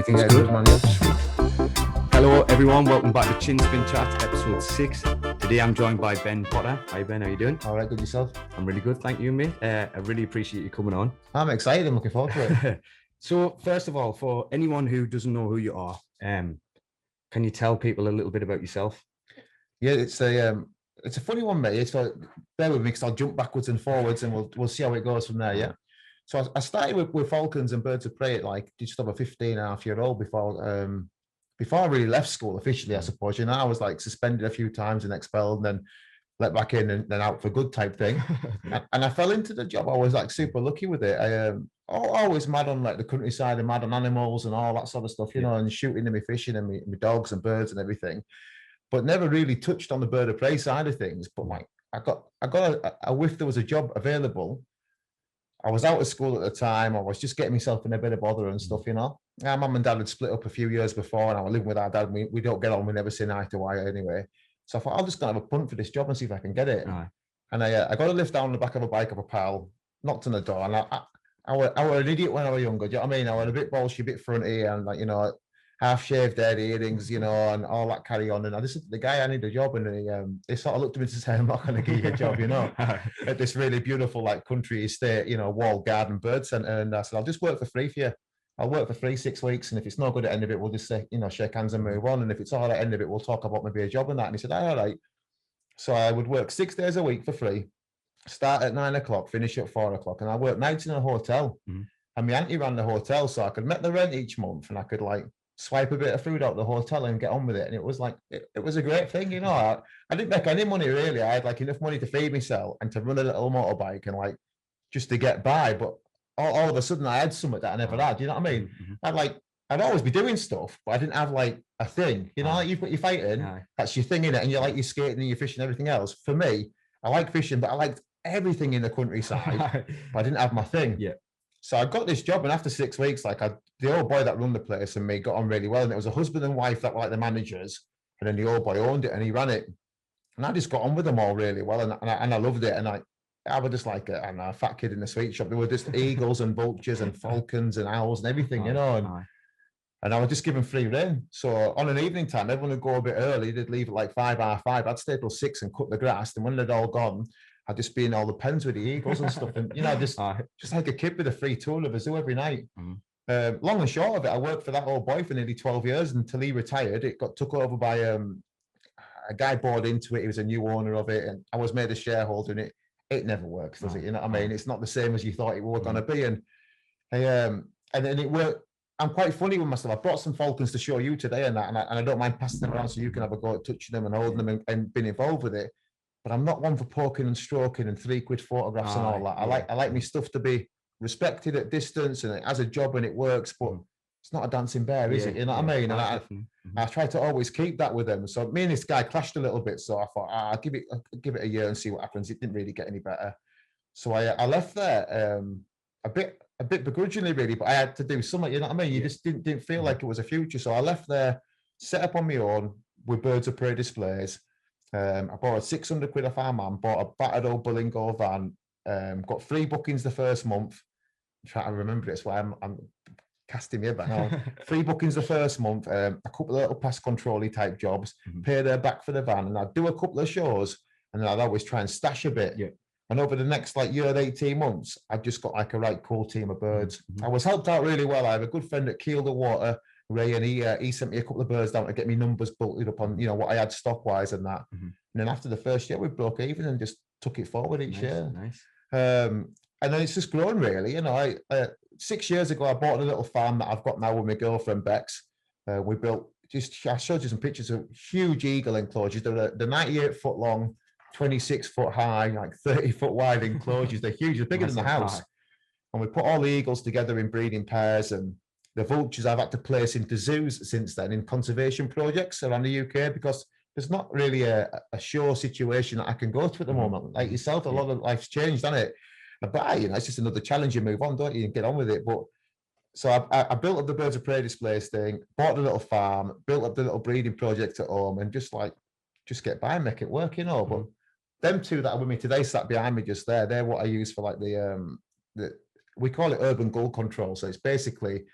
Everything's good, man. Yeah, sweet. Hello, everyone. Welcome back to Chinspinchats, episode 6. Today, I'm joined by Ben Potter. Hi, Ben. How you doing? All right, good yourself? I'm really good, thank you, mate. I really appreciate you coming on. I'm excited. I'm looking forward to it. So, first of all, for anyone who doesn't know who you are, can you tell people a little bit about yourself? Yeah, it's a funny one, mate. So bear with me because I'll jump backwards and forwards, and we'll see how it goes from there. Yeah. So I started with falcons and birds of prey at like just over 15.5-year-old before I really left school officially, I suppose. You know, I was like suspended a few times and expelled, and then let back in and then out for good type thing. And I fell into the job. I was like super lucky with it. I always mad on like the countryside and mad on animals and all that sort of stuff, you know, and shooting and me fishing and me dogs and birds and everything, but never really touched on the bird of prey side of things. But like I got a whiff there was a job available. I was out of school at the time. I was just getting myself in a bit of bother and stuff, you know. Our mum and dad had split up a few years before, and I was living with our dad. We don't get on. We never see eye to eye anyway. So I thought I'll just kind of have a punt for this job and see if I can get it. Aye. And I got a lift down the back of a bike of a pal, knocked on the door, and I was an idiot when I was younger. Do you know what I mean? I was a bit bolshy, a bit fronty, and like, you know, half shaved head, earrings, you know, and all that carry on. And I just said to the guy, I need a job, and he sort of looked at me and said, I'm not going to give you a job, you know, at this really beautiful like country estate, you know, walled garden bird centre. And I said, I'll just work for free for you. I'll work for free 6 weeks, and if it's not good at the end of it, we'll just say, you know, shake hands and move on. And if it's all right at the end of it, we'll talk about maybe a job and that. And he said, all right. So I would work 6 days a week for free, start at 9 o'clock, finish at 4 o'clock. And I worked nights in a hotel. And my auntie ran the hotel, so I could make the rent each month, and I could like swipe a bit of food out the hotel and get on with it. And it was like, it was a great thing, you know. I didn't make any money really. I had like enough money to feed myself and to run a little motorbike and like just to get by. But all of a sudden I had something that I never had, you know what I mean? I'd always be doing stuff, but I didn't have like a thing, you know, like you've got your fighting, that's your thing in it, and you like your skating and your fishing and everything else. For me, I like fishing, but I liked everything in the countryside, but I didn't have my thing. Yeah. So I got this job, and after 6 weeks, like the old boy that run the place and me got on really well, and it was a husband and wife that were like the managers, and then the old boy owned it and he ran it, and I just got on with them all really well, and I loved it, and I was just like a fat kid in the sweet shop. There were just eagles and vultures and falcons and owls and everything, you know, and I was just given free rein. So on an evening time, everyone would go a bit early. They'd leave at like 5:30. I'd stay till 6 and cut the grass. And when they'd all gone, I'd just be in all the pens with the eagles and stuff. And, you know, just like a kid with a free tour of a zoo every night. Long and short of it, I worked for that old boy for nearly 12 years until he retired. It got took over by a guy bought into it. He was a new owner of it. And I was made a shareholder in it. It never works, does it? You know what I mean? It's not the same as you thought it was going to be. And then it worked. I'm quite funny with myself. I brought some falcons to show you today and that, and I don't mind passing them around so you can have a go at touching them and holding them and being involved with it. But I'm not one for poking and stroking and £3 photographs and all that. I like my stuff to be respected at distance, and it has a job and it works, but it's not a dancing bear, is it? You know what I mean? And I try to always keep that with them. So me and this guy clashed a little bit. So I thought, I'll give it a year and see what happens. It didn't really get any better. So I left there a bit begrudgingly, really, but I had to do something, you know what I mean? You just didn't feel like it was a future. So I left there, set up on my own with birds of prey displays. I borrowed £600 off our man, bought a battered old Bullingo van, got 3 bookings the first month. I'm trying to remember it, so I'm casting my head back now. 3 bookings the first month, a couple of little pest control-y type jobs, pay their back for the van, and I'd do a couple of shows, and then I'd always try and stash a bit. And over the next like year, 18 months, I just got like a right cool team of birds. I was helped out really well. I have a good friend at Keel the Water, Ray, and he sent me a couple of birds down to get me numbers bulked up on, you know, what I had stock wise and that. And then after the first year, we broke even and just took it forward each year. And then it's just grown really. You know, 6 years ago, I bought a little farm that I've got now with my girlfriend Bex. We built I showed you some pictures of huge eagle enclosures. They're 98-foot long, 26-foot high, like 30-foot wide enclosures. They're huge. They're bigger than the house. And we put all the eagles together in breeding pairs, and the vultures I've had to place into zoos since then in conservation projects around the UK, because there's not really a show situation that I can go to at the moment. Like yourself, a lot of life's changed, hasn't it? But you know, it's just another challenge. You move on, don't you, and get on with it. But so I built up the birds of prey displays thing, bought a little farm, built up the little breeding project at home, and just get by and make it work, you know. But them two that are with me today sat behind me just there. They're what I use for like the we call it urban gull control. So it's basically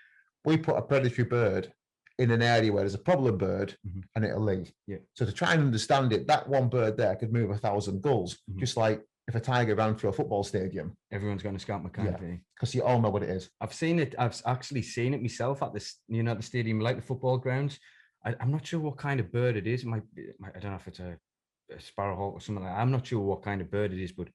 we put a predatory bird in an area where there's a problem bird and it'll leave. Yeah. So to try and understand it, that one bird there could move 1,000 gulls, just like if a tiger ran through a football stadium. Everyone's going to scamper, can't they? Because you all know what it is. I've seen it. I've actually seen it myself at this, the stadium, like the football grounds. I'm not sure what kind of bird it is. It might be, I don't know if it's a sparrowhawk or something like that. I'm not sure what kind of bird it is, but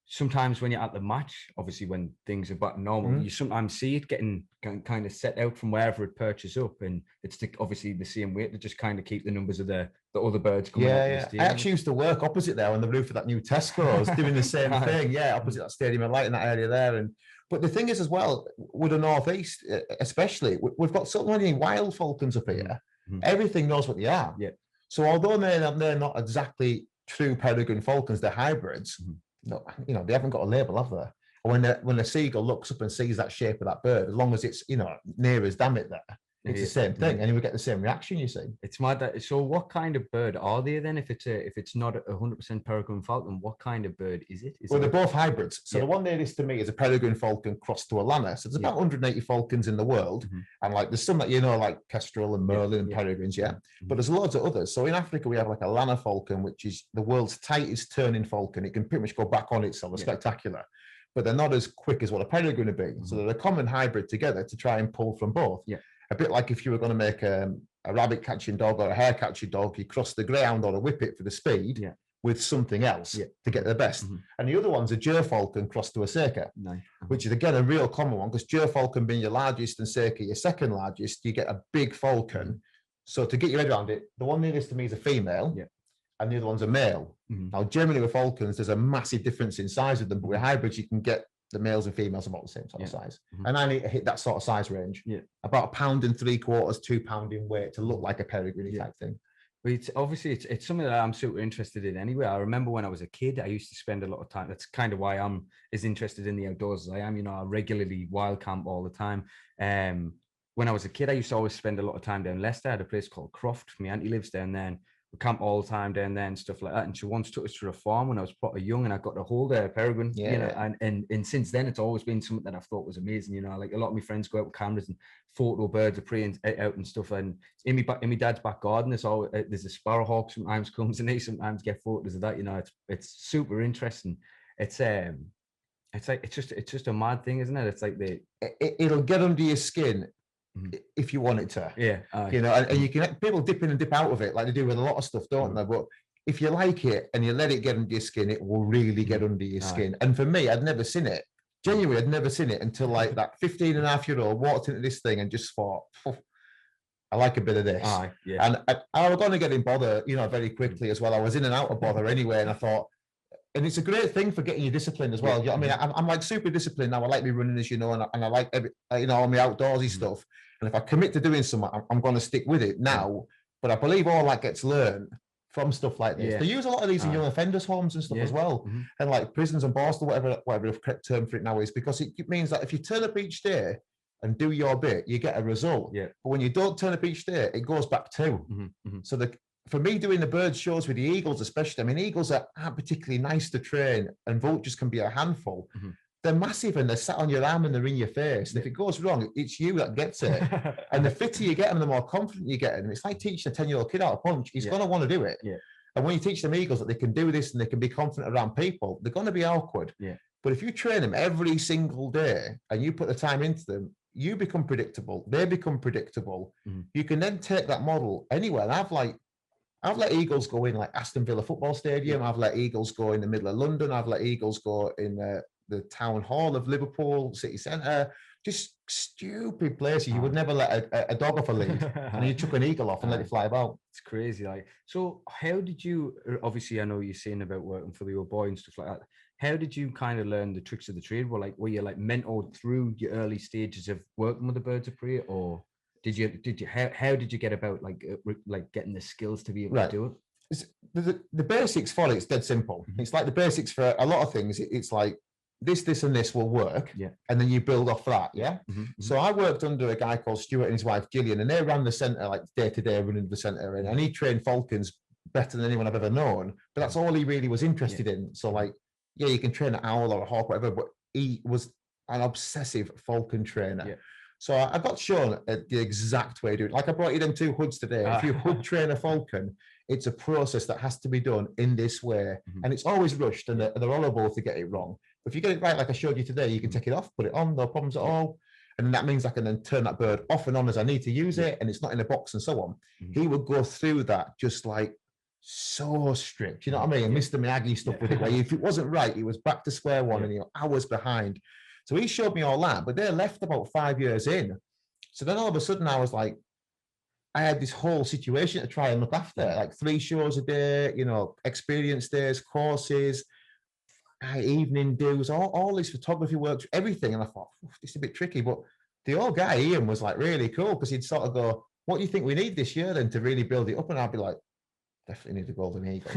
sometimes when you're at the match, obviously when things are back normal, you sometimes see it getting kind of set out from wherever it perches up, and it's obviously the same way to just kind of keep the numbers of the other birds coming out. Yeah, I actually used to work opposite there on the roof of that new Tesco's, doing the same thing. Yeah, opposite that stadium, and light in that area there. But the thing is, as well, with the northeast, especially, we've got so many wild falcons up here. Everything knows what they are. Yeah. So although they're not exactly true peregrine falcons, they're hybrids. No, they haven't got a label, have they? When a seagull looks up and sees that shape of that bird, as long as it's near as damn it there, it's the same thing, and you would get the same reaction. You see, it's mad. So, what kind of bird are they then? If it's not 100% peregrine falcon, what kind of bird is it? Well, they're both hybrids. So the one nearest to me is a peregrine falcon crossed to a lanner. So there's about 180 falcons in the world, and like there's some that like kestrel and merlin and peregrines, but there's loads of others. So in Africa we have like a lanner falcon, which is the world's tightest turning falcon. It can pretty much go back on itself. It's spectacular, but they're not as quick as what a peregrine would be. So they're a common hybrid together to try and pull from both. A bit like if you were going to make a rabbit catching dog or a hare catching dog, you cross the greyhound or a whippet for the speed with something else to get the best. And the other one's a gerfalcon crossed to a cerca, which is again a real common one, because gerfalcon being your largest and cerca your second largest, you get a big falcon. So to get your head around it, the one nearest to me is a female and the other one's a male. Now generally with falcons there's a massive difference in size of them, but with hybrids you can get the males and females about the same sort of size. And I need to hit that sort of size range. About 1.75 pounds, 2 pounds in weight to look like a peregrine type thing. But it's something that I'm super interested in anyway. I remember when I was a kid, I used to spend a lot of time. That's kind of why I'm as interested in the outdoors as I am. I regularly wild camp all the time. When I was a kid, I used to always spend a lot of time down Leicester at a place called Croft. My auntie lives down there. And we camp all the time down there and stuff like that. And she once took us to a farm when I was probably young, and I got to hold a peregrine. And since then it's always been something that I've thought was amazing. Like a lot of my friends go out with cameras and photo birds of prey out and stuff. And in my dad's back garden, there's a sparrowhawk sometimes comes, and they sometimes get photos of that. It's super interesting. It's just a mad thing, isn't it? It's like it'll get under your skin if you want it to, and you can, people dip in and dip out of it like they do with a lot of stuff, don't they? But if you like it and you let it get under your skin, it will really get under your skin. And for me, I'd never seen it. Genuinely, I'd never seen it until like that 15.5-year-old walked into this thing and just thought, I like a bit of this. And I was going to get in bother, very quickly as well. I was in and out of bother anyway, and I thought, and it's a great thing for getting you disciplined as well. I mean, I'm like super disciplined now. I like me running, as and I like all my outdoorsy stuff. And if I commit to doing something, I'm going to stick with it now. But I believe all that gets learned from stuff like this. They use a lot of these in young offenders' homes and stuff as well, and like prisons and bars, or whatever the correct term for it now is, because it means that if you turn up each day and do your bit, you get a result. But when you don't turn up each day, it goes back too. So for me, doing the bird shows with the eagles, especially, I mean, eagles aren't particularly nice to train, and vultures can be a handful. They're massive and they're sat on your arm and they're in your face. And if it goes wrong, it's you that gets it. And the fitter you get them, the more confident you get them. It's like teaching a 10-year-old kid how to punch. He's going to want to do it. And when you teach them eagles that they can do this and they can be confident around people, they're going to be awkward. But if you train them every single day and you put the time into them, you become predictable. They become predictable. You can then take that model anywhere. And I've let eagles go in like Aston Villa football stadium. I've let eagles go in the middle of London. I've let eagles go in the town hall of Liverpool city centre. Just stupid places. You would never let a dog off a lead, and you took an eagle off and let it fly about. It's crazy. So how did you, obviously I know you're saying about working for the old boy and stuff like that. How did you kind of learn the tricks of the trade? Were you mentored through your early stages of working with the birds of prey, or how did you get about getting the skills to be able to do it? The basics for it's dead simple. It's like the basics for a lot of things. It's like this and this will work, and then you build off that. So I worked under a guy called Stuart and his wife Gillian, and they ran the centre like day to day, running the centre, and he trained falcons better than anyone I've ever known. But that's all he really was interested in. So you can train an owl or a hawk, whatever, but he was an obsessive falcon trainer. So I got shown the exact way to do it. Like I brought you them 2 hoods today. If you hood train a falcon, it's a process that has to be done in this way. And it's always rushed and they're all able to get it wrong. But if you get it right, like I showed you today, you can take it off, put it on, no problems at all. And that means I can then turn that bird off and on as I need to use it, and it's not in a box and so on. He would go through that just like so strict, you know what I mean? And Mr. Miyagi stuff with it, where if it wasn't right, he was back to square one and hours behind. So he showed me all that, but they left about 5 years in. So then all of a sudden I was like, I had this whole situation to try and look after, like 3 shows a day, you know, experience days, courses, evening dues, all this photography works, everything. And I thought, this is a bit tricky. But the old guy, Ian, was like really cool because he'd sort of go, what do you think we need this year then to really build it up? And I'd be like, definitely need a golden eagle.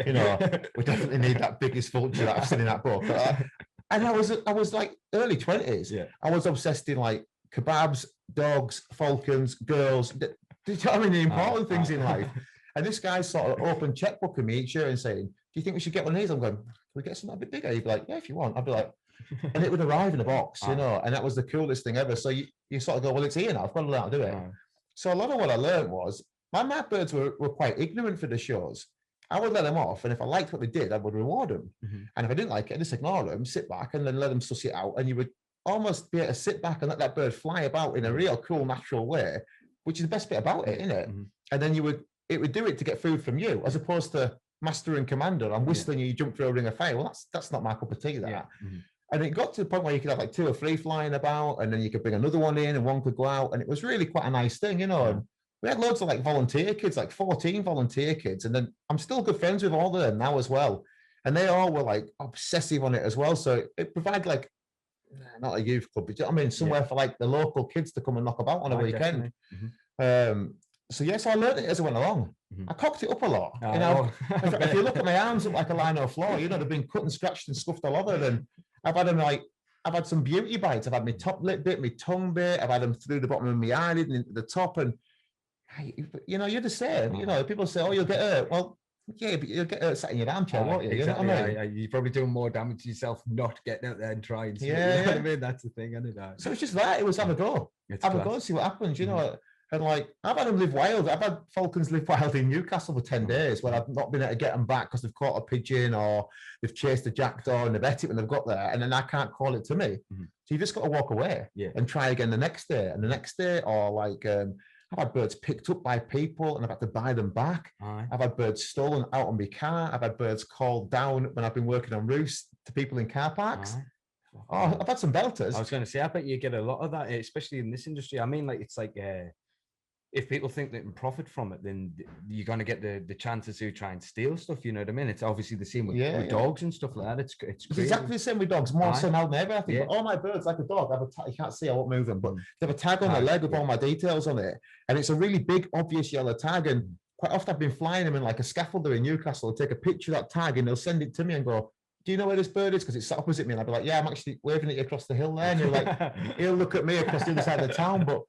You know, we definitely need that biggest vulture that I've seen in that book. And I was like early 20s. Yeah. I was obsessed in like kebabs, dogs, falcons, girls. Do you know what I mean? The important things in life. And this guy sort of open checkbooking me each year and saying, do you think we should get one of these? I'm going, can we get something a bit bigger? He'd be like, yeah, if you want. I'd be like, and it would arrive in a box, you know, and that was the coolest thing ever. So you sort of go, well, it's here now. I've got to learn how to do it. So a lot of what I learned was my birds were quite ignorant for the shows. I would let them off, and if I liked what they did, I would reward them. And if I didn't like it, I just ignore them, sit back, and then let them suss it out. And you would almost be able to sit back and let that bird fly about in a real cool, natural way, which is the best bit about it, isn't it? And then it would do it to get food from you, as opposed to master and commander. I'm whistling you jump through a ring of fire. Well, that's not my cup of tea. That. And it got to the point where you could have like 2 or 3 flying about, and then you could bring another one in, and one could go out, and it was really quite a nice thing, you know. And we had loads of like volunteer kids, like 14 volunteer kids, and then I'm still good friends with all of them now as well. And they all were like obsessive on it as well. So it provided like not a youth club, but I mean somewhere for like the local kids to come and knock about on a weekend. So yes, I learned it as I went along. I cocked it up a lot. You know, if you look at my arms, look like a lino floor. You know, they've been cut and scratched and scuffed all over. And I've had them like, I've had some beauty bites. I've had my top lip bit, my tongue bit. I've had them through the bottom of my eyelid and into the top. And you know, you're the same. You know, people say, "Oh, you'll get hurt." Well, yeah, but you'll get hurt sat in your armchair, won't you? Exactly. You know what I mean? You're probably doing more damage to yourself not getting out there and trying. So, you know what I mean? That's the thing, isn't it? So it's just that. It was have a go. Have a go and see what happens, you know. And like, I've had them live wild. I've had falcons live wild in Newcastle for 10 days where I've not been able to get them back because they've caught a pigeon or they've chased a jackdaw and they've ate it when they've got there. And then I can't call it to me. So you just got to walk away and try again the next day and the next day. Or like, I've had birds picked up by people and I've had to buy them back. I've had birds stolen out on my car. I've had birds called down when I've been working on roofs to people in car parks. Oh, I've had some belters. I was going to say, I bet you get a lot of that, especially in this industry. I mean, like, it's like, if people think they can profit from it, then you're going to get the chances to try and steal stuff. You know what I mean? It's obviously the same with dogs and stuff like that. It's exactly the same with dogs, more so now than ever. I think all my birds, like a dog, you can't see, I won't move them, but they have a tag on their leg with all my details on it. And it's a really big, obvious yellow tag. And quite often I've been flying them in like a scaffolder in Newcastle. I'll take a picture of that tag and they'll send it to me and go, do you know where this bird is? Because it's sat opposite me. And I'll be like, yeah, I'm actually waving at you across the hill there. And you're like, he'll look at me across the other side of the town. But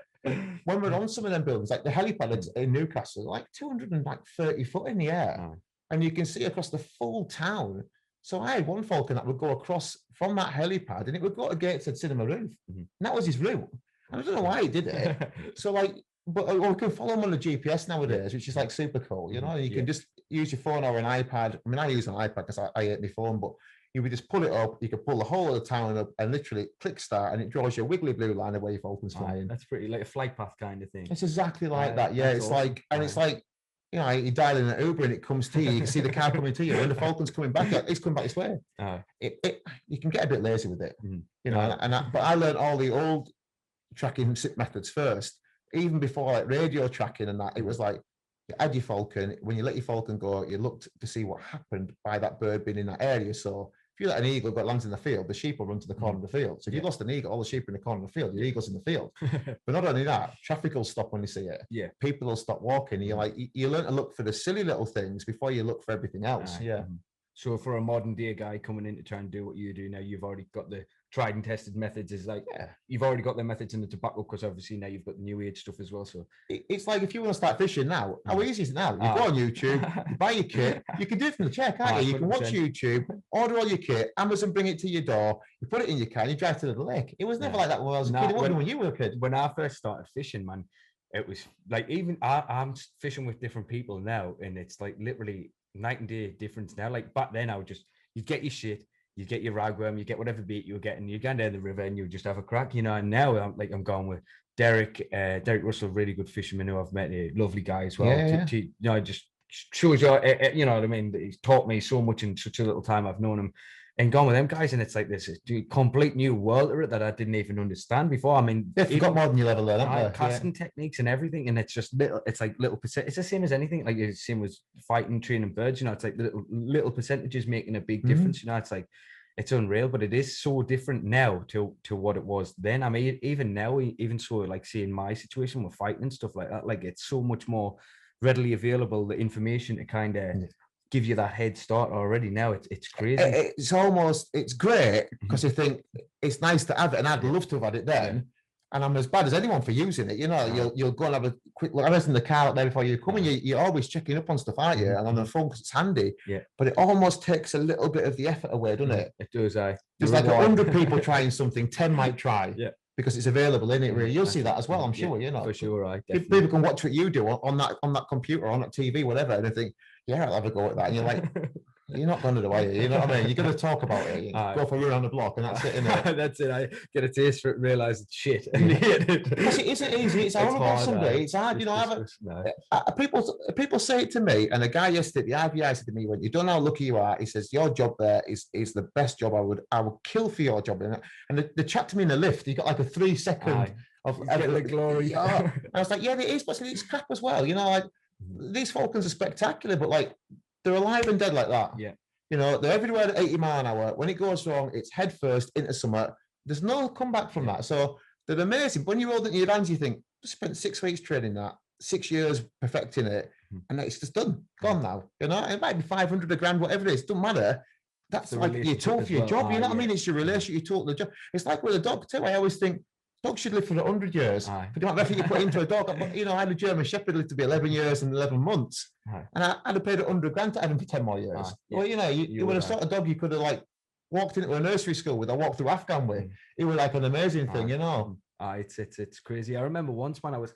when we're on some of them buildings, like the helipad in Newcastle, like 230 foot in the air, and you can see across the full town. So I had one falcon that would go across from that helipad, and it would go to Gateshead Cinema Roof, and that was his route. And I don't know why he did it. So like, but we can follow him on the GPS nowadays, which is like super cool. You know, you can just use your phone or an iPad. I mean, I use an iPad because I hate my phone, but you would just pull it up, you could pull the whole of the town up and literally click start and it draws you a wiggly blue line of where your falcon's flying. That's pretty like a flight path kind of thing. It's exactly like that. Yeah, it's awesome. Like, and it's like, you know, you dial in an Uber and it comes to you, you can see the car coming to you. When the falcon's coming back, it's coming back this way. You can get a bit lazy with it, you know, but I learned all the old tracking methods first, even before like radio tracking and that. It was like, you had your falcon, when you let your falcon go, you looked to see what happened by that bird being in that area. So if you let an eagle go lands in the field, the sheep will run to the corner of the field. So if you lost an eagle, all the sheep are in the corner of the field, your eagle's in the field. But not only that, traffic will stop when you see it. Yeah. People will stop walking. You're like, you learn to look for the silly little things before you look for everything else. So for a modern day guy coming in to try and do what you do now, you've already got the tried and tested methods is like, you've already got their methods in the tobacco, because obviously now you've got the new age stuff as well. So it's like if you want to start fishing now, how easy is it now? You go on YouTube, you buy your kit, you can do it from the chair, can't you? You can watch 100%. YouTube, order all your kit, Amazon bring it to your door, you put it in your car, and you drive to the lake. It was never like that when I was a kid. It wasn't when you were a kid. When I first started fishing, man, it was like, even I'm fishing with different people now, and it's like literally night and day difference now. Like back then, you get your shit, you get your ragworm, you get whatever bait you were getting, you go down the river and you just have a crack, you know. And now I'm going with Derek Russell, really good fisherman who I've met, a lovely guy as well. You know, just shows you know what I mean. He's taught me so much in such a little time I've known him. And gone with them guys, and it's like this complete new world to it that I didn't even understand before. I mean, you've got more than you'll ever learn, haven't they? Casting techniques and everything, and it's just little. It's like little percent. It's the same as anything. Like the same as fighting, training birds. You know, it's like little percentages making a big difference. You know, it's like it's unreal, but it is so different now to what it was then. I mean, even now, even so, like seeing my situation with fighting and stuff like that, like it's so much more readily available, the information to kind of give you that head start already. Now it's crazy. It's great because you think it's nice to have it, and I'd love to have had it then. And I'm as bad as anyone for using it. You know, you'll go and have a quick look. I was in the car up there before you come, and you're always checking up on stuff, aren't you? And on the phone, because it's handy. Yeah. But it almost takes a little bit of the effort away, doesn't it? It does. There's like 100 people trying something, 10 might try. Yeah. Because it's available, isn't it? Really, you'll see that as well. I'm sure. You know, for sure. Right. People can watch what you do on that computer, on that TV, whatever, and they think, yeah, I'll have a go at that. And you're like, you're not going to do it, you know what I mean? You're going to talk about it, go for a run on the block, and that's it, isn't it? That's it. I get a taste for it and realise it's shit. Because it isn't easy. It's hard someday. It's hard, you know. People say it to me, and a guy yesterday at the IVI said to me, "When you don't know how lucky you are," he says, "Your job there is the best job I would kill for your job." And the chat to me in the lift, he got like a 3-second of the glory. I was like, yeah, it is, but it's crap as well. You know, like these falcons are spectacular, but like they're alive and dead like that. Yeah. You know, they're everywhere at 80 miles an hour. When it goes wrong, it's head first into summer. There's no comeback from that. So they're amazing. When you hold it in your hands, you think, I spent 6 weeks training that, 6 years perfecting it, and it's just done, gone now. You know, it might be 500 a grand, whatever it is, doesn't matter. That's like your tool for your job. You know what I mean? It's your relationship, your tool to the job. It's like with a dog too. I always think dogs should live for 100 years. For the amount of effort you put into a dog. You know, I had a German Shepherd lived to be 11 years and 11 months. And I'd have paid 100 grand to have him for 10 more years. Well, you know, you would have sort of dog you could have like walked into a nursery school with or walked through Afghan with. It was like an amazing thing, you know. It's crazy. I remember once when I was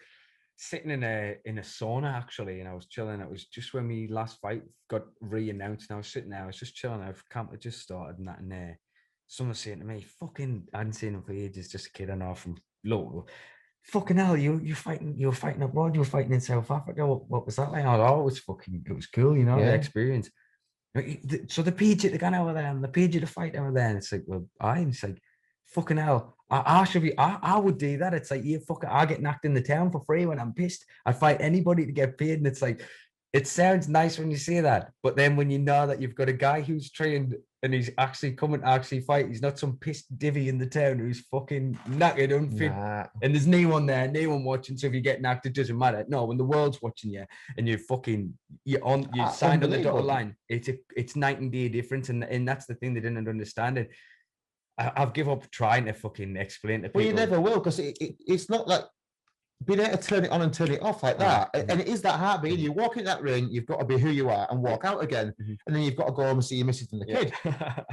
sitting in a sauna actually, and I was chilling. It was just when my last fight got re-announced, and I was sitting there, I was just chilling. Camp had just started, and that, and someone saying to me, "Fucking, I hadn't seen him for ages. Just a kid I know from local. Fucking hell, you were fighting abroad. You were fighting in South Africa. What was that like?" I was always it was cool, you know, the experience. So the PG, the gun over there, and the PG, the fight over there, and it's like, well, it's like, fucking hell, I would do that. It's like, I get knocked in the town for free when I'm pissed. I'd fight anybody to get paid, and it's like, it sounds nice when you say that, but then when you know that you've got a guy who's trained and he's actually coming to actually fight, he's not some pissed divvy in the town who's fucking knackered, unfit, and there's no one there, no one watching. So if you get knocked, it doesn't matter. No, when the world's watching you and you're signed on the dotted line, it's night and day difference, and that's the thing they didn't understand it. I've given up trying to fucking explain to people. Well, you never will, because it's not like being able to turn it on and turn it off like that. And it is that heartbeat. You walk in that ring, you've got to be who you are and walk out again. And then you've got to go home and see your missus and the kid.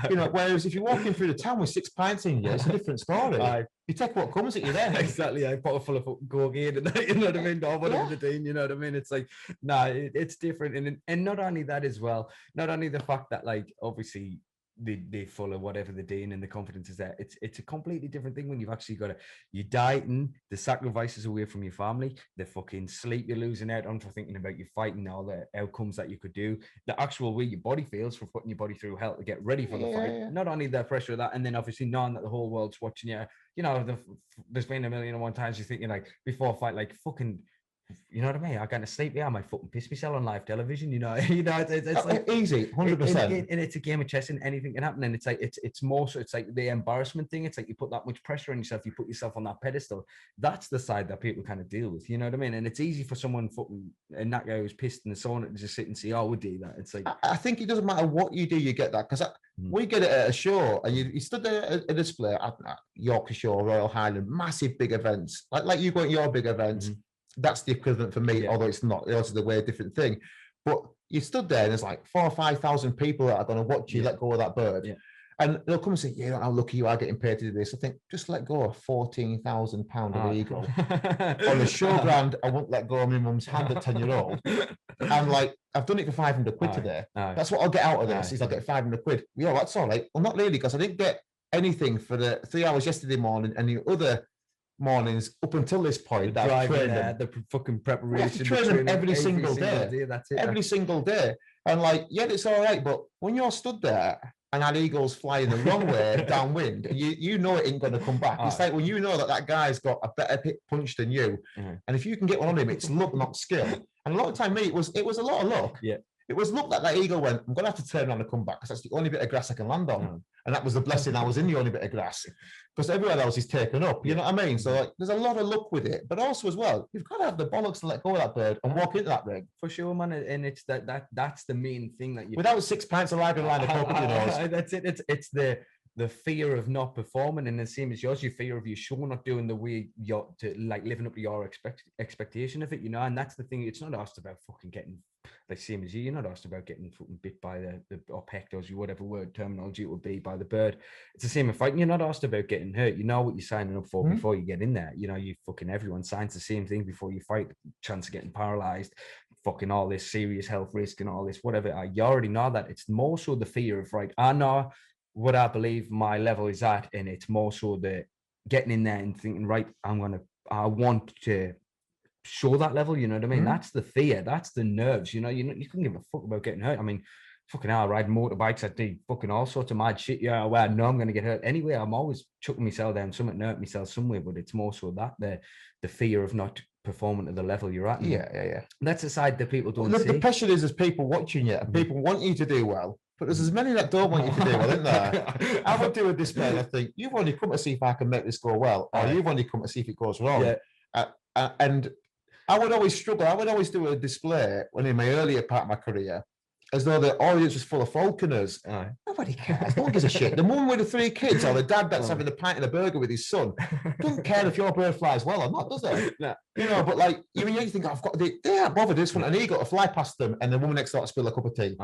You know, whereas if you're walking through the town with 6 pints in you, it's a different story. You take what comes at you then. Exactly. I put a full of cocaine, and you know what I mean? Or whatever the thing, you know what I mean? It's like, it's different. And not only that as well, not only the fact that, like, obviously they full of whatever they're doing and the confidence is there. It's a completely different thing when you've actually got you're dieting, the sacrifices away from your family, the fucking sleep you're losing out on for thinking about you fighting, all the outcomes that you could do, the actual way your body feels for putting your body through hell to get ready for the fight. Not only the pressure of that, and then obviously knowing that the whole world's watching you. You know, there's been a million and one times you're thinking, like, before a fight, like, fucking you know what I mean? I got to sleep here. I might fucking piss myself on live television. You know, it's like easy, 100%. And it's a game of chess, and anything can happen. And it's like it's more so. It's like the embarrassment thing. It's like you put that much pressure on yourself. You put yourself on that pedestal. That's the side that people kind of deal with. You know what I mean? And it's easy for someone fucking and that guy who's pissed in the sauna to just sit and say, "Oh, we do that." It's like I think it doesn't matter what you do, you get that because we get it at a show, and you stood there at a display at Yorkshire Royal Highland, massive big events, like you go at your big events. That's the equivalent for me, although it's not. It's the way different thing. But you stood there, and there's like 4,000 or 5,000 people that are going to watch you let go of that bird, and they'll come and say, "Yeah, how lucky you are getting paid to do this." I think just let go of £14,000 of eagle on the showground. I won't let go of my mum's hand at 10-year-old. I'm like, I've done it for 500 quid today. That's what I'll get out of this. Is I'll get 500 quid. Yeah, that's all right. Well, not really, because I didn't get anything for the 3 hours yesterday morning and the other mornings up until this point. That I've trained them. The fucking preparation. Train them every single day. That's it. Every single day. And like, yeah, it's all right. But when you're stood there and that eagle's flying the wrong way downwind, you know it ain't going to come back. It's like when you know that guy's got a better punch than you, and if you can get one on him, it's luck, not skill. And a lot of time, me, it was a lot of luck. Yeah. It was luck that eagle went, I'm going to have to turn around and come back because that's the only bit of grass I can land on. And that was the blessing I was in the only bit of grass, because everywhere else is taken up. You know what I mean? So like, there's a lot of luck with it, but also as well, you've got to have the bollocks to let go of that bird and walk into that ring. For sure, man. And it's that's the main thing that you. Without 6 pints of lager and line of coke, that's it. It's the fear of not performing, and the same as yours, your fear of your show not doing the way you're to like living up to your expectation of it, you know. And that's the thing. It's not asked about fucking getting like same as you. You're not asked about getting fucking bit by the or pecked or whatever word terminology it would be by the bird. It's the same in fighting. You're not asked about getting hurt. You know what you're signing up for before you get in there. You know, you fucking everyone signs the same thing before you fight. Chance of getting paralyzed, fucking all this serious health risk and all this whatever. You already know that. It's more so the fear of right. I know what I believe my level is at, and it's more so the getting in there and thinking, right, I want to show that level, you know what I mean? That's the fear, that's the nerves, you couldn't give a fuck about getting hurt. I mean, fucking hell, I ride motorbikes, I do fucking all sorts of mad shit, where I know I'm going to get hurt anyway. I'm always chucking myself down, something hurt myself somewhere, but it's more so that the fear of not performing to the level you're at. Yeah. That's a side that people don't see. The pressure is there's people watching you, and people want you to do well. But there's as many that don't want you to do well, isn't there? I would do a display and I think, you've only come to see if I can make this go well, or you've only come to see if it goes wrong. And I would always struggle. I would always do a display when in my earlier part of my career, as though the audience was full of falconers. Nobody cares. No one gives a shit. The mum with the 3 kids or the dad that's having a pint and a burger with his son doesn't care if your bird flies well or not, does it? No. You know, but like, you think, I've got they aren't bothered. They just want an eagle to fly past them and the woman next door to spill a cup of tea.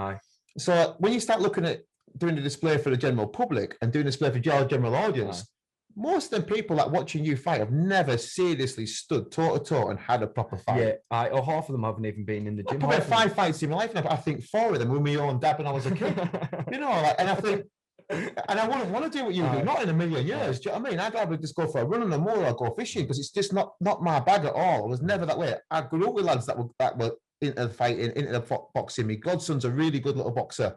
So when you start looking at doing the display for the general public and doing a display for your general audience, most of the people that watching you fight have never seriously stood toe to toe and had a proper fight. Or half of them haven't even been in the gym. I've probably 5 fights in my life, and I think 4 of them were my own dad when I was a kid. You know, like, and I think, and I wouldn't want to do what you do, not in a million years. Do you know what I mean? I'd rather just go for a run on the moor or go fishing, because it's just not my bag at all. I was never that way. I grew up with lads that were into the fighting, into the boxing. My godson's a really good little boxer.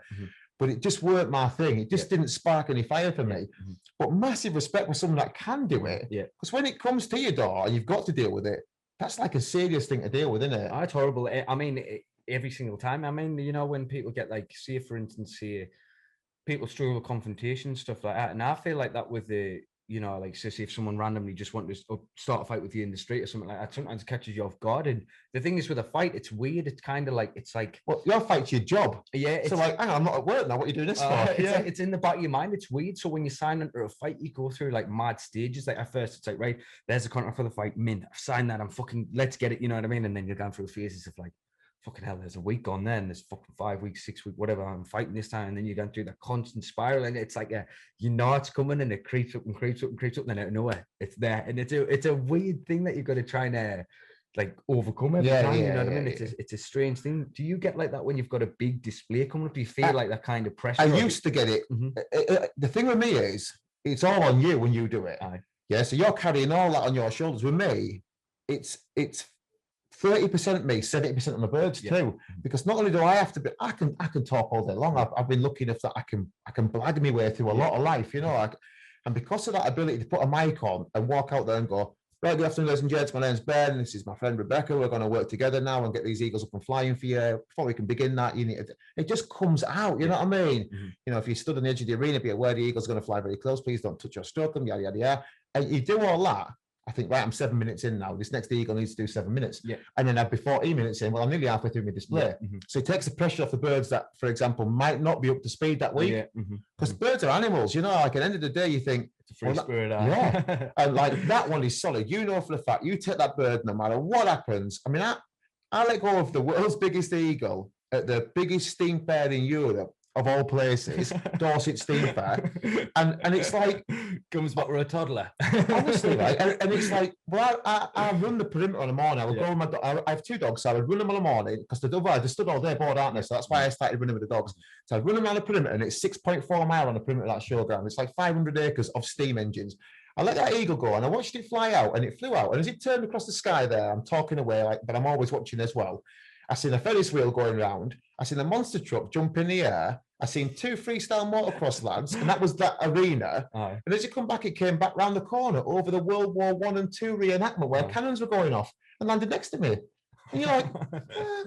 But it just weren't my thing. It just didn't spark any fire for me. But massive respect for someone that can do it. Because when it comes to your door and you've got to deal with it, that's like a serious thing to deal with, isn't it? It's horrible. I mean, every single time. I mean, you know, when people get like, say, for instance, people struggle with confrontation, stuff like that. And I feel like that with the, you know, like, say if someone randomly just wants to start a fight with you in the street or something like that, sometimes it catches you off guard. And the thing is with a fight, it's weird. It's kind of like, well, your fight's your job. Yeah. So like, hang on, I'm not at work now. What are you doing this for? It's in the back of your mind. It's weird. So when you sign into a fight, you go through like mad stages. Like at first it's like, right, there's a contract for the fight. Mint, I've signed that. I'm fucking, let's get it. You know what I mean? And then you're going through phases of like, fucking hell, there's a week gone then, there's fucking 5 weeks, 6 weeks, whatever, I'm fighting this time, and then you're going through that constant spiral, and it's like you know it's coming, and it creeps up and creeps up and creeps up, and then out of nowhere it's there, and it's a weird thing that you've got to try and like overcome every time. You know what I mean? It's a strange thing. Do you get like that when you've got a big display coming up? Do you feel like that kind of pressure? I used to get it. The thing with me is it's all on you when you do it. Yeah, so you're carrying all that on your shoulders. With me, it's 30% me, 70% of my birds too. Because not only do I have to be, I can talk all day long. I've been lucky enough that I can blag my way through a lot of life, you know. And because of that ability to put a mic on and walk out there and go, Right, good afternoon, ladies and gents. My name's Ben. This is my friend Rebecca. We're going to work together now and get these eagles up and flying for you. Before we can begin that, you need it just comes out. You know what I mean? Mm-hmm. You know, if you stood on the edge of the arena, be aware the eagle's going to fly very close. Please don't touch or stroke them. Yada yada yada. And you do all that. I think, right, I'm 7 minutes in now. This next eagle needs to do 7 minutes. Yeah. And then I'd be 14 minutes in. Well, I'm nearly halfway through my display. Yeah. Mm-hmm. So it takes the pressure off the birds that, for example, might not be up to speed that week. Because birds are animals, you know, like at the end of the day, you think, it's a free spirit. Yeah. And like that one is solid. You know for the fact, you take that bird no matter what happens. I mean, I let go of the world's biggest eagle at the biggest steam fair in Europe, of all places, Dorset Steam Fair, and it's like comes back with a toddler. Honestly, right? And it's like, well, I run the perimeter in the morning. I would go with my I have 2 dogs, so I would run them in the morning because they stood all day bored, aren't they? So that's why I started running with the dogs. So I'd run them around the perimeter, and it's 6.4 mile on the perimeter of that showground. It's like 500 acres of steam engines. I let that eagle go, and I watched it fly out, and it flew out. And as it turned across the sky there, I'm talking away, like, but I'm always watching as well. I seen a Ferris wheel going round. I seen a monster truck jump in the air. I seen 2 freestyle motocross lads, and that was that arena. Aye. And as you come back, it came back round the corner over the World War I and II reenactment where cannons were going off and landed next to me. And you're like,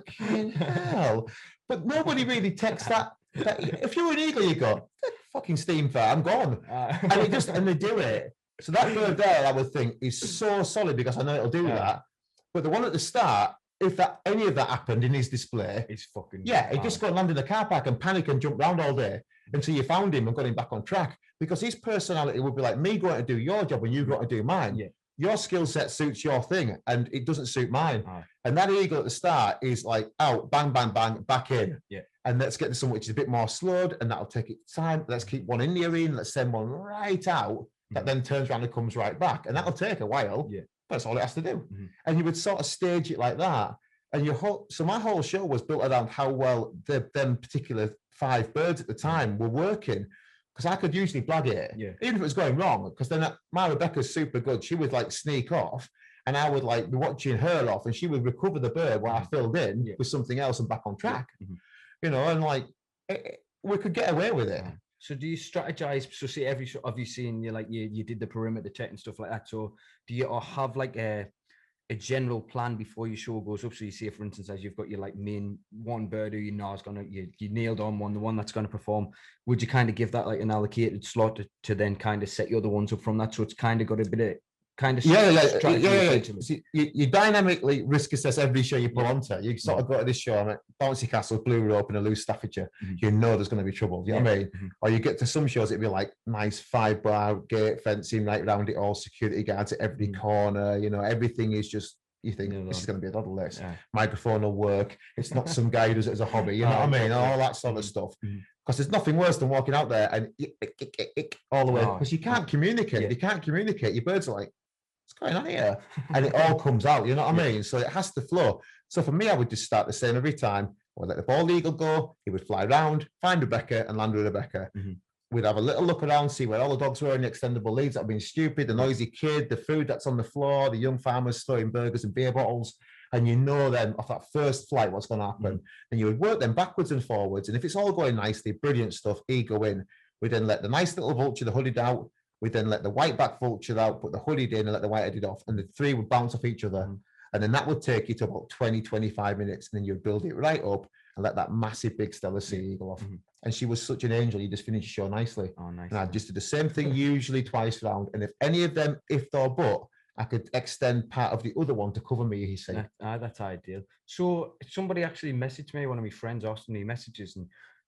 fucking hell. But nobody really takes that. If you're an eagle, you go, fucking steam fair, I'm gone. And they do it. So that bird there, I would think, is so solid because I know it'll do that. But the one at the start, if any of that happened in his display, he's fucking he just got to land in the car park and panic and jump around all day until you found him and got him back on track. Because his personality would be like me going to do your job and you got to do mine. Yeah. Your skill set suits your thing and it doesn't suit mine. And that eagle at the start is like out, bang, bang, bang, back in. Yeah. And let's get to something which is a bit more slowed, and that'll take its time. Let's keep one in the arena. Let's send one right out that then turns around and comes right back. And that'll take a while. Yeah. That's all it has to do. And you would sort of stage it like that. And so my whole show was built around how well them particular 5 birds at the time were working. Because I could usually blag it, even if it was going wrong. Because then my Rebecca's super good. She would like sneak off, and I would like be watching her off, and she would recover the bird while I filled in with something else and back on track. You know, and like we could get away with it. So do you strategize? So see, have you seen you did the perimeter check and stuff like that? So do you have like a general plan before your show goes up? So you see, for instance, as you've got your like main one bird who you know is gonna you nailed on the one that's gonna perform. Would you kind of give that like an allocated slot to then kind of set your other ones up from that? So it's kind of got a bit of See, you dynamically risk assess every show you put onto. You sort of go to this show, I'm at Bouncy Castle, Blue Rope, and a loose Staffordshire. You know there's going to be trouble. You know what I mean? Or you get to some shows, it'd be like nice 5-bar gate fencing right around it all, security guards at every corner. You know, everything is just. You think this is going to be a lot of this. Microphone will work. It's not some guy who does it as a hobby. You know what I mean? All that sort of stuff. Because there's nothing worse than walking out there and all the way because you can't communicate. You can't communicate. Your birds are like, what's going on here? And it all comes out, you know what I mean? So it has to flow. So for me, I would just start the same every time. I would let the bald eagle go. He would fly around, find Rebecca, and land with Rebecca. We'd have a little look around, see where all the dogs were in the extendable leads that have been stupid, the noisy kid, the food that's on the floor, the young farmers throwing burgers and beer bottles. And you know then off that first flight what's going to happen. And you would work them backwards and forwards. And if it's all going nicely, brilliant stuff, ego in. We then let the nice little vulture, the hooded out. We then let the white-back vulture out, put the hooded in and let the white-headed off. And the 3 would bounce off each other. And then that would take you to about 20, 25 minutes. And then you'd build it right up and let that massive big Stella sea eagle off. And she was such an angel. You just finished the show nicely. Oh, nice. And I just did the same thing usually twice round. And if any of them, if or but, I could extend part of the other one to cover me, he said. That's ideal. So somebody actually messaged me, one of my friends, Austin, he messages, and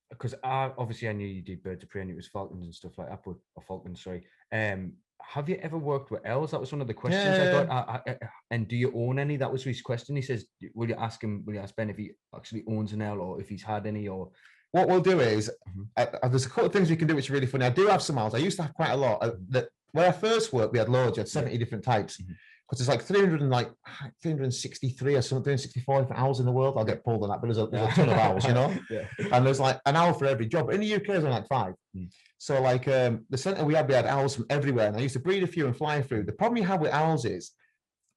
because I knew you did birds of prey and it was falcons and stuff like that, or falcons, sorry. Have you ever worked with owls? That was one of the questions I got. And do you own any? That was his question. He says, will you ask Ben if he actually owns an owl or if he's had any? Or what we'll do is, there's a couple of things we can do which are really funny. I do have some owls. I used to have quite a lot. When I first worked, we had loads. We had 70 different types. Because there's like 363 or something, 364 different owls in the world. I'll get pulled on that, but there's a ton of owls, you know? And there's like an owl for every job. In the UK, there's only like 5. So like the centre we had owls from everywhere. And I used to breed a few and fly through. The problem you have with owls is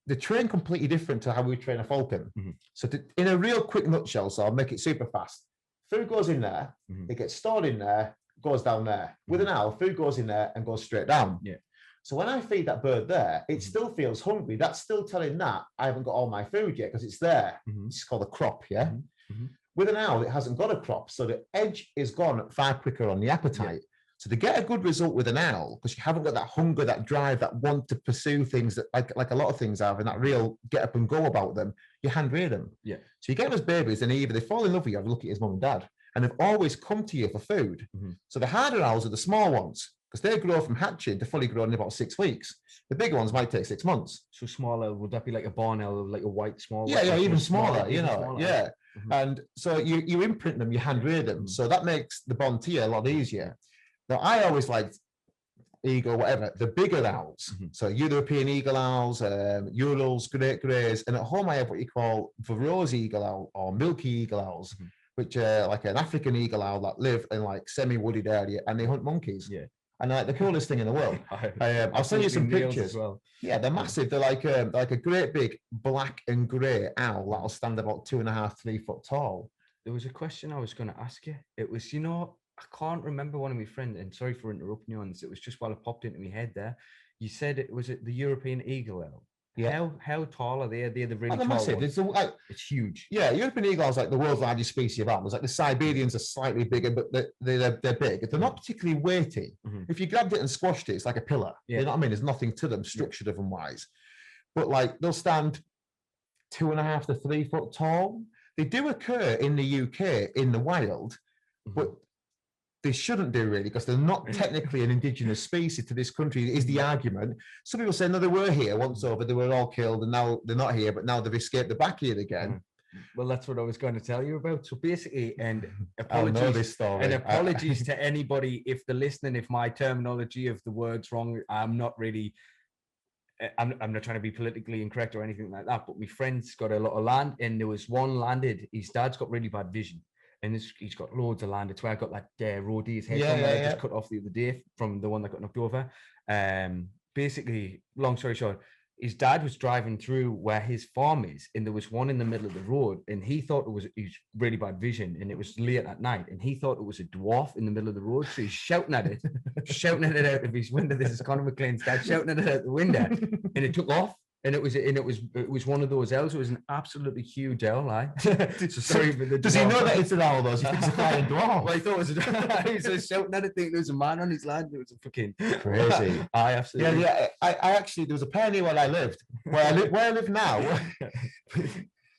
they train completely different to how we train a falcon. So in a real quick nutshell, so I'll make it super fast. Food goes in there, it gets stored in there, goes down there. With an owl, food goes in there and goes straight down. So when I feed that bird there, it still feels hungry. That's still telling that I haven't got all my food yet because it's there. It's called a crop, yeah? With an owl, it hasn't got a crop. So the edge is gone far quicker on the appetite. So to get a good result with an owl, because you haven't got that hunger, that drive, that want to pursue things that like a lot of things have, and that real get up and go about them, you hand rear them. Yeah. So you get them as babies, and either they fall in love with you or they look at his mum and dad. And they've always come to you for food. So the harder owls are the small ones, because they grow from hatching to fully grown in about 6 weeks. The bigger ones might take 6 months. So smaller, would that be like a barn owl, like a white small? Yeah, even smaller, even smaller. yeah. And so you imprint them, you hand rear them. So that makes the bond to you a lot easier. Now, I always liked eagle, whatever, the bigger owls. So European eagle owls, Urals, great greys. And at home, I have what you call Varro's eagle owl or milky eagle owls, which are like an African eagle owl that live in like semi-wooded area, and they hunt monkeys. Yeah. And they're like the coolest thing in the world. I'll send you some pictures. As well. Yeah, they're massive. They're like a great big black and grey owl that'll stand about 2.5, 3 foot tall. There was a question I was going to ask you. It was, I can't remember one of my friends, and sorry for interrupting you on this. It was just while it popped into my head there. You said it was the European eagle owl. Yeah. How tall are they? Are they the really tall massive. ones? It's huge. Yeah, European eagle owls like the world's largest species of owls. Like the Siberians are slightly bigger, but they're big. They're not particularly weighty. If you grabbed it and squashed it, it's like a pillar. Yeah. You know what I mean? There's nothing to them, structure of them wise. But like they'll stand 2.5 to 3 foot tall. They do occur in the UK in the wild, but they shouldn't do really, because they're not technically an indigenous species to this country, is the argument. Some people say, no, they were here once over, they were all killed, and now they're not here, but now they've escaped, they're back here again. Well, that's what I was going to tell you about. So basically, and apologies, I know this story. And apologies to anybody if they're listening, if my terminology of the word's wrong. I'm not really, I'm not trying to be politically incorrect or anything like that, but my friend's got a lot of land, and there was one landed, his dad's got really bad vision. And he's got loads of land. It's where I got that roadie's head from that I just cut off the other day from the one that got knocked over. Basically, long story short, his dad was driving through where his farm is, and there was one in the middle of the road, and he thought it was really bad vision, and it was late at night, and he thought it was a dwarf in the middle of the road, so he's shouting at it, shouting at it out of his window. This is Conor McLean's dad shouting at it out the window, and it took off. And it was one of those owls. It was an absolutely huge owl, like. Sorry for the. Does he know that it's an owl though? He thinks it's a flying dwarf. Well, I thought it was a. He was shouting at it, thinking there was a man on his land. It was a fucking crazy. I absolutely. Yeah. I actually, there was a penny where I lived. Where I live now.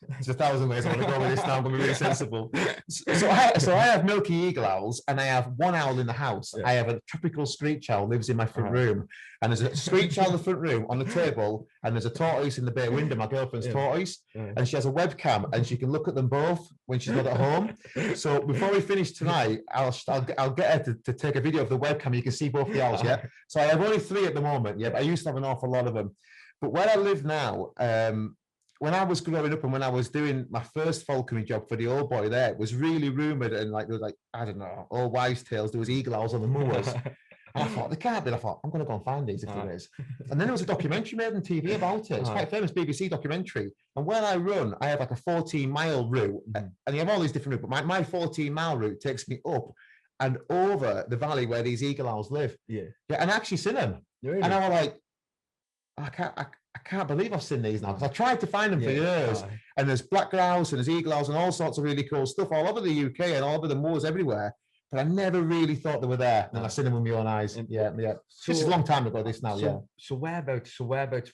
There's 1,000 ways I want to go with this now. I'm going to be really sensible. So I have milky eagle owls, and I have one owl in the house. Yeah. I have a tropical screech owl lives in my front room, and there's a screech owl in the front room on the table, and there's a tortoise in the bay window. My girlfriend's tortoise, and she has a webcam, and she can look at them both when she's not at home. So before we finish tonight, I'll get her to take a video of the webcam. You can see both the owls. Yeah. So I have only 3 at the moment. Yeah, but I used to have an awful lot of them. But where I live now. When I was growing up and when I was doing my first falconry job for the old boy there, it was really rumoured, and like there was like, I don't know, all wives' tales, there was eagle owls on the moors. And I thought, they can't be. I thought, I'm going to go and find these if there is. And then there was a documentary made on TV about it. It's quite famous, BBC documentary. And where I run, I have like a 14-mile route, and you have all these different routes, but my 14-mile route takes me up and over the valley where these eagle owls live. Yeah, and I actually seen them. Really? And I was like, I can't believe I've seen these now, because I tried to find them for years. And there's black grouse and there's eagle owls and all sorts of really cool stuff all over the UK and all over the moors everywhere. But I never really thought they were there. And I've seen them with my own eyes. Yeah. So, this is a long time ago, this now, So whereabouts,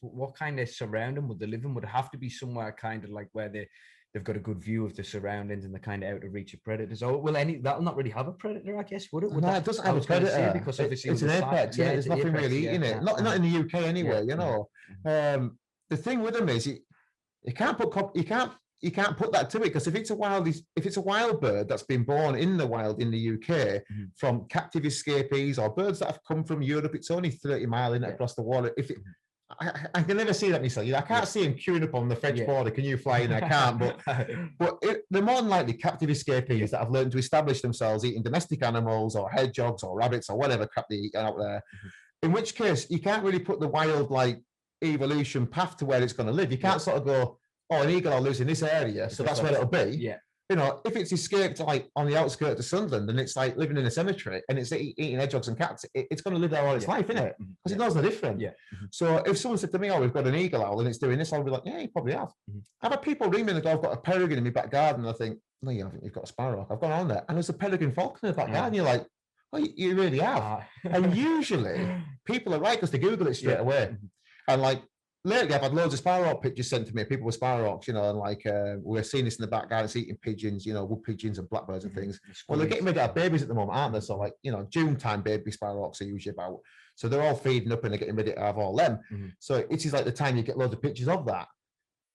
what kind of surrounding would they live in? Would it have to be somewhere kind of like where they've got a good view of the surroundings and they're kind of out of reach of predators? Or that'll not really have a predator, I guess, would it? No, it doesn't have a predator. Because obviously it's an apex. Yeah, there's nothing really eating it. Not in the UK anyway, you know. The thing with them is you can't put that to it, because if it's a wild bird that's been born in the wild in the UK from captive escapees or birds that have come from Europe, it's only 30 miles in across the water. I can never see that myself. I can't see them queuing up on the French border. Can you fly in? I can't. But they're more than likely captive escapees that have learned to establish themselves eating domestic animals or hedgehogs or rabbits or whatever crap they eat out there. In which case, you can't really put the wild evolution path to where it's going to live. You can't sort of go, oh, an eagle lives in this area, so that's where it'll be. Yeah. You know, if it's escaped like on the outskirts of Sunderland and it's like living in a cemetery and it's eating hedgehogs and cats, it's going to live there all its life, isn't it? Because it knows no different. Yeah. So if someone said to me, "Oh, we've got an eagle owl and it's doing this," I'll be like, "Yeah, you probably have." I've had people ring me and go, "I've got a peregrine in my back garden." And I think, "No, you haven't. You've got a sparrowhawk." I've gone on there and there's a peregrine falcon in the back garden. You're like, "Oh, you really have." And usually people are right because they Google it straight away. And like, lately, I've had loads of sparrowhawk pictures sent to me. People with sparrowhawks, you know, and like we're seeing this in the back garden, it's eating pigeons, you know, wood pigeons and blackbirds and things. Well, they're getting ready to have babies at the moment, aren't they? So, like, you know, June time, baby sparrowhawks are usually about. So they're all feeding up and they're getting ready to have all them. So it is like the time you get loads of pictures of that.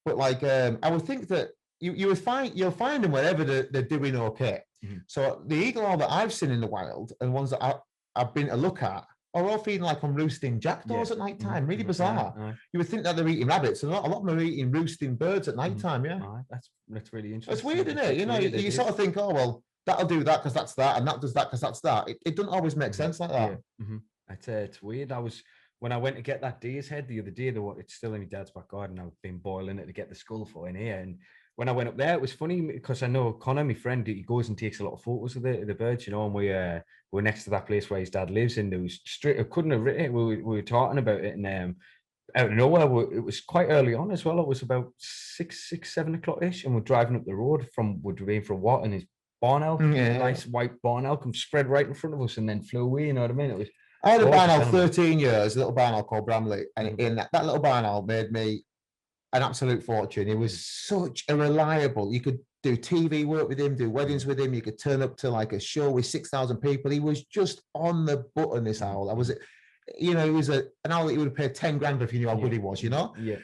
But like, I would think that you'll find them wherever they're doing okay. So the eagle owl that I've seen in the wild and ones that I've been to look at are all feeding like on roosting jackdaws at night time. Really bizarre. You would think that they're eating rabbits, and a lot of them are eating roosting birds at night time. Yeah, that's really interesting. It's weird, isn't it? You know, you sort of think, oh well, that'll do that because that's that, and that does that because that's that. It doesn't always make sense like that. It's weird. When I went to get that deer's head the other day, it's still in my dad's back garden. I've been boiling it to get the skull for in here, and when I went up there, it was funny because I know Connor, my friend, he goes and takes a lot of photos of the birds, you know, and we're next to that place where his dad lives, and there was straight, I couldn't have written it. We were talking about it, and out of nowhere, it was quite early on as well. It was about 7 o'clock ish, and we're driving up the road from Watt, and his barn owl, nice white barn owl, come spread right in front of us, and then flew away. You know what I mean? It was. I had a barn owl 13 years, a little barn owl called Bramley, and in that little barn owl made me an absolute fortune. He was such a reliable. You could do TV work with him, do weddings with him. You could turn up to like a show with 6,000 people. He was just on the button. This owl, he was an owl that you would have paid 10 grand if you knew how good he was. You know. Yeah.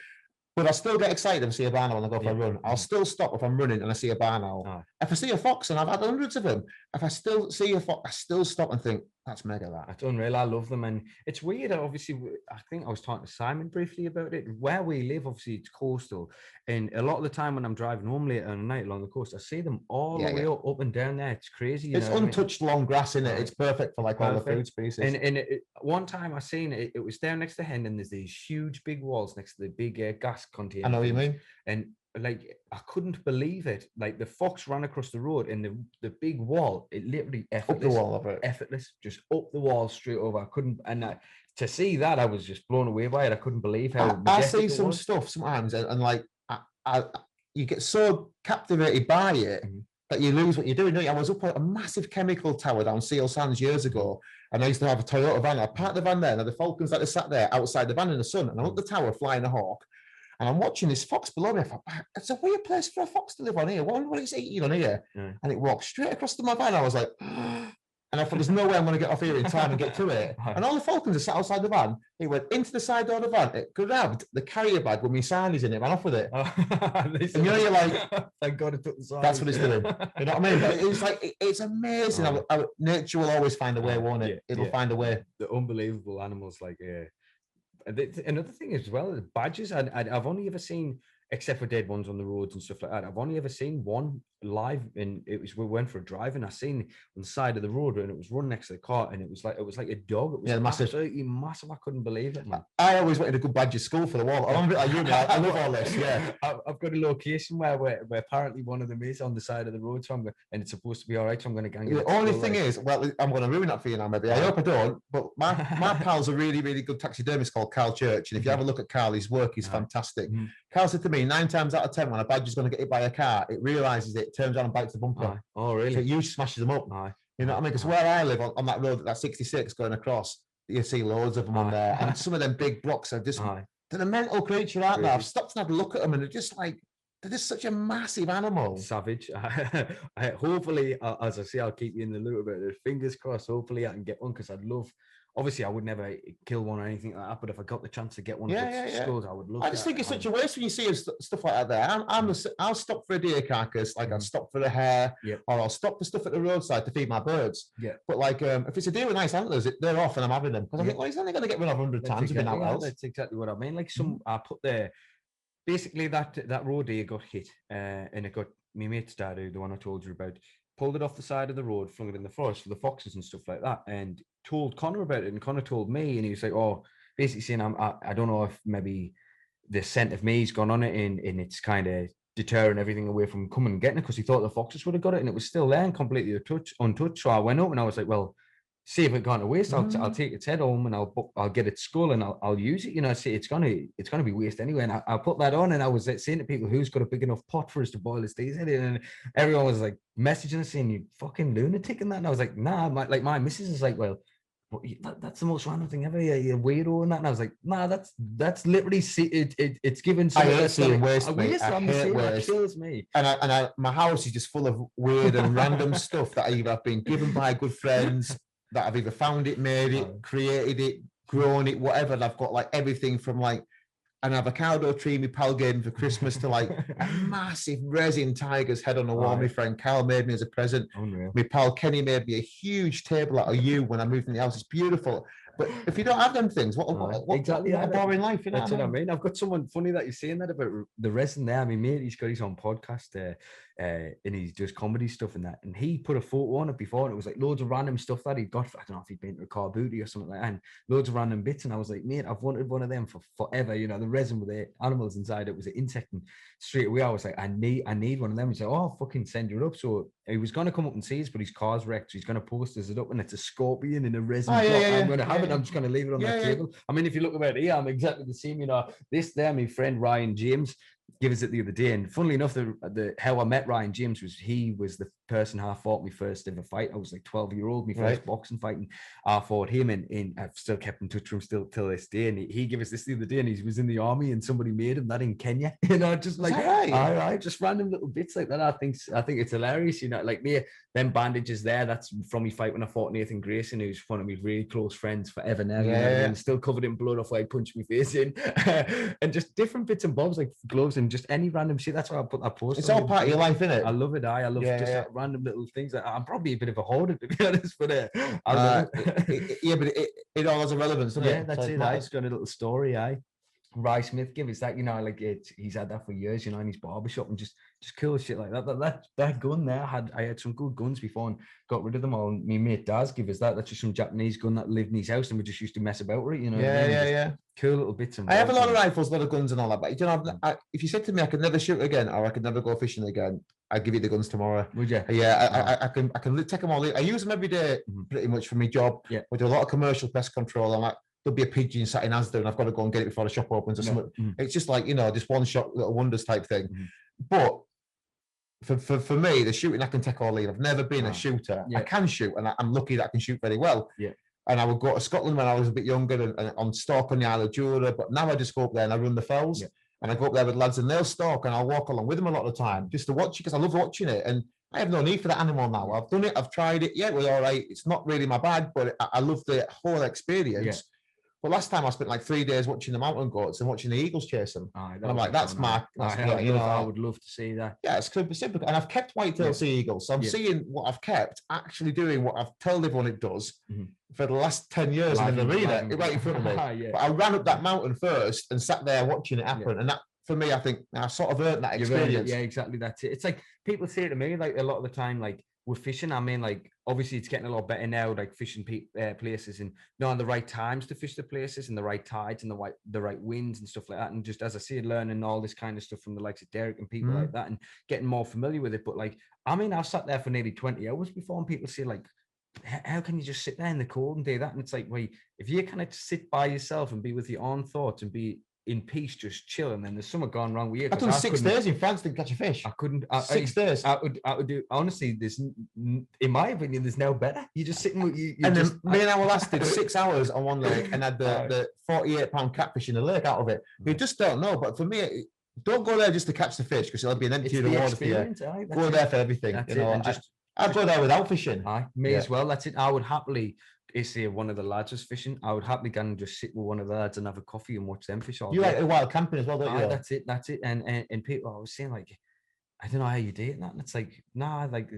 But I still get excited if I see a barn owl when I go for a run. I'll still stop if I'm running and I see a barn owl. If I see a fox, and I've had hundreds of them, if I still see a fox, I still stop and think, that's mega, that. That's unreal. I love them. And it's weird. Obviously, I think I was talking to Simon briefly about it. Where we live, obviously, it's coastal. And a lot of the time when I'm driving home late at night along the coast, I see them all the way up and down there. It's crazy. It's untouched long grass, in it. It's perfect for like all the food species. And one time I seen it, it was down next to Hendon. There's these huge big walls next to the big gas container. I know what you mean. And like, I couldn't believe it. Like, the fox ran across the road, and the big wall, it literally effortless. Up the wall of it. Effortless, just up the wall straight over. I couldn't, and to see that, I was just blown away by it. I couldn't believe how I see some stuff sometimes, and like, you get so captivated by it that you lose what you're doing. I was up at a massive chemical tower down Seal Sands years ago, and I used to have a Toyota van. I parked the van there, and the falcons that sat there outside the van in the sun, and I'm up the tower flying a hawk. And I'm watching this fox below me. I thought, it's a weird place for a fox to live on here. I wonder what it's eating on here. And it walked straight across to my van. I was like, and I thought, there's no way I'm going to get off here in time and get to it. And all the falcons are sat outside the van. He went into the side door of the van. It grabbed the carrier bag with my signies in it, ran off with it. And you're like, thank God it took the signies. That's what it's doing. You know what I mean? But it's like, it's amazing. Nature will always find a way, won't it? It'll find a way. The unbelievable animals, like, another thing as well is badgers. I've only ever seen, except for dead ones on the roads and stuff like that, I've only ever seen one live, and we went for a drive, and I seen on the side of the road, and it was running next to the car, and it was like a dog. It was massive. Absolutely massive. I couldn't believe it, man. I always wanted a good badger school for the wall. I'm a bit like you, man. I love all this. Yeah, I've got a location where apparently one of them is on the side of the road, so and it's supposed to be all right. So I'm going to gang. The only thing is, well, I'm going to ruin that for you now. Maybe I hope I don't. But my pal's a really, really good taxidermist called Carl Church, and if you have a look at Carl, his work is fantastic. Carl said to me, 9 times out of 10, when a badger's going to get hit by a car, it realizes it, turns around and bites the bumper. Oh, really? So it usually smashes them up. You know what I mean? Because where I live on that road, that 66 going across, you see loads of them on there. And some of them big blocks are just, they're a mental creature, aren't they? I've stopped and had a look at them, and they're just like, they're just such a massive animal. Savage. Hopefully, as I say, I'll keep you in the loop about it. Fingers crossed, hopefully I can get one, because I'd love. Obviously, I would never kill one or anything like that, but if I got the chance to get one of the skulls, I would love. I just think it's such a waste when you see stuff like that there. I'll stop for a deer carcass, like I'll stop for a hare, or I'll stop for stuff at the roadside to feed my birds. But like, if it's a deer with nice antlers, they're off and I'm having them, because I think, well, he's only going to get rid of 100 times. That's exactly what I mean. Like I put there, basically that roe deer got hit, and it got my mate's dad, the one I told you about, pulled it off the side of the road, flung it in the forest for the foxes and stuff like that, and told Connor about it. And Connor told me, and he was like, "Oh, basically saying I don't know if maybe the scent of me's gone on it, and it's kind of deterring everything away from coming and getting it, because he thought the foxes would have got it, and it was still there and completely untouched. So I went up and I was like, well, see if it gone to waste. I'll take its head home and I'll get its skull and I'll use it. You know, see, it's gonna be waste anyway. And I'll put that on. And I was saying to people, who's got a big enough pot for us to boil his teeth in? And everyone was like messaging us saying, you fucking lunatic and that. And I was like, nah, my missus is like, well, that's the most random thing ever. You're weirdo and that. And I was like, nah, that's literally it's given. I hate seeing waste. I hate waste. That kills me. And my house is just full of weird and random stuff that I've either been given by good friends, that I've either found it, made it, created it, grown it, whatever. And I've got like everything from like an avocado tree my pal gave me for Christmas to like a massive resin tiger's head on a wall. My friend Carl made me as a present. Unreal. My pal Kenny made me a huge table out of you when I moved in the house. It's beautiful. But if you don't have them things, what exactly what a boring life. You know that's what I mean. I've got someone funny that you're saying that about the resin there. I mean, mate, he's got his own podcast and he does comedy stuff and that. And he put a photo on it before, and it was like loads of random stuff that he got. I don't know if he'd been to a car booty or something like that, and loads of random bits. And I was like, mate, I've wanted one of them for forever. You know, the resin with the animals inside it was an insect. And straight away, I was like, I need one of them. He said, oh, I'll fucking send you it up. So he was going to come up and see us, but his car's wrecked. So he's going to post us it up, and it's a scorpion in a resin block. I'm going to have it. I'm just going to leave it on that table. I mean, if you look about here, I'm exactly the same. You know, this there, my friend Ryan James gave us it the other day. And funnily enough, the how I met Ryan James was he was the person who fought my first ever fight. I was like 12-year-old, my first boxing fight, and I fought him, and I've still kept in touch with him still till this day. And he gave us this the other day, and he was in the army, and somebody made him that in Kenya. You know, just like just random little bits like that. I think it's hilarious. You know, like me, them bandages there. That's from my fight when I fought Nathan Grayson, who's one of my really close friends forever now. And still covered in blood off where I punched my face in, and just different bits and bobs like gloves and just any random shit. That's why I put that post. It's all part of your life, isn't it? I love it. I love just random little things. I'm probably a bit of a hoarder, to be honest, but I love it. But it all has a relevance, doesn't it? That's it. It's got a little story. Rye Smith give us that, you know, like he's had that for years, you know, in his barbershop, and just cool shit like that. That gun there I had some good guns before and got rid of them all. And my mate Daz give us that. That's just some Japanese gun that lived in his house, and we just used to mess about with it, you know. Yeah. Cool little bits. I have a lot of rifles, a lot of guns, and all that. But you know, if you said to me I could never shoot again, or I could never go fishing again, I'd give you the guns tomorrow. Would you? Yeah, I can take them all. I use them every day, pretty much for my job. Yeah, we do a lot of commercial pest control. I'm like, there'll be a pigeon sat in Asda, and I've got to go and get it before the shop opens or something. It's just like, you know, just one shot little wonders type thing. But for me, the shooting I can take or leave. I've never been a shooter. I can shoot, and I'm lucky that I can shoot very well. Yeah. And I would go to Scotland when I was a bit younger and on stalk on the Isle of Jura. But now I just go up there and I run the fells. Yeah. And I go up there with lads and they'll stalk, and I'll walk along with them a lot of the time just to watch it, because I love watching it. And I have no need for that animal now. I've done it. I've tried it. Yeah, it was all right. It's not really my bag, but I love the whole experience. Yeah. But last time I spent like 3 days watching the mountain goats and watching the eagles chase them. And I'm like, that's my... I would love to see that. Yeah, it's simple. And I've kept white-tailed sea eagles. So I'm seeing what I've kept actually doing what I've told everyone it does for the last 10 years in the arena, right in front of me. But I ran up that mountain first and sat there watching it happen. And that, for me, I think I sort of earned that experience. Yeah, exactly. That's it. It's like people say to me, like a lot of the time, like with fishing, I mean, like obviously it's getting a lot better now, like fishing places and knowing the right times to fish the places and the right tides and the right winds and stuff like that. And just as I say, learning all this kind of stuff from the likes of Derek and people like that and getting more familiar with it. But like, I mean, I've sat there for nearly 20 hours before, and people say like, how can you just sit there in the cold and do that? And it's like, wait, if you kind of sit by yourself and be with your own thoughts and be in peace, just chilling, then there's something gone wrong with you. I've done 6 days in France, didn't catch a fish. I couldn't. 6 days. I would do. Honestly, there's, in my opinion, there's no better. You're just sitting with you. And then me and I lasted 6 hours on one lake and had the 48-pound catfish in the lake out of it. You just don't know. But for me, don't go there just to catch the fish, because it'll be an empty reward for you. Go there for everything. You know, I'd go there without fishing. Me as well. That's it. I would happily. If one of the lads was fishing, I would happily go and just sit with one of the lads and have a coffee and watch them fish all day. You like a wild camping as well, don't you? That's it. And people, I was saying like, I don't know how you do it. And it's like, nah, like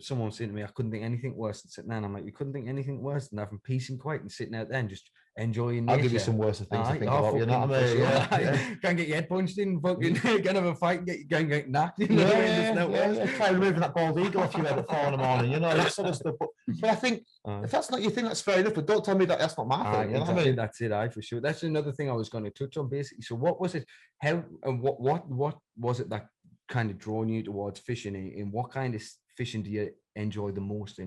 someone was saying to me, I couldn't think anything worse than sitting there. And I'm like, you couldn't think anything worse than having peace and quiet and sitting out there and just enjoying nature. I'll give you some worse things to think about. You know what I mean? Yeah. Can't get your head punched in, fucking gonna have a fight and get knocked. You know? Try removing that bald eagle off your head at 4 a.m. You know, that sort of stuff. But I think if that's not your thing, that's fair enough. But don't tell me that that's not my thing. You know what I mean? That's it, for sure. That's another thing I was going to touch on basically. So what was it? How and what was it that kind of drawn you towards fishing? In what kind of fishing do you enjoy the most?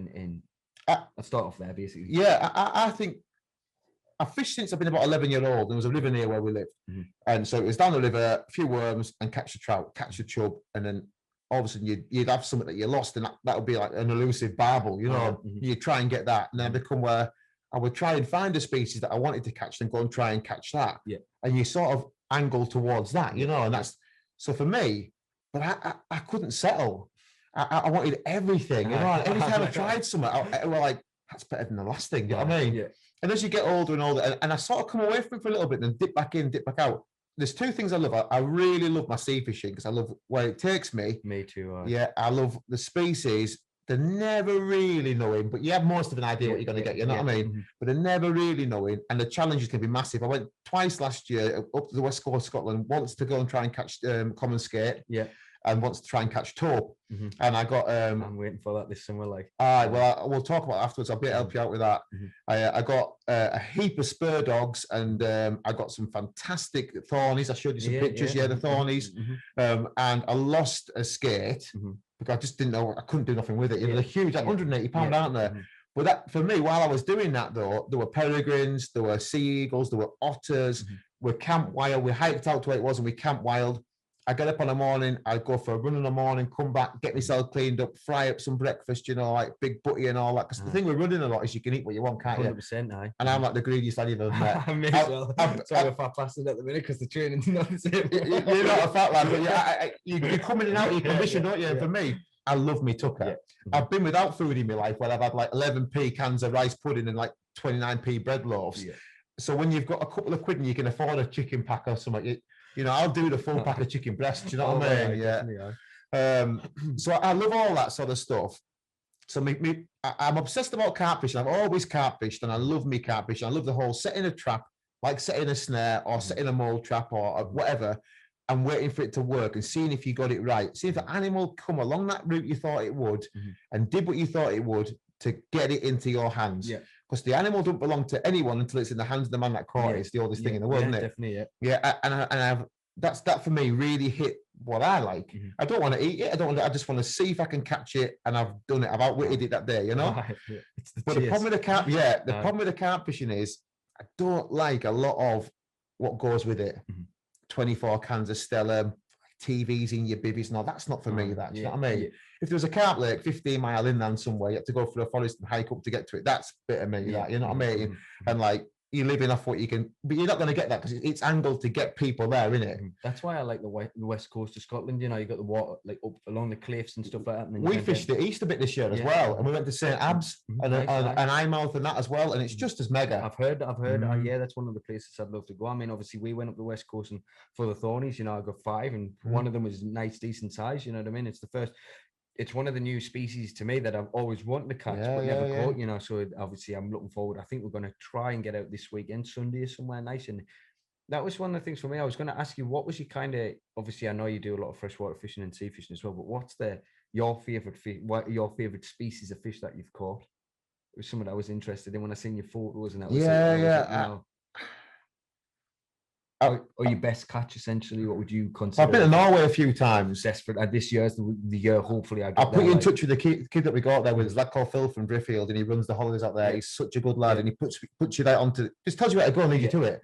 I'll start off there, basically. Yeah, I think I've fished since I've been about 11-year-old. There was a river near where we lived. And so it was down the river, a few worms, and catch a trout, catch a chub. And then all of a sudden you'd have something that you lost, and that would be like an elusive barbel, you know. You try and get that. And then I become where I would try and find a species that I wanted to catch and go and try and catch that. Yeah. And you sort of angle towards that, you know. And that's, so for me, but I couldn't settle. I wanted everything, you know. And every time I tried something, I was like, that's better than the last thing, you know what I mean? Yeah. And as you get older and older, and I sort of come away from it for a little bit and then dip back in, dip back out. There's two things I love. I really love my sea fishing because I love where it takes me. Me too. Yeah, I love the species. They're never really knowing, but you have most of an idea what you're going to get, you know what I mean? But they're never really knowing, and the challenges can be massive. I went twice last year up to the west coast of Scotland, once to go and try and catch common skate. Yeah. And wants to try and catch taupe. And I got I'm waiting for that this summer. Like, well, we'll talk about it afterwards. I'll be able to help you out with that. I got a heap of spur dogs, and I got some fantastic thornies. I showed you some pictures. The thornies. And I lost a skate because I just didn't know. I couldn't do nothing with it. You know, they're huge, like 180 pound, aren't they? But that, for me, while I was doing that, though, there were peregrines, there were sea eagles, there were otters. We camped wild. We hiked out to where it was, and we camped wild. I get up in the morning, I go for a run in the morning, come back, get myself cleaned up, fry up some breakfast, you know, like big butty and all that. Because the thing with running a lot is you can eat what you want, can't you? 100%, aye. And I'm like the greediest lad you've ever met. I may as well. Sorry if I passed it at the minute because the training's not the same. You're not a fat lad, but you come in and out of your condition, don't you? And for me, I love me tucker. I've been without food in my life where I've had like 11p cans of rice pudding and like 29p bread loaves. So when you've got a couple of quid and you can afford a chicken pack or something, you know, I'll do the full pack of chicken breasts. You know what I mean? Yeah. So I love all that sort of stuff. So I'm obsessed about carp fishing. I've always carp fished, and I love me carp fishing. I love the whole setting a trap, like setting a snare or setting a mole trap or whatever, and waiting for it to work and seeing if you got it right. See if the animal come along that route you thought it would and did what you thought it would to get it into your hands. Yeah. Because the animal don't belong to anyone until it's in the hands of the man that caught it. It's the oldest thing in the world, isn't it? Definitely, and that for me really hit what I like. I don't want to eat it. I just want to see if I can catch it, and I've done it. I've outwitted it that day, you know. But the problem with the carp, problem with the carp fishing is I don't like a lot of what goes with it. 24 cans of Stella, TVs in your bibbies. No, that's not for me. That, you know what I mean? If there was a carp lake 15 mile inland somewhere, you have to go through a forest and hike up to get to it. That's a bit of me, that, you know what I mean? And like, you're living off what you can, but you're not going to get that because it's angled to get people there, isn't it? That's why I like the west coast of Scotland. You know, you got the water like up along the cliffs and stuff like that. And we fished the east a bit this year as well, and we went to St. Abs and Eyemouth and that as well, and it's just as mega. I've heard. Yeah, that's one of the places I'd love to go. I mean, obviously we went up the west coast and for the Thornies, you know, I got 5, and one of them was nice, decent size. You know what I mean? It's one of the new species to me that I've always wanted to catch, but never caught, you know. So obviously I'm looking forward. I think we're going to try and get out this weekend, Sunday or somewhere nice. And that was one of the things for me. I was going to ask you, what was your kind of, obviously I know you do a lot of freshwater fishing and sea fishing as well, but what's your favorite fish, your favorite species of fish that you've caught? It was something I was interested in when I seen your photos, and that was or your best catch, essentially. What would you consider? I've been to Norway a few times. Desperate. This year's the year. Hopefully, I'll put you in touch with the kid that we got there with. His lad called Phil from Driffield, and he runs the holidays out there. He's such a good lad, and he puts you there onto. Just tells you where to go and leads you to it.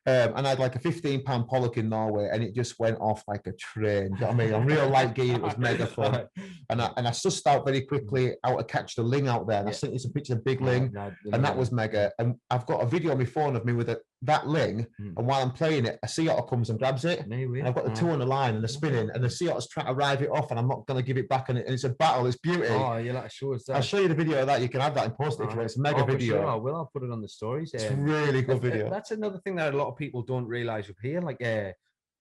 And I had like a 15-pound pollock in Norway, and it just went off like a train. You know what I mean? On real light gear, it was mega fun. And I sussed out very quickly how to catch the ling out there. And I sent you some pictures of big ling, and that was mega. And I've got a video on my phone of me with that ling, and while I'm playing it, a sea otter comes and grabs it. And I've got the 2 on the line, and they're spinning, and the sea otter's trying to rive it off, and I'm not going to give it back. And it's a battle. It's beauty. Oh, you're like, sure. I'll show you the video of that. You can have that and post it if you want. It's a mega video. Sure, I will. I'll put it on the stories. It's a really good video. That's another thing that a lot of people don't realize up here. Like,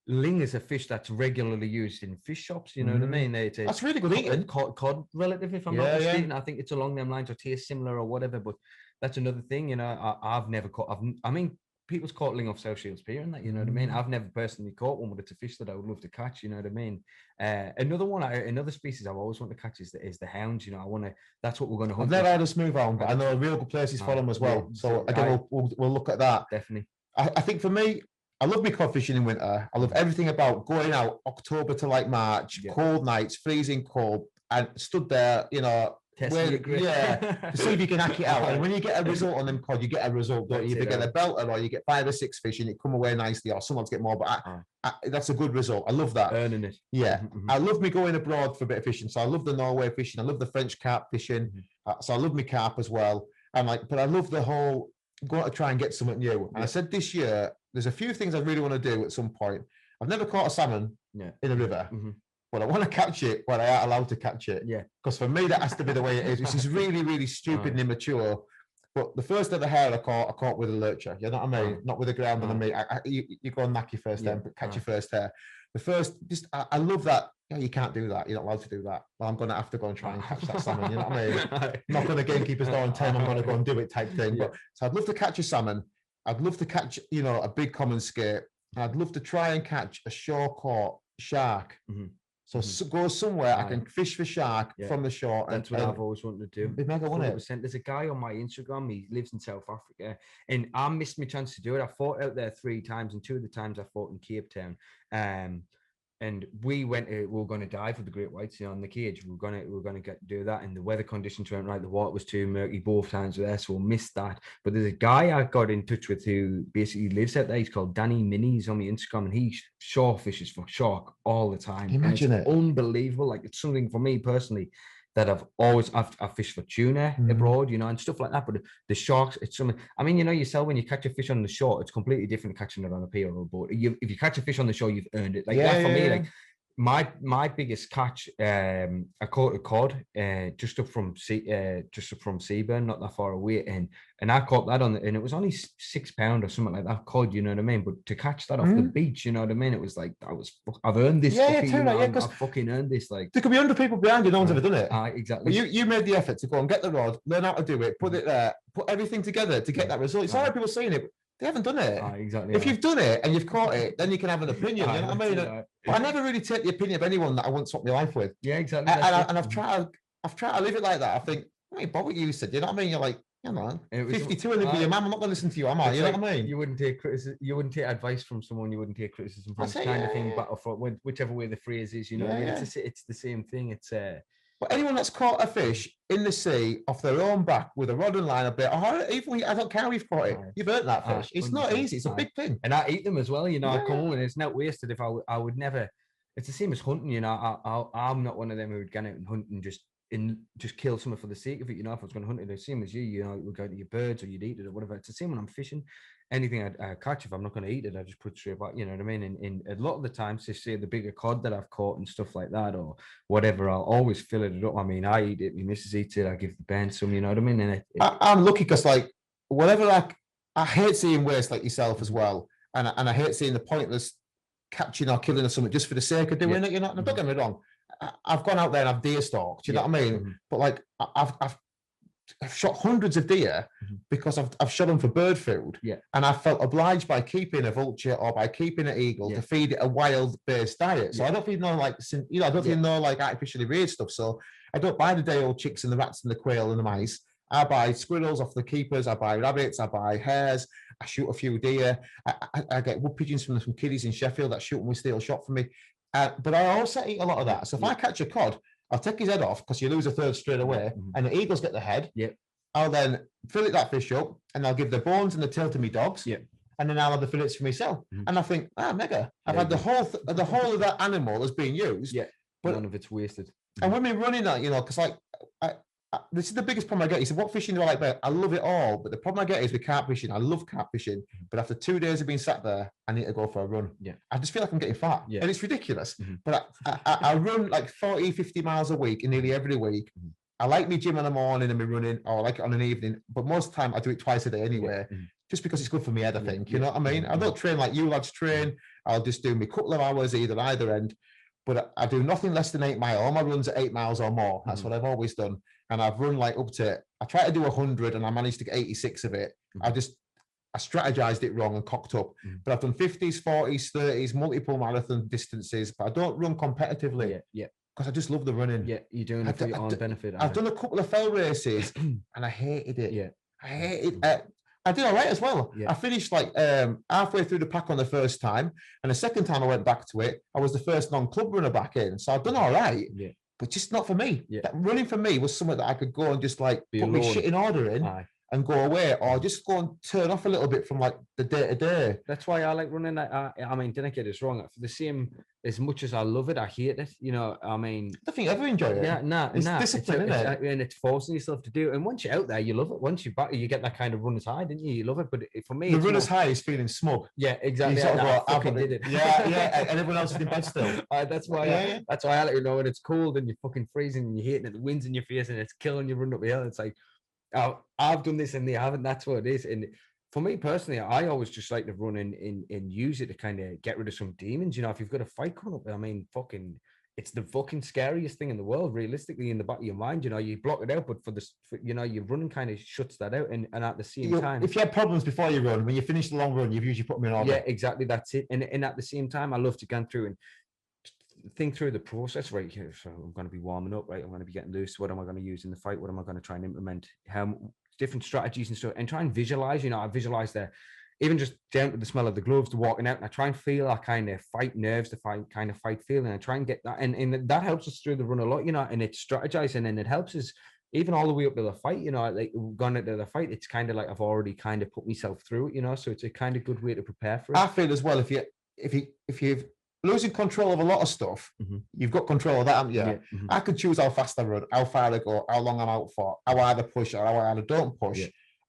ling is a fish that's regularly used in fish shops. You know what I mean? That's really good eating. Cod relative, if I'm not mistaken. I think it's along them lines or taste similar or whatever. But that's another thing. You know, I've never caught. I mean, people's caught ling off South Shields Pier and that. You know what I mean? I've never personally caught one, but it's a fish that I would love to catch. You know what I mean? Another species I've always wanted to catch is the hounds. You know, that's what we're going to hunt. I've never had a smooth hound, but I know real good places for them as well. So again, we'll look at that. Definitely. I think for me, I love me cod fishing in winter. I love everything about going out October to like March, cold nights, freezing cold, and stood there, you know, to see if you can hack it out. And when you get a result on them cod, you get a result, don't you? If you get a belter or you get 5 or 6 fish and it come away nicely, or sometimes get more, but that's a good result. I love that. Earning it. Yeah. I love me going abroad for a bit of fishing. So I love the Norway fishing. I love the French carp fishing. So I love me carp as well. And like, but I love the whole going to try and get something new. And I said this year, there's a few things I really want to do at some point. I've never caught a salmon in a river. But I want to catch it when I am allowed to catch it. Yeah. Because for me, that has to be the way it is, which is really, really stupid and immature. But the first ever hare I caught with a lurcher. You know what I mean? Not with a ground on me. You go and knack your first hare, but catch your first hare. The first, I love that. Yeah, you can't do that. You're not allowed to do that. Well, I'm going to have to go and try and catch that salmon. You know what I mean? I'm not going to gamekeeper's door and 10. I'm going to go and do it type thing. But so I'd love to catch a salmon. I'd love to catch, you know, a big common skate. And I'd love to try and catch a shore caught shark. So go somewhere I can fish for shark from the shore. That's what I've always wanted to do. It's mega, wasn't it? There's a guy on my Instagram. He lives in South Africa, and I missed my chance to do it. I fought out there 3 times, and 2 of the times I fought in Cape Town. And we were going to dive with the great whites, you know, in the cage. We were going to do that, and the weather conditions weren't right. The water was too murky both times there, so we missed that. But there's a guy I got in touch with who basically lives out there. He's called Danny Minis on my Instagram, and he shore fishes for shark all the time. Imagine it. Unbelievable. Like, it's something for me personally that I've fished for tuna abroad, you know, and stuff like that. But the sharks, it's something. I mean, you know yourself, when you catch a fish on the shore, it's completely different to catching it on a pier or a boat. If you catch a fish on the shore, you've earned it. Like that for me, like my biggest catch, I caught a cod just up from Seaburn, not that far away, and I caught that and it was only £6 or something like that cod, you know what I mean? But to catch that off the beach, you know what I mean? It was like, I've earned this. I've fucking earned this. Like, there could be 100 people behind you, no one's ever done it. Exactly. But you made the effort to go and get the rod, learn how to do it, put it there, put everything together to get that result. It's all right, people saying it, but they haven't done it. Exactly. If you've done it and you've caught it, then you can have an opinion. You know what I mean? But I never really take the opinion of anyone that I want to swap my life with. Yeah, exactly. And I've tried to live it like that. I think, I mean, Bob, what you said, you know what I mean? You're like, you know, 52 and be your mum. I'm not going to listen to you, am I? You know what I mean? You wouldn't take criticism. You wouldn't take advice from someone. You wouldn't take criticism from kind of thing. But whichever way the phrase is, you know, it's the same thing. It's But anyone that's caught a fish in the sea off their own back with a rod and line a bit, or even I don't care how you've caught it, you've earned that fish. It's not easy. It's a big thing. And I eat them as well. You know, I come home and it's not wasted. If I would never. It's the same as hunting. You know, I'm not one of them who would go out and hunt and just kill something for the sake of it. You know, if I was going to hunt it, the same as you know, we'd go to your birds or you'd eat it or whatever. It's the same when I'm fishing. Anything I catch, if I'm not going to eat it, I just put it straight back. You know what I mean? And a lot of the times, they say the bigger cod that I've caught and stuff like that, or whatever, I'll always fill it up. I mean, I eat it, my missus eats it, I give the band some. You know what I mean? And I'm lucky because, like, whatever, I hate seeing waste like yourself as well, and I hate seeing the pointless catching or killing or something just for the sake of doing it. You know, don't get me wrong. I've gone out there and I've deer stalked. You know what I mean? But like, I've shot hundreds of deer because I've shot them for bird food. Yeah. And I felt obliged by keeping a vulture or by keeping an eagle to feed it a wild-based diet. So I don't even know, like, you know, I don't even know, like, artificially reared stuff. So I don't buy the day-old chicks and the rats and the quail and the mice. I buy squirrels off the keepers. I buy rabbits. I buy hares. I shoot a few deer. I get wood pigeons from kiddies in Sheffield that shoot them with steel shot for me. But I also eat a lot of that. So if I catch a cod, I'll take his head off because you lose a third straight away, and the eagles get the head. Yep. I'll then fillet that fish up, and I'll give the bones and the tail to me dogs. Yep. And then I'll have the fillets for myself. And I think, mega! I've had the whole of that animal has been used. Yeah. But none of it's wasted. And when we're running that, you know, because like this is the biggest problem I get. You said, what fishing do I like better? I love it all, but the problem I get is with carp fishing. I love carp fishing, but after 2 days of being sat there, I need to go for a run. Yeah. I just feel like I'm getting fat, and it's ridiculous. But I run like 40, 50 miles a week, and nearly every week. I like my gym in the morning and my running, or I like it on an evening, but most of the time I do it twice a day anyway, just because it's good for me head, I think. You know what I mean? I don't train like you lads train. I'll just do me couple of hours either end, but I do nothing less than 8 miles. All my runs are 8 miles or more. That's what I've always done. And I've run like up to, I try to do 100 and I managed to get 86 of it. I strategized it wrong and cocked up. But I've done 50s, 40s, 30s, multiple marathon distances, but I don't run competitively. Yeah. Because I just love the running. Yeah, you're doing it for your own benefit. I've done a couple of fell races and I hated it. Yeah. I hated it. I did all right as well. Yeah. I finished like halfway through the pack on the first time, and the second time I went back to it, I was the first non-club runner back in. So I've done all right, but just not for me. That running for me was something that I could go and just like put my shit in order in. And go away, or just go and turn off a little bit from like the day to day. That's why I like running. I mean, didn't get this wrong. For the same, as much as I love it, I hate it. You know, I mean, I don't think you ever enjoy it. Yeah, it's discipline, isn't it? And it's forcing yourself to do it. And once you're out there, you love it. Once you're back, you get that kind of runner's high, didn't you? You love it. But for me, the runner's high is feeling smug. Yeah, exactly. I did it. Yeah, and everyone else is in bed still. That's why. That's why I let you know when it's cold and you're fucking freezing and you're hating it. The wind's in your face and it's killing you running up the hill. It's like, oh, I've done this and they haven't. That's what it is. And for me personally, I always just like to run and use it to kind of get rid of some demons. You know, if you've got a fight coming up, I mean, it's the fucking scariest thing in the world, realistically, in the back of your mind. You know, you block it out, but your running kind of shuts that out. And at the same time, if you had problems before you run, when you finish the long run, you've usually put them in order. Yeah, exactly. That's it. And at the same time, I love to go through and think through the process, right? Here, so I'm going to be warming up, right? I'm going to be getting loose. What am I going to use in the fight? What am I going to try and implement? How different strategies and stuff, and try and visualize. You know, I visualize even just down to the smell of the gloves, to walking out, and I try and feel that kind of fight nerves, the fight feeling. I try and get that, and that helps us through the run a lot, you know. And it's strategizing, and it helps us even all the way up to the fight. You know, like gone into the fight, it's kind of like I've already kind of put myself through it, you know. So it's a kind of good way to prepare for it. I feel as well, if you've losing control of a lot of stuff, you've got control of that, haven't you? I could choose how fast I run, how far I go, how long I'm out for, how I either push or how I either don't push.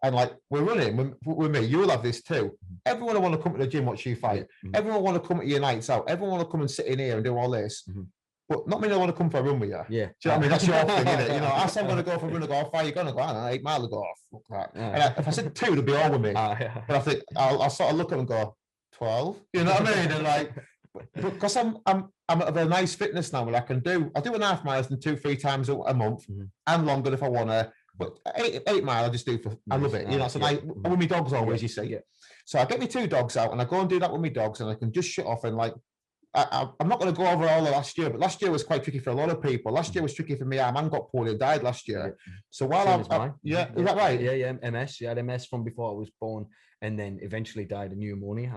And like we're running with me, you'll have this too. Everyone will want to come to the gym, watch you fight. Everyone will want to come to your nights out. Everyone will come and sit in here and do all this. But not many want to come for a run with you. Yeah. Do you know what I mean? That's your thing, isn't it? You know, I said I'm going to go for a run, I go, how far are you going to go? I don't know, 8 miles ago. Fuck that. And if I said 2, they'd be all with me. But I think I'll sort of look at them and go, 12? You know what I mean? And like, because I'm at a nice fitness now where I'll do an half mile and 2-3 times a month and longer if I want to. But 8 mile I just do I love it. You know, so with my dogs always, you see. So I get my 2 dogs out and I go and do that with my dogs and I can just shut off and like, I'm not going to go over all of last year, but last year was quite tricky for a lot of people. Last year was tricky for me. Our man got poorly and died last year. So while is that right? Yeah, MS. She had MS from before I was born and then eventually died of pneumonia.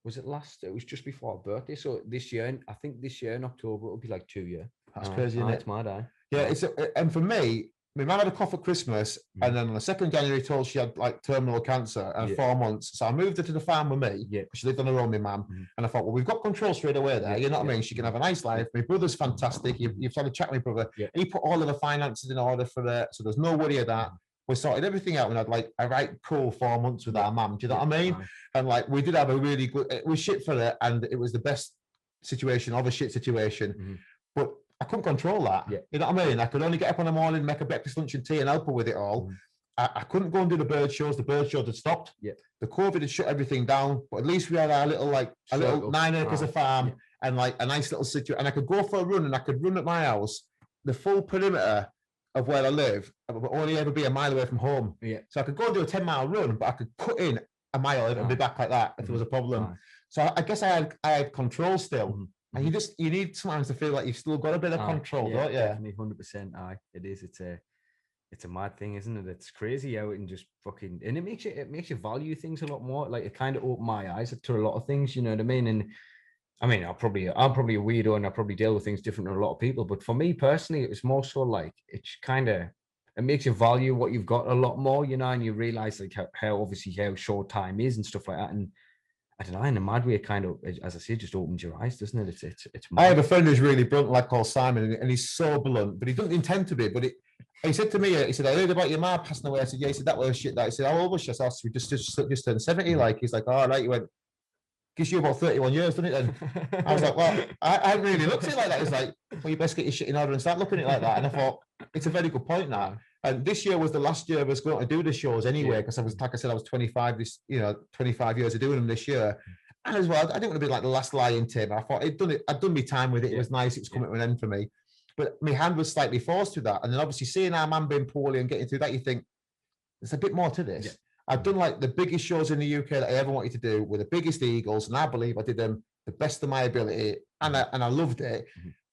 It was just before our birthday. So this year, I think this year in October, it'll be like 2 years. That's crazy, isn't it? It's mad, eh? Yeah, and for me, my mum had a cough at Christmas, and then on the 2nd of January, told she had like terminal cancer and 4 months. So I moved her to the farm with me. Yeah. She lived on her own, my mum. And I thought, well, we've got control straight away there. You know what I mean? She can have a nice life. My brother's fantastic. You've had a chat with my brother. He put all of the finances in order for it. So there's no worry of that. We sorted everything out and had like a right cool 4 months with our mum. Do you know what I mean? And like we did have a really good, it was shit for it, and it was the best situation of a shit situation. But I couldn't control that. You know what I mean? I could only get up in the morning, make a breakfast, lunch, and tea, and help her with it all. I couldn't go and do the bird shows. The bird shows had stopped. The COVID had shut everything down. But at least we had our little 9 acres of farm and like a nice little situation. And I could go for a run, and I could run at my house, the full perimeter of where I live, but only ever be a mile away from home. So I could go and do a 10-mile run, but I could cut in a mile and be back like that if there was a problem. So I guess I had control still. And you need sometimes to feel like you've still got a bit of control, don't you? Definitely, 100%. It is. It's a mad thing, isn't it? It's crazy how it can just fucking, and it makes you value things a lot more. Like it kind of opened my eyes to a lot of things. You know what I mean? And I mean, I'm probably a weirdo, and I probably deal with things different than a lot of people. But for me personally, it's more so like it makes you value what you've got a lot more, you know, and you realize like how obviously how short time is and stuff like that. And I don't know, in a mad way, it kind of, as I say, just opens your eyes, doesn't it? It's mad. I have a friend who's really blunt, like called Simon, and he's so blunt, but he doesn't intend to be. But he said to me, he said, I heard about your mom passing away. I said, yeah. He said, that was shit. That. He said, how old was she? I said, we just turned 70. Like, he's like, oh, right. He went, gives you about 31 years, doesn't it then? I was like, well, I really looked at it like that. It's like, well, you best get your shit in order and start looking at it like that. And I thought, it's a very good point now. And this year was the last year I was going to do the shows anyway, because I was, like I said, I was 25 years of doing them this year. And as well, I didn't want to be like the last lying Tim. I thought I'd done my time with it. It was nice. It was coming to an end for me. But my hand was slightly forced through that. And then obviously seeing our man being poorly and getting through that, you think, there's a bit more to this. I've done like the biggest shows in the UK that I ever wanted to do with the biggest Eagles. And I believe I did them the best of my ability. And I loved it.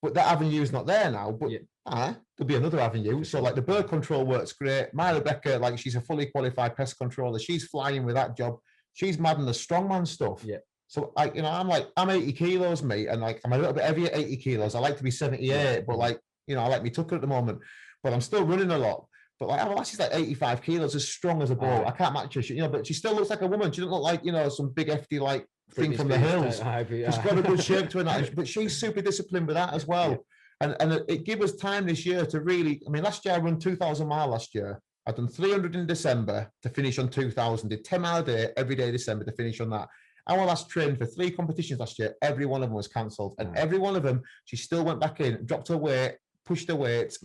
But that avenue's not there now. But There'll be another avenue. So like the bird control works great. My Rebecca, like she's a fully qualified pest controller. She's flying with that job. She's mad in the strongman stuff. Yeah. So I'm 80 kilos, mate, and like I'm a little bit heavy at 80 kilos. I like to be 78, but like, I like me tucker at the moment, but I'm still running a lot. But like, she's like 85 kilos, as strong as a bull. I can't match her, but she still looks like a woman. She doesn't look like, some big hefty like thing from the hills. She's got a good shape to her, but she's super disciplined with that as well. Yeah. And it gave us time this year to really, last year I run 2,000 miles last year. I've done 300 in December to finish on 2,000, did 10 mile a day every day December to finish on that. Our last training for 3 competitions last year, every one of them was cancelled. And every one of them, she still went back in, dropped her weight, pushed her weights,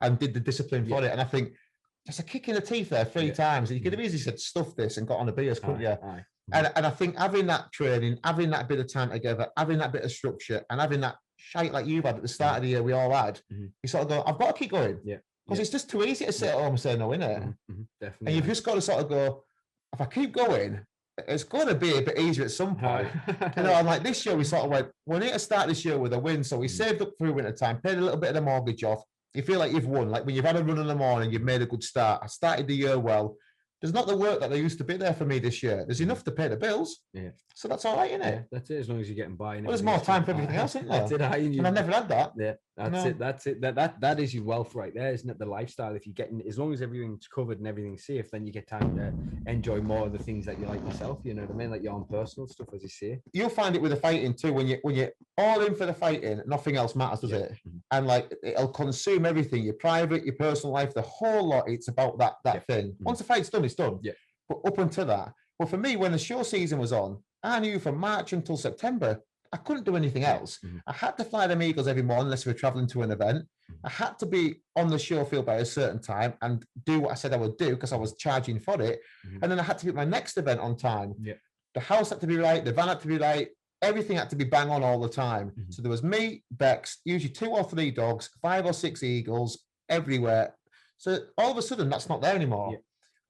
and did the discipline for it. And I think there's a kick in the teeth there 3 times. You could have easily said, stuff this and got on a beers, couldn't you? And I think having that training, having that bit of time together, having that bit of structure, and having that shite like you've had at the start of the year, we all had, you sort of go, I've got to keep going. Because it's just too easy to sit at home and say no, innit? Definitely. And you've just got to sort of go, if I keep going, it's going to be a bit easier at some point. And like this year, we sort of went, we need to start this year with a win. So we saved up through winter time, paid a little bit of the mortgage off. You feel like you've won. Like when you've had a run in the morning, you've made a good start. I started the year well. There's not the work that there used to be there for me this year. There's enough to pay the bills. Yeah. So that's all right, isn't it? Yeah, that's it, as long as you're getting by. Well, there's more time for everything else, isn't there? That's it. And I've never had that. Yeah, that's it. That is your wealth right there, isn't it? The lifestyle. If you're getting, as long as everything's covered and everything's safe, then you get time to enjoy more of the things that you like yourself. You know what I mean? Like your own personal stuff, as you say. You'll find it with the fighting too. When you're all in for the fighting, nothing else matters, does it? And like it'll consume everything. Your private, your personal life, the whole lot. It's about that thing. Once the fight's done, it's done. Yeah. But up until that, well, for me, when the show season was on, I knew from March until September, I couldn't do anything else. I had to fly them Eagles every morning unless we were traveling to an event. I had to be on the show field by a certain time and do what I said I would do because I was charging for it. And then I had to be at my next event on time. Yeah. The house had to be right. The van had to be right. Everything had to be bang on all the time. So there was me, Bex, usually 2 or 3 dogs, 5 or 6 eagles everywhere. So all of a sudden, that's not there anymore.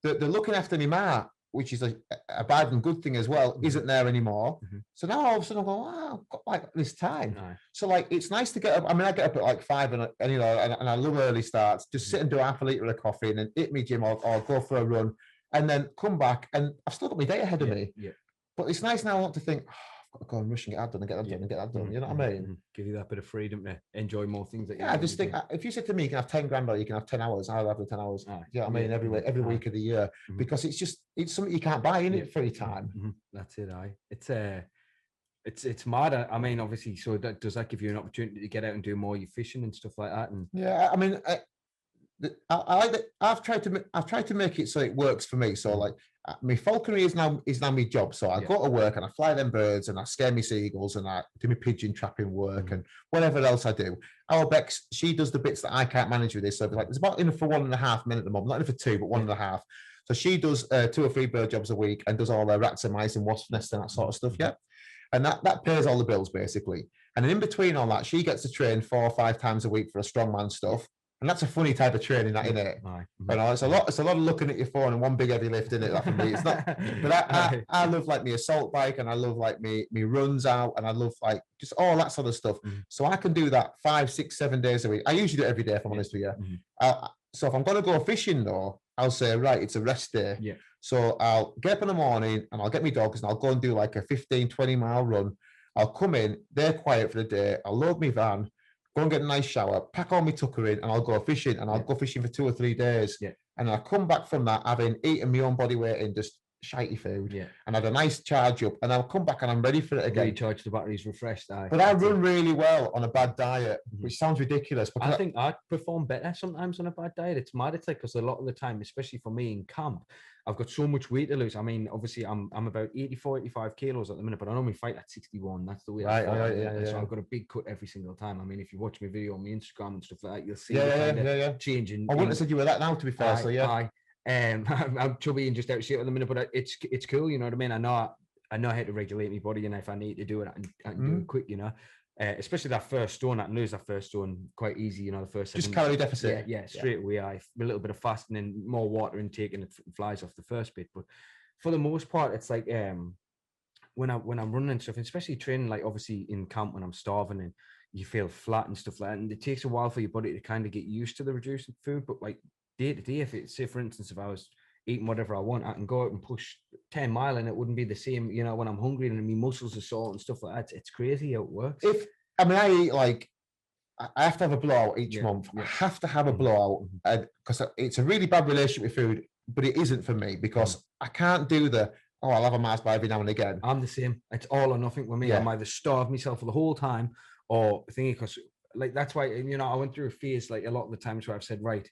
Yeah. The looking after my ma, which is a bad and good thing as well, isn't there anymore. So now all of a sudden I go, wow, I've got like this time. So like, it's nice to get up. I get up at like 5 and I love early starts, just sit and do half a litre of coffee and then hit me gym or go for a run and then come back and I've still got my day ahead of me. Yeah. But it's nice now I want to think, I've got to go and rush and get that done and get that done and get that done. You know what I mean? Give you that bit of freedom to enjoy more things. That I just think if you said to me, you can have 10 grand or you can have 10 hours, I'll have the 10 hours. You know what I mean? Every week of the year, because it's something you can't buy in it free time. That's it. It's mad. I mean, obviously, so does that give you an opportunity to get out and do more your fishing and stuff like that? And yeah, I mean, I like that. I've tried to make it so it works for me. So like my falconry is now my job. So I go to work and I fly them birds and I scare me seagulls and I do my pigeon trapping work and whatever else I do. Our Bex, she does the bits that I can't manage with this. So like there's about enough for 1.5 minutes at the moment, not enough for 2, but 1.5. So she does 2 or 3 bird jobs a week and does all the rats and mice and wasp nests and that sort of stuff. Yeah. And that pays all the bills basically. And then in between all that, she gets to train 4 or 5 times a week for a strongman stuff. And that's a funny type of training, that, isn't it? You know, it's a lot of looking at your phone and one big heavy lift, isn't it? That for me, it's not. But I love like my assault bike, and I love like me runs out, and I love like just all that sort of stuff. So I can do that 5, 6, 7 days a week. I usually do it every day, if I'm honest with you. So if I'm going to go fishing though, I'll say, right, it's a rest day. Yeah. So I'll get up in the morning and I'll get my dogs and I'll go and do like a 15, 20 mile run. I'll come in, they're quiet for the day. I'll load my van, go and get a nice shower, pack all my tucker in, and I'll go fishing. And I'll go fishing for 2 or 3 days. Yeah. And I come back from that having eaten my own body weight in just shitey food. Yeah. And I had a nice charge up. And I'll come back and I'm ready for it again. Recharge the batteries, refreshed. But I run really well on a bad diet, which sounds ridiculous. I think I perform better sometimes on a bad diet. It's mad. It's like, because a lot of the time, especially for me in camp, I've got so much weight to lose. I mean, obviously, I'm about 84, 85 kilos at the minute, but I normally fight at 61. That's the way I fight. So I've got a big cut every single time. I mean, if you watch my video on my Instagram and stuff like that, you'll see changing. I wouldn't have said you were that now, to be fair. So yeah. I'm chubby and just out of shape at the minute, but it's cool. You know what I mean? I know how to regulate my body, and if I need to do it, I can do it quick. You know. Especially that first stone, I can lose that first stone quite easy, you know, the first just calorie deficit. Yeah, straight away. A little bit of fasting and more water intake, and it flies off the first bit. But for the most part, it's like when I'm running and stuff, especially training, like obviously in camp when I'm starving, and you feel flat and stuff like that. And it takes a while for your body to kind of get used to the reduced food. But like day to day, if it's, say, for instance, if I was eating whatever I want, I can go out and push 10 mile and it wouldn't be the same, you know, when I'm hungry and my muscles are sore and stuff like that. It's crazy how it works. I eat like, I have to have a blowout each month. I have to have a blowout because it's a really bad relationship with food, but it isn't for me because I can't do I'll have a Mars bar every now and again. I'm the same. It's all or nothing with me. I'm either starve myself for the whole time or thinking, because like, that's why, you know, I went through a phase, like a lot of the times where I've said, right,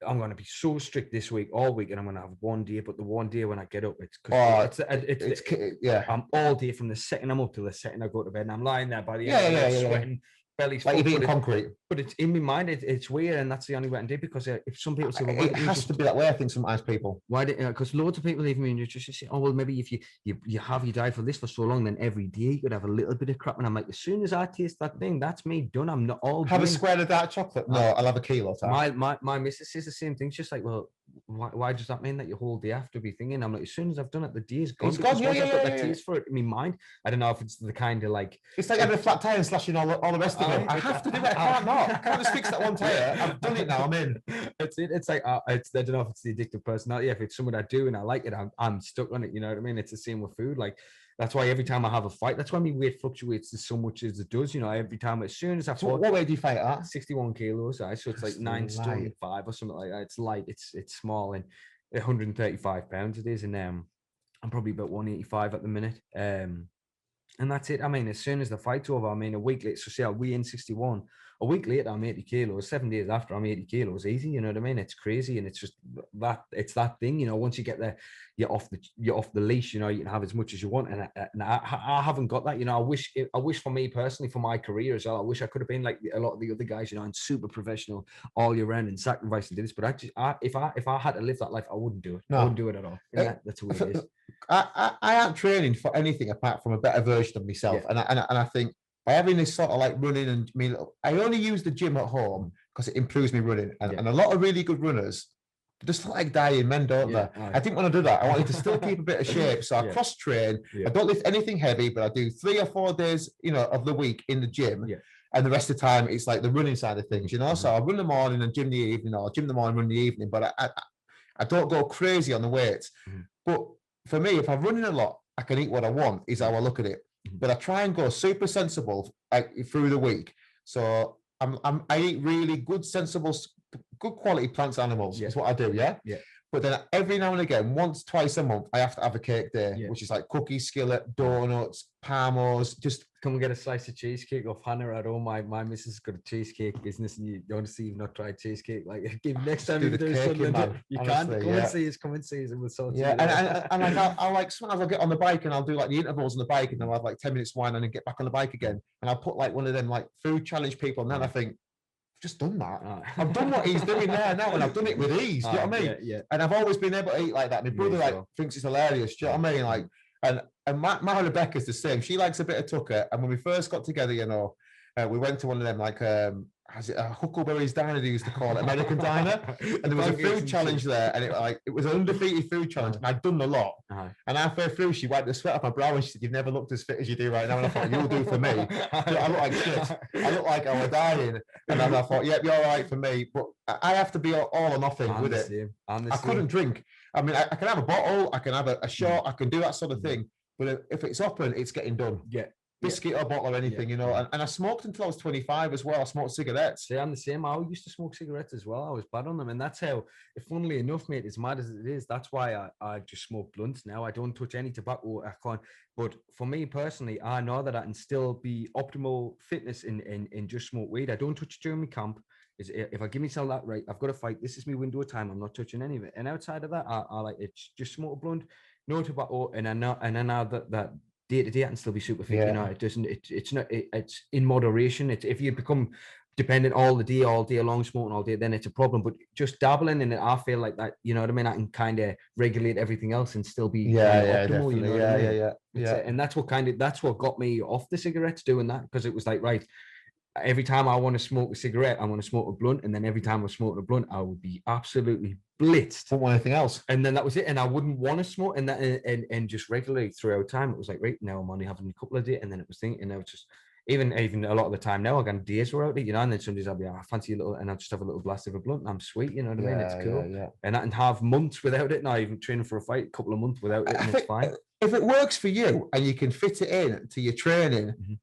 I'm going to be so strict this week, all week, and I'm going to have one day. But the one day when I get up, I'm all day from the second I'm up till the second I go to bed, and I'm lying there by the end, sweating, belly's like full, you're eating concrete. But it's in my mind, it's weird, and that's the only way I can do it, because if some people say, well, it has to be that way, I think sometimes people. Why? Because loads of people, even nutrition, say, oh, well, maybe if you have your diet for this for so long, then every day you could have a little bit of crap. And I'm like, as soon as I taste that thing, that's me done. I'm not all have a square of dark chocolate. No, I'll have a kilo. My missus says the same thing. She's just like, well, why does that mean that your whole day have to be thinking? I'm like, as soon as I've done it, the day's gone. It's gone. I've got that taste for it in my mind. I don't know if it's the kind of like, it's like having a flat tire and slashing all the rest of it. I have to do it. I can't not. I can't just fix that one tire. I've done it now. I'm in. It's like, I don't know if it's the addictive personality. If it's something I do and I like it, I'm stuck on it. You know what I mean? It's the same with food. Like, that's why every time I have a fight, that's why my weight fluctuates as so much as it does. You know, every time, as soon as I fought, what weight do you fight at? 61 kilos. So it's like 9 stone 5 or something like that. It's light. It's small, and 135 pounds it is, and I'm probably about 185 at the minute. And that's it. I mean, as soon as the fight's over, I mean, a week later, so say I'll weigh in 61. A week later, I'm 80 kilos. 7 days after, I'm 80 kilos. Easy, you know what I mean? It's crazy, and it's just that thing, you know. Once you get there, you're off the leash. You know, you can have as much as you want, and I haven't got that. You know, I wish for me personally, for my career as well, I wish I could have been like a lot of the other guys, you know, and super professional all year round and sacrifice and do this. But if I had to live that life, I wouldn't do it. No. I wouldn't do it at all. That's the way it is. I aren't training for anything apart from a better version of myself, and I think by having this sort of like running, and I only use the gym at home because it improves me running, and a lot of really good runners, they just look like dying men, don't they? I think when I do that, I wanted to still keep a bit of shape, so I cross train. I don't lift anything heavy, but I do 3 or 4 days, you know, of the week in the gym. And the rest of the time, it's like the running side of things, you know. So I run the morning and gym the evening, or gym the morning, run the evening. But I don't go crazy on the weights. But for me, if I'm running a lot, I can eat what I want, is how I look at it. But I try and go super sensible through the week. So I eat really good, sensible, good quality plants, animals. Is what I do. Yeah. But then every now and again, once, twice a month, I have to have a cake day, which is like cookies, skillet, donuts, parmos. Just come and get a slice of cheesecake off Hannah at home. My missus has got a cheesecake business, and you don't see you've not tried cheesecake. Like, next time you do something, you can't come and see us, and we'll sort and like I'll like sometimes I'll get on the bike and I'll do like the intervals on the bike, and then I'll have like 10 minutes wine and then get back on the bike again, and I'll put like one of them like food challenge people, and then I think, just done that. I've done what he's doing there now, and I've done it with ease. Do you know what I mean? And I've always been able to eat like that. My brother thinks it's hilarious. Do you know what I mean? Like, and my Rebecca's the same. She likes a bit of tucker. And when we first got together, you know, we went to one of them like Huckleberry's Diner, they used to call it, American Diner, and there was a food challenge there, and it was an undefeated food challenge, and I'd done a lot. And halfway through, she wiped the sweat off my brow and she said, "You've never looked as fit as you do right now." And I thought, "You'll do for me." I look like shit. I look like I was dying, and then I thought, "Yep, you're all right for me." But I have to be all or nothing with it. I couldn't drink. I mean, I can have a bottle, I can have a shot, I can do that sort of thing. But if it's open, it's getting done. Biscuit or bottle or anything, you know. And I smoked until I was 25 as well. I smoked cigarettes. See, I'm the same. I used to smoke cigarettes as well. I was bad on them. And that's how, funnily enough, mate, as mad as it is, that's why I just smoke blunts now. I don't touch any tobacco. I can't. But for me personally, I know that I can still be optimal fitness in just smoke weed. I don't touch it during my camp. If I give myself that right, I've got to fight. This is my window of time. I'm not touching any of it. And outside of that, I like it. Just smoke a blunt, no tobacco. And I know that day to day, I can still be super fit. You know, it doesn't. It's in moderation. If you become dependent all day long, smoking all day, then it's a problem. But just dabbling in it, I feel like that. You know what I mean? I can kind of regulate everything else and still be optimal. You know and that's what got me off the cigarettes, doing that, because it was like, right, every time I want to smoke a cigarette, I want to smoke a blunt, and then every time I smoke a blunt, I would be absolutely blitzed. Don't want anything else. And then that was it. And I wouldn't want to smoke. And that and just regularly throughout time, it was like, right, now I'm only having a couple of days, and then it was thinking, and I was just, even a lot of the time now, I got days where out, you know, and then some days I'll be, I fancy a little, and I'll just have a little blast of a blunt, and I'm sweet, you know what I mean? It's cool. And I can have months without it, not even training for a fight, a couple of months without it, and it's fine. If it works for you and you can fit it in to your training,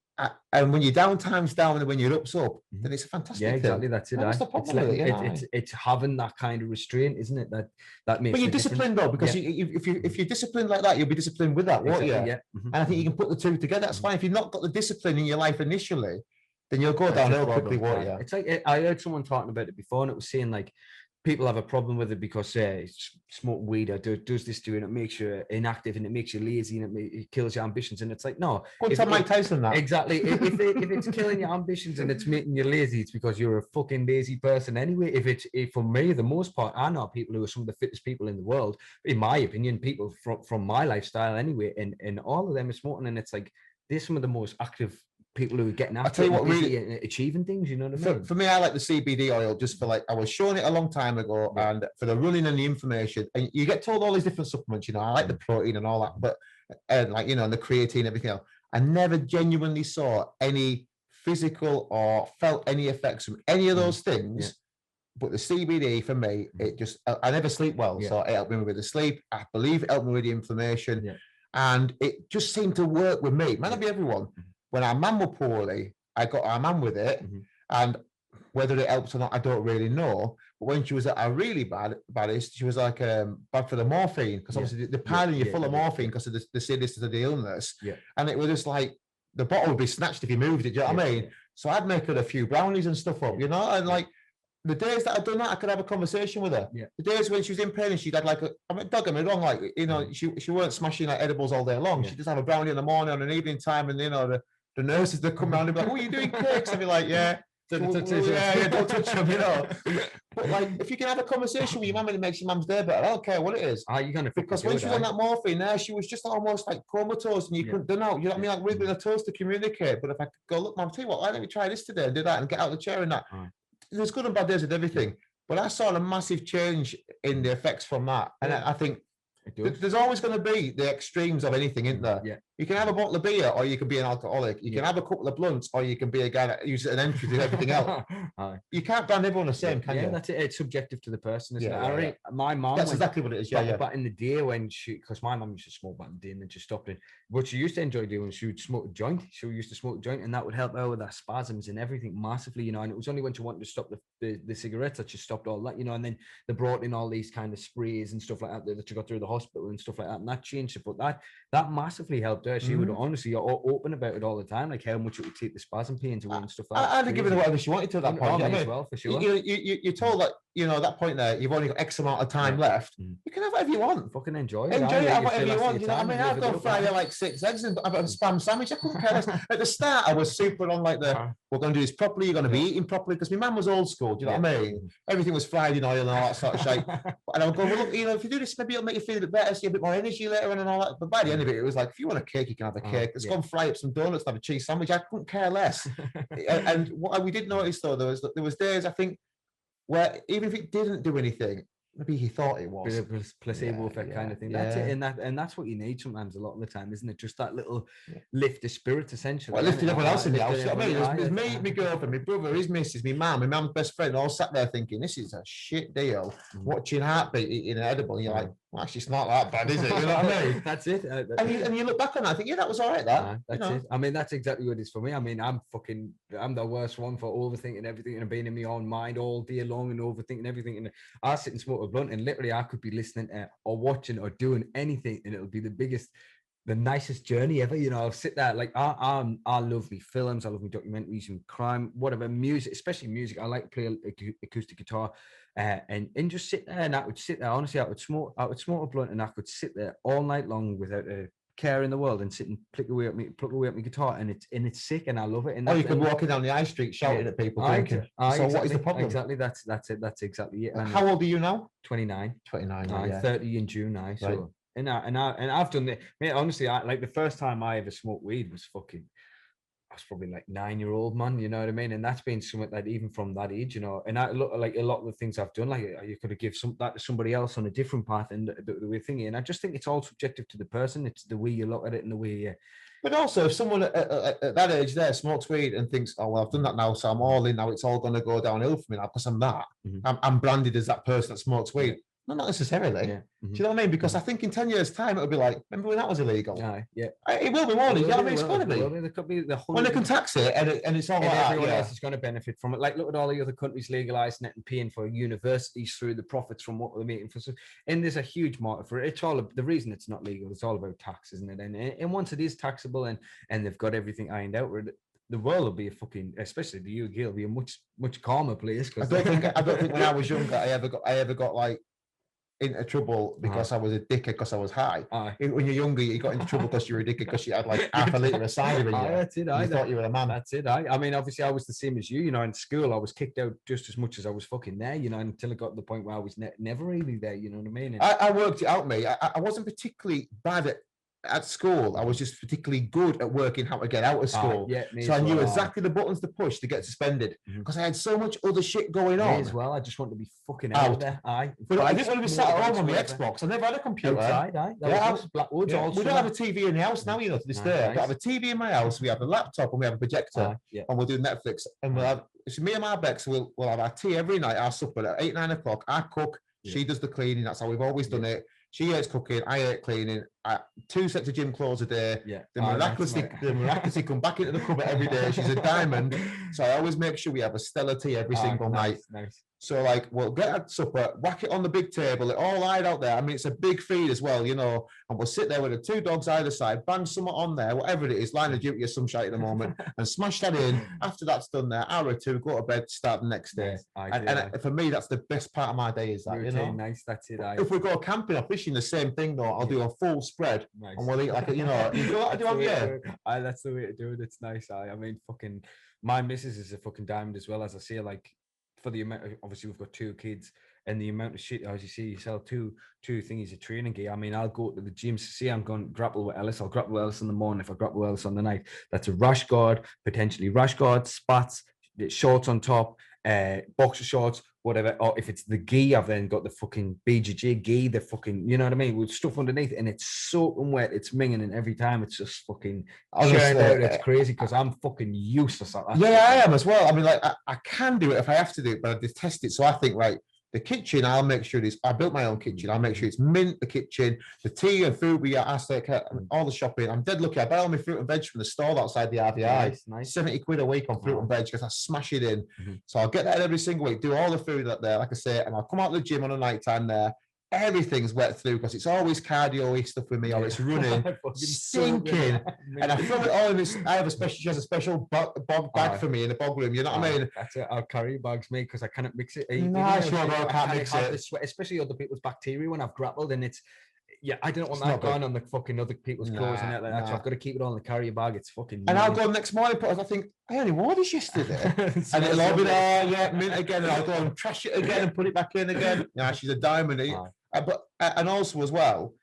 and when your downtime's down and when your up's up, then it's a fantastic thing. Exactly. That's it. What's the problem with it? It's having that kind of restraint, isn't it? That makes. But you're disciplined though, because if you're disciplined like that, you'll be disciplined with that, won't you? Yeah. And I think you can put the two together. That's fine. If you've not got the discipline in your life initially, then you'll go downhill quickly, won't you? It's like I heard someone talking about it before, and it was saying like people have a problem with it because smoking weed or does this to you, and it makes you inactive and it makes you lazy and it kills your ambitions. And it's like, no. Go tell Mike Tyson that. Exactly. if it's killing your ambitions and it's making you lazy, it's because you're a fucking lazy person anyway. If for me, the most part, I know people who are some of the fittest people in the world, in my opinion, people from my lifestyle anyway, and all of them are smoking, and it's like they're some of the most active people who are getting after, I tell you what, really achieving things, you know what I mean? For me, I like the CBD oil just for like, I was showing it a long time ago, and for the running and the information, and you get told all these different supplements, you know, I like the protein and all that, but and like, you know, and the creatine, everything else. I never genuinely saw any physical or felt any effects from any of those things. But the CBD for me, it just, I never sleep well. So it helped me with the sleep. I believe it helped me with the inflammation. And it just seemed to work with me. It might not be everyone. When our mum were poorly, I got our mum with it, and whether it helps or not, I don't really know. But when she was at a really baddest, she was like bad for the morphine, because obviously the piling you're full of morphine because of the seriousness of the illness. And it was just like the bottle would be snatched if you moved it. Do you know what I mean? So I'd make her a few brownies and stuff up, you know, and like the days that I'd done that, I could have a conversation with her. The days when she was in pain and she'd had like don't get me wrong, like, you know, she weren't smashing like edibles all day long. She'd just have a brownie in the morning on an evening time, and you know, the nurses that come around and be like, "Oh, are you doing cakes?" I'd be like, "Yeah." Don't touch them, you know. But like, if you can have a conversation with your mum and it makes your mum's day better, I don't care what it is. You're gonna, because when she was on that morphine there, she was just almost like comatose, and you couldn't do no, you know what I mean, like wiggling her toes to communicate. But if I could go, look, mum, tell you what, why don't we try this today and do that and get out of the chair and that. There's good and bad days with everything. But I saw a massive change in the effects from that, and I think there's always going to be the extremes of anything, isn't there? You can have a bottle of beer, or you can be an alcoholic. You can have a couple of blunts, or you can be a guy that uses an entry to everything else. You can't brand everyone the same, can you? That's it. It's subjective to the person, isn't it? My mom. That's exactly what it is. Back in the day when because my mom used to smoke back in the day, and then she stopped it. What she used to enjoy doing, she would smoke a joint. She used to smoke a joint, and that would help her with her spasms and everything massively, you know. And it was only when she wanted to stop the cigarettes that she stopped all that, you know. And then they brought in all these kind of sprays and stuff like that she got through the hospital and stuff like that, and that changed it. But that massively helped her. She would honestly open about it all the time, like how much it would take the spasm pains away and stuff like that. I'd have given her whatever she wanted to at that point. As well, for sure. You're told that, you know, at that point there, you've only got X amount of time left. You can have whatever you want. Fucking enjoy it. Enjoy it, whatever you want. You know what I mean? I've gone Friday like 6 eggs and I've got a spam sandwich. I couldn't care less. At the start, I was super on like we're going to do this properly. You're going to be eating properly, because my mum was old school. Do you know what I mean? Everything was fried in oil and all that sort of shit. And I would go, well, look, you know, if you do this, maybe it'll make you feel a bit better, so you have a bit more energy later on and all that. But by the end of it, it was like, if you want a cake, you can have a cake. Let's go and fry up some donuts and have a cheese sandwich. I couldn't care less. And what we did notice though, there was days, I think, where even if it didn't do anything, maybe he thought it was. Bit of a placebo effect kind of thing. That's it. And that's what you need sometimes a lot of the time, isn't it? Just that little lift of spirits, essentially. Well, lifting everyone else in the house. I mean, there's me, my girlfriend, my brother, his missus, my mum's best friend, all sat there thinking, this is a shit deal. Watching Heartbeat eating an edible, and you're like, well, actually, it's not that bad, is it? You know what I mean? That's it. And you look back on that, I think, yeah, that was all right. That's it. I mean, that's exactly what it is for me. I mean, I'm the worst one for overthinking everything and being in my own mind all day long and overthinking everything. And I sit and smoke a blunt, and literally I could be listening to or watching or doing anything, and it'll be the nicest journey ever. You know, I'll sit there like I love me films, I love me documentaries and crime, whatever, music, especially music. I like to play acoustic guitar, and just sit there. And I would sit there, honestly, I would smoke a blunt, and I could sit there all night long without a care in the world and sit and pluck away at my guitar, and it's sick, and I love it. And you can walk down the high street shouting at people, thinking, so exactly, what is the problem? Exactly, that's it. That's exactly it. And how old are you now? 29. 29. 30 in June now. So. Right. And I've done it. Mate, honestly, like the first time I ever smoked weed was fucking I was probably like 9-year-old, man, you know what I mean? And that's been something that even from that age, you know, and I look like a lot of the things I've done, like you could have given that to somebody else on a different path and the way thinking. And I just think it's all subjective to the person. It's the way you look at it and the way you. But also, if someone at that age there smokes weed and thinks, "Oh well, I've done that now, so I'm all in now. It's all going to go downhill for me now because I'm that. I'm branded as that person that smokes weed." No, not necessarily. Yeah. Do you know what I mean? Because I think in 10 years' time, it'll be like, remember when that was illegal? Yeah. It will be, won't it? You know what I mean? It's going to be. There could be the when they can tax it and it's all and like everyone that, else is going to benefit from it. Like, look at all the other countries legalizing it and paying for universities through the profits from what they're making for. And there's a huge market for it. It's all the reason it's not legal. It's all about tax, isn't it? And once it is taxable and they've got everything ironed out, the world will be a fucking, especially the UK, will be a much calmer place. I don't think when I was younger I ever got like into trouble because I was a dickhead because I was high. When you're younger, you got into trouble because you were a dickhead because you had like half a litre of cider in you. That's it. You thought you were a man. That's it. I mean, obviously, I was the same as you. You know, in school, I was kicked out just as much as I was fucking there. You know, until it got to the point where I was never really there. You know what I mean? And I worked it out, mate. I wasn't particularly bad at school. I was just particularly good at working how to get out of school. So I knew exactly the buttons to push to get suspended because I had so much other shit going on. As well, I just wanted to be fucking out there. But I just want to be sat at home on my Xbox. I never had a computer. Outside, we don't have a TV in the house now, you know, to this day. I've got a TV in my house. We have a laptop and we have a projector, and we'll do Netflix. And we'll have me and my Bex. We'll have our tea every night. Our supper at 8-9 o'clock. I cook. She does the cleaning. That's how we've always done it. She hates cooking, I hate cleaning. 2 sets of gym clothes a day. They miraculously come back into the cupboard every day. She's a diamond. So I always make sure we have a stellar tea every single night. Nice. So like we'll get a supper, whack it on the big table, it all lied out there. I mean, it's a big feed as well, you know, and we'll sit there with the 2 dogs either side, bang something on there, whatever it is, line of duty or some shite at the moment, and smash that in. After that's done there, hour or 2, go to bed, start the next day. And for me, that's the best part of my day is that, you know. Nice, that's it. If we go camping or fishing, the same thing though. I'll do a full spread and we'll eat like, you know, you know what I do on here. That's the way to do it. It's nice. I mean, fucking, my missus is a fucking diamond as well, as I say, like, for the amount of, obviously we've got 2 kids and the amount of shit, as you see, you sell two things of training gear. I mean, I'll go to the gym to see I'm going to grapple with Ellis. I'll grapple with Ellis in the morning. If I grapple with Ellis on the night, that's a rash guard, potentially rash guard, spats, shorts on top, boxer shorts, whatever. Or if it's the gi, I've then got the fucking BJJ gi, the fucking, you know what I mean, with stuff underneath, and it's soaking wet, it's minging, and every time it's just fucking churned out. It's crazy because I'm fucking useless at that. Yeah, I am as well. I mean, like I can do it if I have to do it, but I detest it. So I think, right, the kitchen, I'll make sure I built my own kitchen. I'll make sure it's mint, the kitchen, the tea and food we ask, all the shopping. I'm dead lucky. I buy all my fruit and veg from the stall outside the RVI. Nice. 70 quid a week on fruit and veg because I smash it in. So I'll get that every single week, do all the food up there, like I say, and I'll come out to the gym on a night time there. Everything's wet through because it's always cardio-y stuff with me, or it's running, stinking, and I throw it all in this. She has a special bog bag for me in the bog room. You know what I mean? That's it. I'll carry bags, mate, because I cannot mix it. I can't mix it. Sweat, especially other people's bacteria when I've grappled, and it's. Yeah, I don't want that going on the fucking other people's clothes and that. So I've got to keep it all in the carrier bag. It's fucking. And I'll go next morning, I think I only wore this yesterday, and it'll all be there, mint again, and I'll go and trash it again and put it back in again. Yeah, she's a diamond. But and also as well,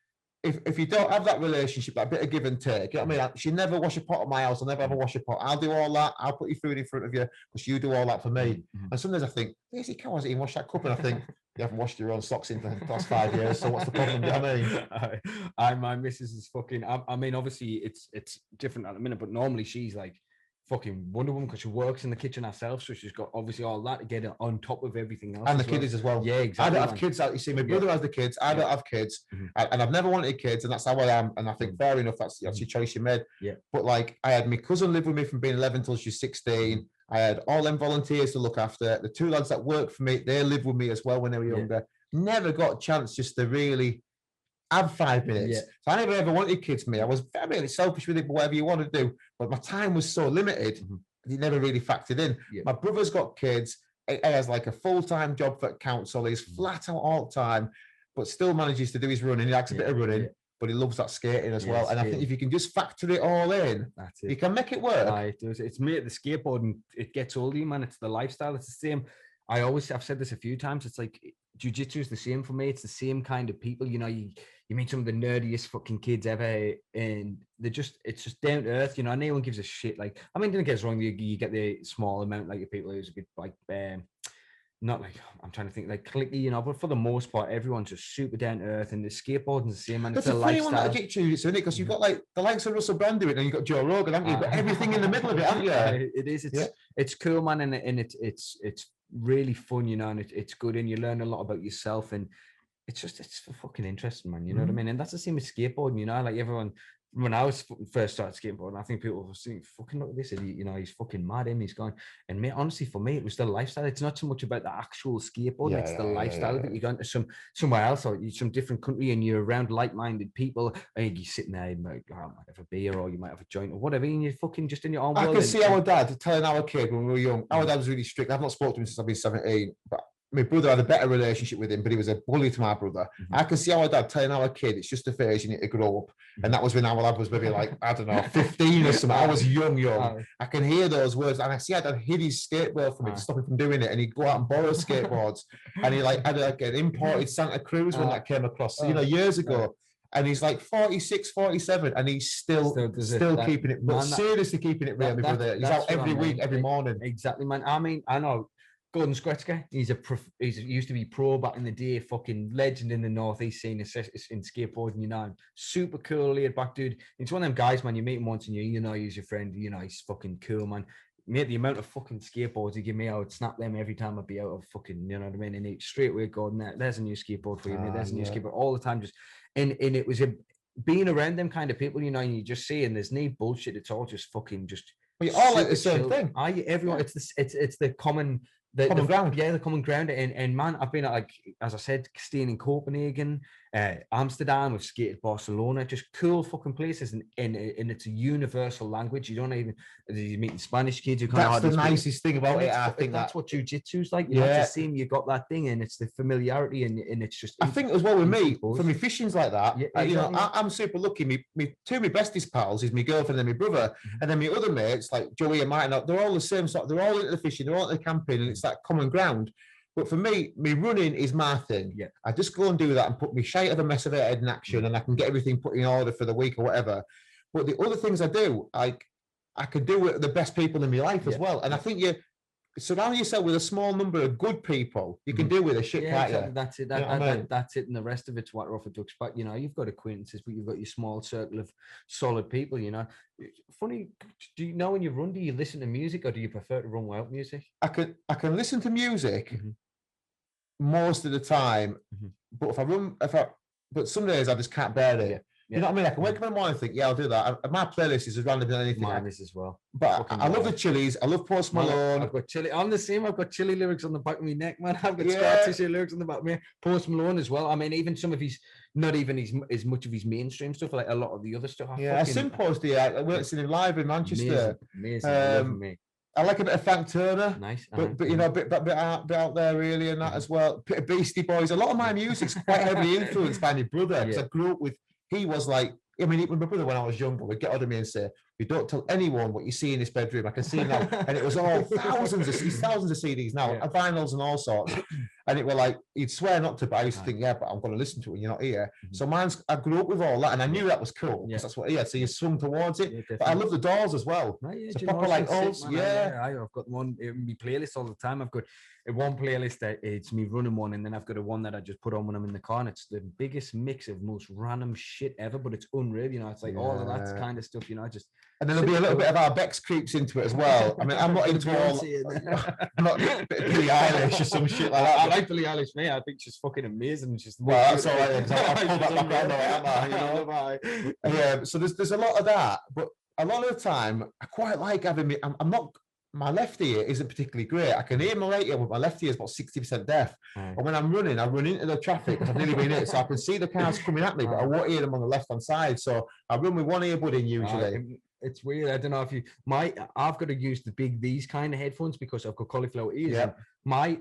if you don't have that relationship, that bit of give and take, you know what I mean? She never wash a pot at my house. I'll never have a wash a pot. I'll do all that. I'll put your food in front of you because you do all that for me. And sometimes I think, Daisy Cow hasn't even washed that cup, and I think you haven't washed your own socks in the last 5 years. So what's the problem? You know what I mean? My missus is fucking. I mean, obviously it's different at the minute, but normally she's like fucking Wonder Woman because she works in the kitchen herself, so she's got obviously all that to get on top of everything else. And the kiddies as well. Yeah, exactly. I don't have kids. You see, my brother has the kids. I don't have kids, and I've never wanted kids, and that's how I am. And I think fair enough. That's your choice you made. Yeah. But like, I had my cousin live with me from being 11 till she's 16. I had all them volunteers to look after. The 2 lads that work for me, they lived with me as well when they were younger. Never got a chance just to really have 5 minutes. So I never ever wanted kids. I was very selfish with it, but whatever you want to do. But my time was so limited. He never really factored in. My brother's got kids. He has like a full-time job for council. He's flat out all the time, but still manages to do his running. He likes a bit of running, but he loves that skating as well. And I think if you can just factor it all in, you can make it work. It's me at the skateboarding. It gets older, man. It's the lifestyle. It's the same. I've said this a few times. It's like jiu-jitsu is the same for me. It's the same kind of people, you know. You meet some of the nerdiest fucking kids ever, and it's just down to earth, you know. No one gives a shit. Like, I mean, don't get us wrong, you get the small amount, like, of people who's a bit like not like, I'm trying to think, like, clicky, you know, but for the most part, everyone's just super down to earth, and the skateboarding's the same, and It's it's a a funny one lifestyle. that jiu-jitsu, isn't it? Because you've got like the likes of Russell Brand doing it, and you've got Joe Rogan, haven't you? You've got everything in the middle of it, haven't you? It is. It's cool, man, and it's really fun, you know, and it's good, and you learn a lot about yourself, and it's fucking interesting, man. You know what I mean? And that's the same with skateboarding, you know, like everyone, when I was first started skateboarding, I think people were saying, fucking look at this idiot, you know, he's fucking mad, him, he's gone. And mate, honestly, for me, it was the lifestyle. It's not so much about the actual skateboarding, it's the lifestyle that you go into somewhere else, or some different country, and you're around like-minded people, and you're sitting there, you might have a beer, or you might have a joint, or whatever, and you're fucking just in your own world. I can see our dad telling our kid when we were young. Our dad was really strict. I've not spoken to him since I've been 17, but my brother had a better relationship with him, but he was a bully to my brother. I can see our dad telling our kid, it's just a phase, you need to grow up. And that was when our lad was maybe like, I don't know, 15 or something. I was young. I can hear those words. And I see our dad hid his skateboard from me to stop him from doing it. And he'd go out and borrow skateboards. And he had like an imported Santa Cruz when that came across, you know, years ago. And he's like 46, 47, and he's still keeping it, but seriously keeping it real, my brother. He's out every week, every morning. Exactly, man. I mean, I know Gordon Skretzky, he used to be pro back in the day, fucking legend in the Northeast scene in skateboarding, you know, super cool, laid back dude. He's one of them guys, man, you meet him once and you know he's your friend, you know, he's fucking cool, man. Mate, the amount of fucking skateboards he give me, I would snap them every time I'd be out of fucking, you know what I mean? And he straight away, Gordon, there's a new skateboard for you, mate. There's a new skateboard all the time. Just and it was being around them kind of people, you know, and you just see, and there's no bullshit. It's all just fucking just. We all like the same thing. Everyone, it's the common. Common ground. Yeah, the common ground. And man, I've been at, like, as I said, staying in Copenhagen, Amsterdam, we've skated Barcelona, just cool fucking places. And it's a universal language. You don't even, you meet Spanish kids who That's the nicest thing about it. I think that's what jiu-jitu's like. You know, to see you got that thing, and it's the familiarity, and it's just. I think as well with me, for me, fishing's like that. Yeah, exactly. You know, I'm super lucky. Two of my bestest pals is my girlfriend and my brother, and then my other mates like Joey and Martin. They're all the same sort. They're all into the fishing. They're all into the camping, and it's that common ground. But for me running is my thing. Yeah. I just go and do that and put me shite of a mess of a head in action, and I can get everything put in order for the week or whatever. But the other things I do, I can do with the best people in my life as well. And I think you surround yourself with a small number of good people, you can deal with a shit like exactly. That's it. That's it. And the rest of it's water off a duck's back. You know, you've got acquaintances, but you've got your small circle of solid people, you know. Funny, do you know when you run, do you listen to music, or do you prefer to run without music? I can listen to music most of the time, but but some days I just can't bear it. You know what I mean? I can wake up in the morning and think, yeah, I'll do that. My playlist is as random as anything. Mine is as well. But I love the Chili's. I love Post Malone. I've got Chili. I'm the same. I've got Chili lyrics on the back of my neck, man. I've got Scar Tissue lyrics on the back of me. Post Malone as well. I mean, even some of his, not even as much of his mainstream stuff, like a lot of the other stuff. I seen Post. I worked in him live in Manchester. Amazing. I like a bit of Frank Turner, nice, but you know, a bit out there really, and that as well. Beastie Boys. A lot of my music's quite heavily influenced by my brother, because I grew up with. He was like, I mean, even my brother when I was younger would get on to me and say, "You don't tell anyone what you see in this bedroom. I can see now." And it was all thousands of CDs now, vinyls and all sorts. And it were like, he'd swear not to, but I used to think, yeah, but I'm going to listen to it when you're not here. So I grew up with all that, and I knew that was cool. Because that's what, so you swung towards it. But I love the Doors as well. So proper like old, I've got one in my playlist all the time. I've got one playlist that it's me running one, and then I've got one that I just put on when I'm in the car, and it's the biggest mix of most random shit ever, but it's unreal, you know. It's like all of that kind of stuff, you know. Just and then there'll be a little bit of our Bex creeps into it as well. I mean, I'm not into all. I'm not Billie Eilish or some shit like that. I like Billie Eilish, mate. I think she's fucking amazing. She's that's all right. I'll pull that back on, yeah. So there's a lot of that, but a lot of the time I quite like having me. I'm not. My left ear isn't particularly great. I can hear my right ear, but my left ear is about 60% deaf. And when I'm running, I run into the traffic because I've nearly been hit. So I can see the cars coming at me, but I won't hear them on the left-hand side. So I run with one earbud in usually. It's weird. I don't know if I've got to use these kind of headphones because I've got cauliflower ears. Yeah. My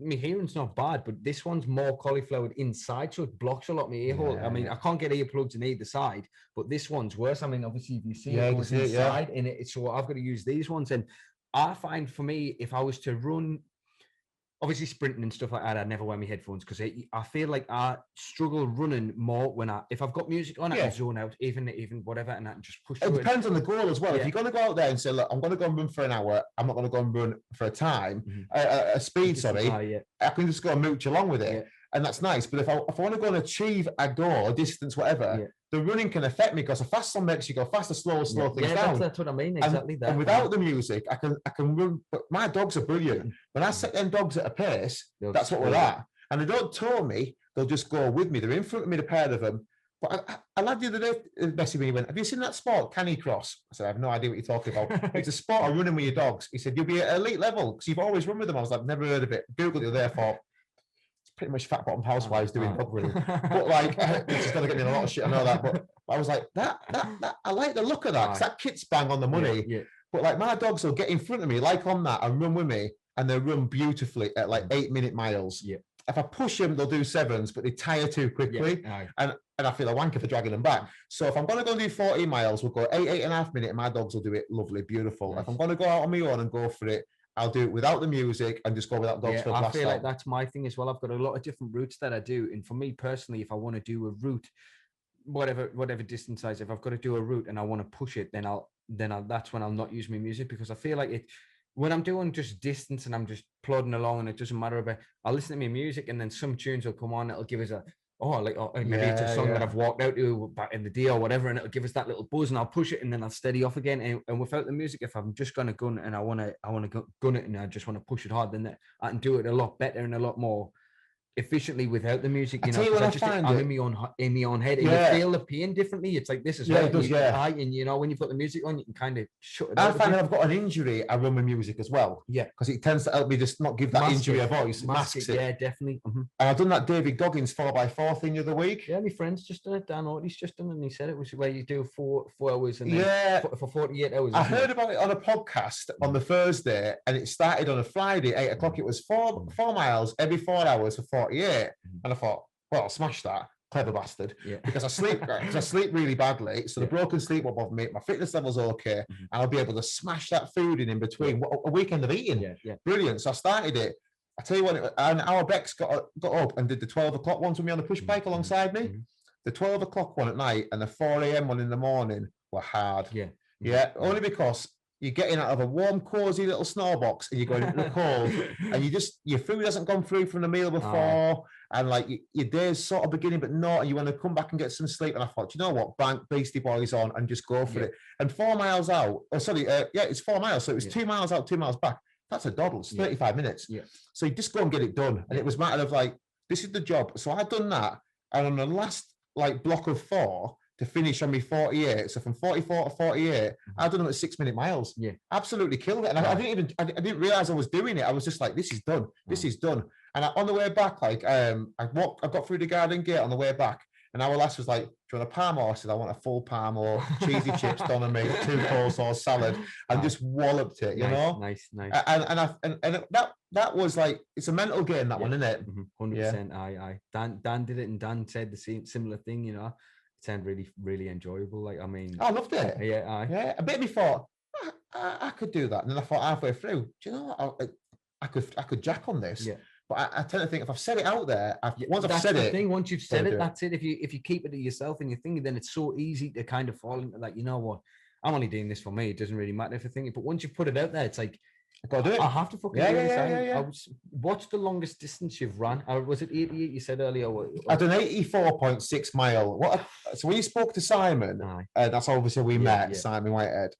hearing's not bad, but this one's more cauliflowered inside, so it blocks a lot of my ear hole. I mean, I can't get earplugs on either side, but this one's worse. I mean, obviously, if you see it goes inside, and so I've got to use these ones. And I find for me, if I was to run obviously sprinting and stuff like that, I never wear my headphones because I feel like I struggle running more if I've got music on, I can zone out, even whatever, and I can just push through. It depends on the goal as well. If you're going to go out there and say, look, I'm going to go and run for an hour, I'm not going to go and run for a time, a speed, I can just go and mooch along with it. And that's nice. But if I want to go and achieve a goal, a distance, whatever, the running can affect me because a fast song makes you go faster, slow things down. That's what I mean. Exactly that. And without the music, I can run. But my dogs are brilliant. When I set them dogs at a pace, that's what we're at. And they don't tow me; they'll just go with me. They're in front of me, the pair of them. But a lad the other day messaged me. He went, "Have you seen that sport, Canny Cross?" I said, "I have no idea what you're talking about." It's a sport of running with your dogs. He said, "You'll be at elite level because you've always run with them." I was like, "Never heard of it." Googled it. Therefore. Pretty much fat bottom housewives doing dog running, but like it's just gonna get me in a lot of shit. I know that, but I was like that I like the look of that because that kit's bang on the money. But like my dogs will get in front of me like on that and run with me, and they run beautifully at like 8-minute miles. If I push them, they'll do 7s, but they tire too quickly, and I feel a wanker for dragging them back. So if I'm gonna go and do 40 miles, we'll go 8.5 minutes, and my dogs will do it lovely, beautiful. If I'm gonna go out on my own and go for it, I'll do it without the music and just go without dogs for a blast. I feel like that's my thing as well. I've got a lot of different routes that I do. And for me personally, if I want to do a route, whatever distance size, if I've got to do a route and I want to push it, then that's when I'll not use my music, because I feel like when I'm doing just distance and I'm just plodding along and it doesn't matter about, I'll listen to my music and then some tunes will come on. It'll give us maybe it's a song that I've walked out to back in the day or whatever, and it'll give us that little buzz, and I'll push it and then I'll steady off again. And without the music, if I'm just gonna gun and I want to gun it and I just want to push it hard, then I can do it a lot better and a lot more efficiently without the music. I'm in my own head, and you feel the pain differently. It's like this is it does, and you know when you've got the music on, you can kind of shut it. I find that I've got an injury, I run with music as well. Because it tends to help me just not give that injury a voice. Masks it. Yeah, definitely. And I've done that David Goggins 4x4 thing the other week. Yeah, my friend's just done it. Dan Orty's just done it, and he said it was where you do 4 hours and then for 48 hours. I heard about it on a podcast on the Thursday, and it started on a Friday, 8 o'clock. It was 4 miles every 4 hours for 48. And I thought, well, I'll smash that. Clever bastard. Because I sleep really badly. So the broken sleep won't bother me. My fitness level's okay. And I'll be able to smash that food in between. A weekend of eating. Brilliant. So I started it. I tell you what, and our Bex got up and did the 12 o'clock ones with me on the push bike alongside me. The 12 o'clock one at night and the 4 a.m. one in the morning were hard. Only because you're getting out of a warm, cozy little snow box and you're going into the cold, and your food hasn't gone through from the meal before, and like your day's sort of beginning, but not, and you want to come back and get some sleep. And I thought, you know what, bang, Beastie Boys on and just go for it. And 4 miles out, it's 4 miles, so it was 2 miles out, 2 miles back. That's a doddle. It's 35 minutes. So you just go and get it done. And it was a matter of like, this is the job. So I'd done that, and on the last like block of 4 to finish on me 48. So from 44 to 48, I've done them at 6-minute miles. Absolutely killed it. And I didn't realize I was doing it. I was just like, this is done. This is done. And on the way back, like I got through the garden gate on the way back, and our lass was like, do you want a palm? I said, I want a full palm or cheesy chips done and make 2 coleslaw salad, and just walloped it, you know? Nice. And that was like, it's a mental game, that one, isn't it? 100%. Aye. Dan did it, and Dan said the similar thing, you know. It sounded really, really enjoyable. Like, I mean, I loved it. Yeah. A bit me thought, I could do that. And then I thought halfway through, do you know what? I could jack on this. But I tend to think if I've said it out there, once you've said it, that's it. If you keep it to yourself and you're thinking, then it's so easy to kind of fall into like, you know what, I'm only doing this for me. It doesn't really matter if I think it. But once you put it out there, it's like, I gotta do it. I have to fucking do it. What's the longest distance you've run? Or was it 88? You said earlier. I done 84.6 mile. So when you spoke to Simon, that's obviously we met Simon Whitehead.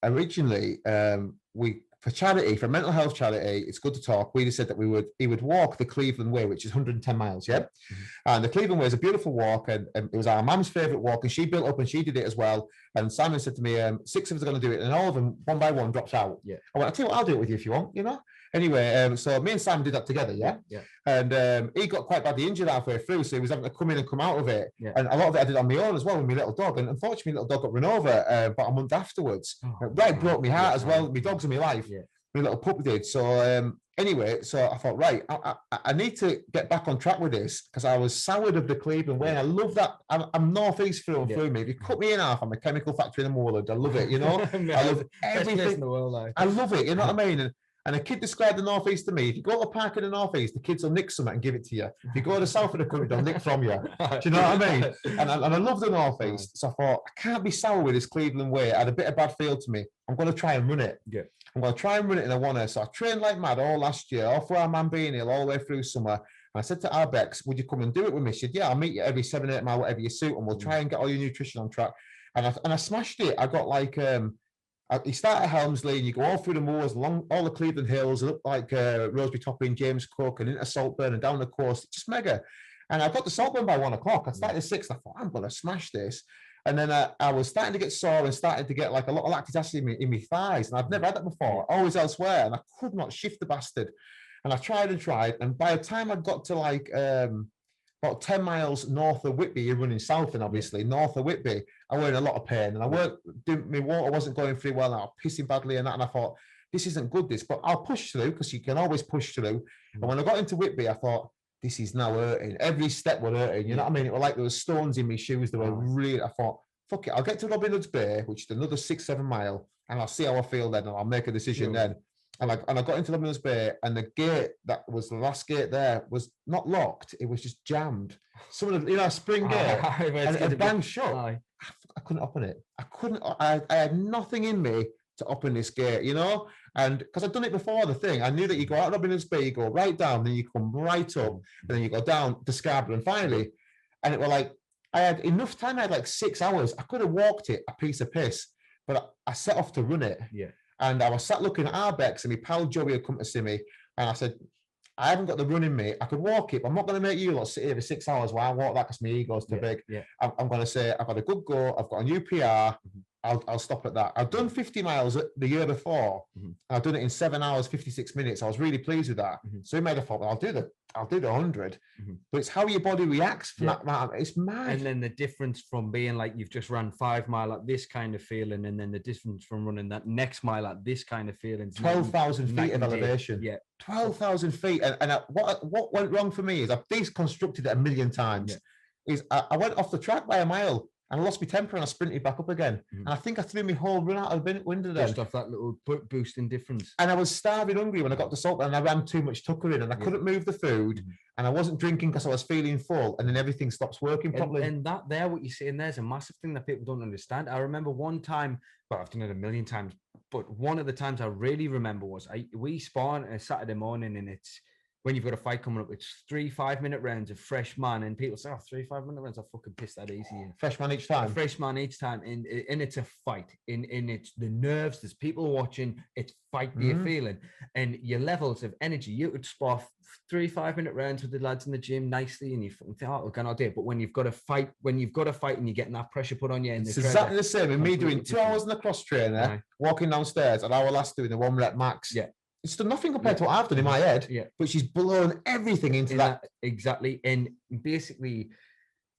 Originally, for charity, for mental health charity, it's good to talk. We just said that he would walk the Cleveland Way, which is 110 miles, And the Cleveland Way is a beautiful walk, and it was our mum's favourite walk, and she built up and she did it as well. And Simon said to me, 6 of us are going to do it, and all of them, one by one, drops out. I went, I'll tell you what, I'll do it with you if you want, you know? Anyway, so me and Simon did that together, And he got quite badly injured halfway through, so he was having to come in and come out of it. And a lot of it I did on my own as well with my little dog. And unfortunately, my little dog got run over about a month afterwards. Broke my heart as well. My dog's in my life. My little puppy did. So anyway, so I thought, right, I need to get back on track with this, because I was soured of the Cleveland Way. And I love that. I'm northeast through and through me. If you cut me in half, I'm a chemical factory in the moorland. I love it, you know? I love everything in the world. I love it, you know what I mean? And a kid described the Northeast to me. If you go to a park in the Northeast, the kids will nick something and give it to you. If you go to the south of the country, they'll nick from you. Do you know what I mean? And I love the Northeast. So I thought, I can't be sour with this Cleveland way. I had a bit of bad feel to me. I'm going to try and run it. Yeah. I'm going to try and run it in a one. So I trained like mad all last year, all through our Mambini Hill, all the way through summer. And I said to Arbex, would you come and do it with me? She said, yeah, I'll meet you every 7-8 mile, whatever you suit, and we'll try and get all your nutrition on track. And I smashed it. I got like, you start at Helmsley and you go all through the moors, along all the Cleveland Hills, up like Roseby Topping, James Cook, and into Saltburn and down the coast. It's just mega. And I got to Saltburn by 1 o'clock. I started at 6. I thought, I'm going to smash this. And then I was starting to get sore and started to get like a lot of lactic acid in my thighs. And I've never had that before, always elsewhere. And I could not shift the bastard. And I tried and tried. And by the time I got to like about 10 miles north of Whitby, you're running south and obviously north of Whitby, I was in a lot of pain. And my water wasn't going through well. And I was pissing badly and that. And I thought, this isn't good, but I'll push through because you can always push through. And when I got into Whitby, I thought, this is now hurting. Every step was hurting. You know what I mean? It was like there was stones in my shoes. They were really, I thought, fuck it. I'll get to Robin Hood's Bay, which is another 6-7 mile, and I'll see how I feel then, and I'll make a decision then. And I got into Robin Hood's Bay, and the gate that was the last gate there was not locked. It was just jammed. Some of the, spring gate, and it banged shut. I couldn't open it. I had nothing in me to open this gate, and because I'd done it before, the thing, I knew that you go out Robin Hood's Bay, you go right down, then you come right up, and then you go down to Scarborough, and finally, and it was like, I had enough time, I had like 6 hours, I could have walked it a piece of piss, but I set off to run it, and I was sat looking at Arbex, and my pal Joey had come to see me, and I said, I haven't got the running, mate. I could walk it, but I'm not going to make you lot sit here for 6 hours while I walk that because my ego's too big. I'm going to say, I've had a good go, I've got a new PR, I'll stop at that. I've done 50 miles the year before. I've done it in 7 hours, 56 minutes. I was really pleased with that. So he made a thought, well, I'll do the 100. But it's how your body reacts from that matter. It's mad. And then the difference from being like you've just run 5 mile at this kind of feeling, and then the difference from running that next mile at this kind of feeling. 12,000 feet of elevation. 12,000 feet. And what went wrong for me is I've deconstructed it a million times. Is I went off the track by a mile. And I lost my temper and I sprinted back up again. And I think I threw my whole run out of the window then. Just off that little boost in difference. And I was starving hungry when I got to Saltburn and I ran too much tucker in and I couldn't move the food and I wasn't drinking because I was feeling full and then everything stops working properly. And that there, what you're saying there is a massive thing that people don't understand. I remember one time, well, I've done it a million times, but one of the times I really remember was we spawn on a Saturday morning and it's, when you've got a fight coming up, it's 3 5-minute rounds of fresh man, and people say, 3 5-minute rounds, I fucking piss that easy. Fresh man each time. Fresh man each time, and it's a fight. And it's the nerves, there's people watching, it's fight you're feeling. And your levels of energy, you could spar 3 5-minute rounds with the lads in the gym nicely, and you think, oh, we're gonna do it. But when you've got to fight, and you're getting that pressure put on you, and it's exactly the same with me doing 2 hours in the cross trainer, walking downstairs, an hour last doing the 1 rep max. It's done nothing compared to what I've done in my head, but she's blown everything into that. Exactly. And basically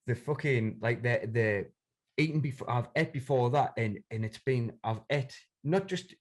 the fucking, like the eating before, I've ate before that, and it's been, I've ate, not just,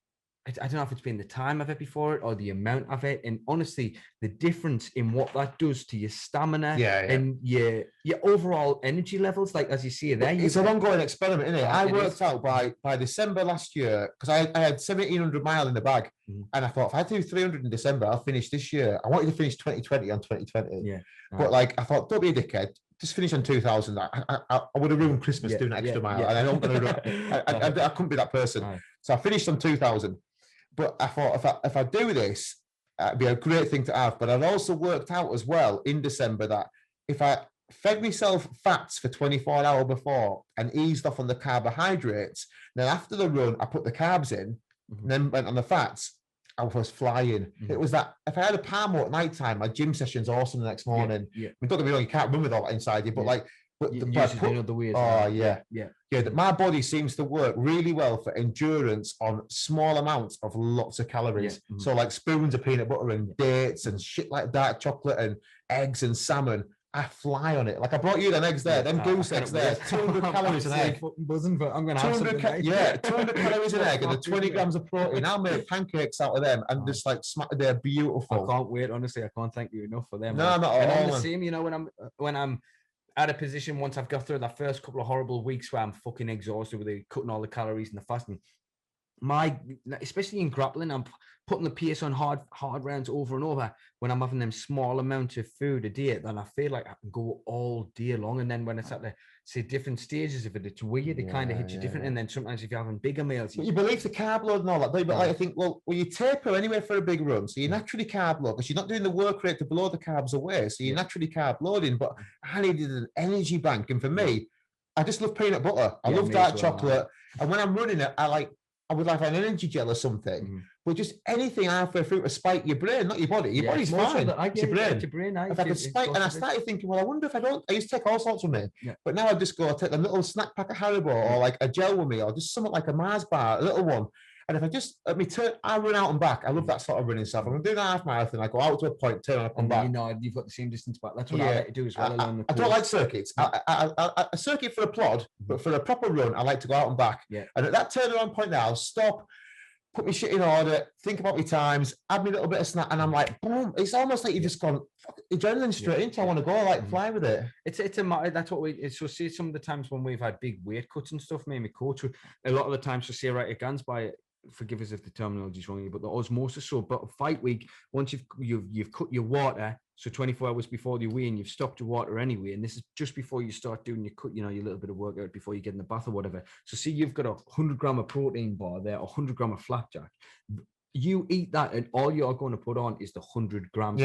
I don't know if it's been the time I've ate before it or the amount I've ate, and honestly, the difference in what that does to your stamina and your overall energy levels, like as you see there. It's an ongoing experiment, isn't it? I worked out by December last year, because I had 1,700 mile in the bag, and I thought, if I do 300 in December, I'll finish this year. I wanted to finish 2020 on 2020. But like, I thought, don't be a dickhead. Just finish on 2,000. I would have ruined Christmas doing an extra mile, and I don't going to. I couldn't be that person. So I finished on 2,000. But I thought if I do this, it'd be a great thing to have. But I'd also worked out as well in December that if I fed myself fats for 24 hours before and eased off on the carbohydrates, then after the run, I put the carbs in and then went on the fats. I was flying. It was that if I had a palm at night time, my gym session's awesome the next morning. I mean, don't get me wrong, you can't run with all that inside you, but like, my body seems to work really well for endurance on small amounts of lots of calories. So like spoons of peanut butter and dates and shit like dark chocolate and eggs and salmon. I fly on it. Like I brought you them eggs there, them goose eggs there, 200 calories an egg. Buzzing, but I'm gonna have 200 calories an egg and the 20 grams of protein. I'll make pancakes out of them and just like smack. They're beautiful. I can't wait. Honestly, I can't thank you enough for them. No, not at all. I'm the same. You know, when I'm at a position, once I've got through that first couple of horrible weeks where I'm fucking exhausted with cutting all the calories and the fasting, especially in grappling, I'm putting the pace on hard rounds over and over when I'm having them small amounts of food a day, then I feel like I can go all day long. And then when it's at the say different stages of it, it's weird. It kind of hits you different. And then sometimes if you're having bigger meals, but you believe the carb load and all that, don't you? But like I think, well, you taper anyway for a big run, so you're naturally carb load because you're not doing the work rate to blow the carbs away, so you're naturally carb loading. But I needed an energy bank, and for me, I just love peanut butter. I love dark chocolate, and when I'm running it, I would like an energy gel or something, but just anything halfway through to spike your brain, not your body. Your body's fine. It's your brain. If I could spike, and I started thinking, well, I wonder if I don't. I used to take all sorts with me, but now I just go take a little snack pack of Haribo or like a gel with me, or just something like a Mars bar, a little one. And if I just I run out and back. I love that sort of running stuff. I'm doing a half marathon. I go out to a point, turn, and I come back. You know, you've got the same distance back. That's what I like to do as well. I don't like circuits. I circuit for a plod, but for a proper run, I like to go out and back. And at that turnaround point now, I'll stop, put my shit in order, think about my times, add me a little bit of snack, and I'm like, boom! It's almost like you've just gone adrenaline straight into. I want to go, like fly with it. It's a matter. That's what we. So see, some of the times when we've had big weight cuts and stuff, me and my coach, a lot of the times, so say right, it guns by. Forgive us if the terminology is wrong, but the osmosis. So, but fight week, once you've cut your water, so 24 hours before the weigh-in, you've stopped your water anyway, and this is just before you start doing your cut, your little bit of workout before you get in the bath or whatever. So, see, you've got 100 gram of protein bar there, 100 gram of flapjack. You eat that, and all you're going to put on is the 100 grams.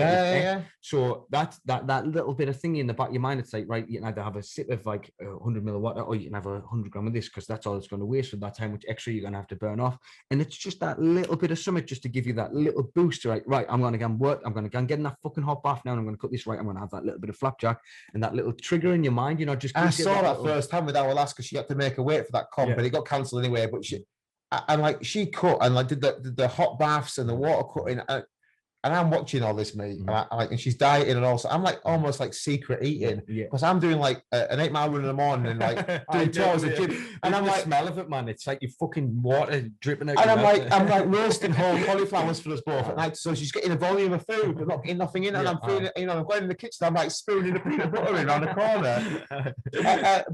So that little bit of thing in the back of your mind, it's like, right, you can either have a sip of like 100 ml of water, or you can have 100 gram of this, because that's all it's going to waste. So that's how much extra you're going to have to burn off. And it's just that little bit of something just to give you that little boost. Right, I'm going to go and work. I'm going to go and get in that fucking hot bath now, and I'm going to cut this right. I'm going to have that little bit of flapjack, and that little trigger in your mind, just. I saw that first time with our Alaska. She had to make her wait for that comp, and it got cancelled anyway. But and like she cut and like did the hot baths and the water cutting, and I'm watching all this, mate. And she's dieting, and also I'm like almost like secret eating because I'm doing like an 8-mile run in the morning and like doing tours at gym. And I'm like, smell of it, man. It's like you fucking water dripping out. And I'm like roasting whole cauliflowers for us both at night. So she's getting a volume of food, but not getting nothing in. And I'm feeling, I'm going in the kitchen. I'm like spooning the peanut butter in on the corner.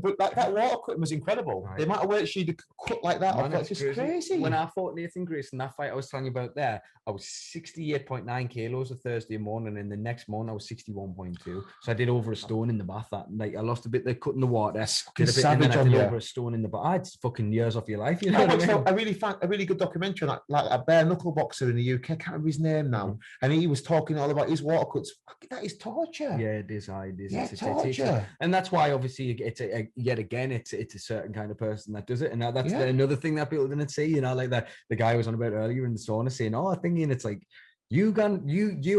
But that water cutting was incredible. The amount of weight she'd cut like that, it's just crazy. When I fought Nathan Grace in that fight I was telling you about there, I was 68.9 kilos a Thursday morning, and the next morning I was 61.2. So I did over a stone in the bath that night. I lost a bit there cutting the water, did a bit, and then I did over a stone in the bath. It's fucking years off your life. You know what I mean? I really found a really good documentary on like a bare knuckle boxer in the UK. I can't remember his name now, and he was talking all about his water cuts. That is torture. Yeah, it is. It is. Yeah, it's torture. And that's why obviously it's yet again it's a certain kind of person that does it. And that's another thing that people didn't see. Like that the guy was on about earlier in the sauna saying, "Oh, I think it's like." You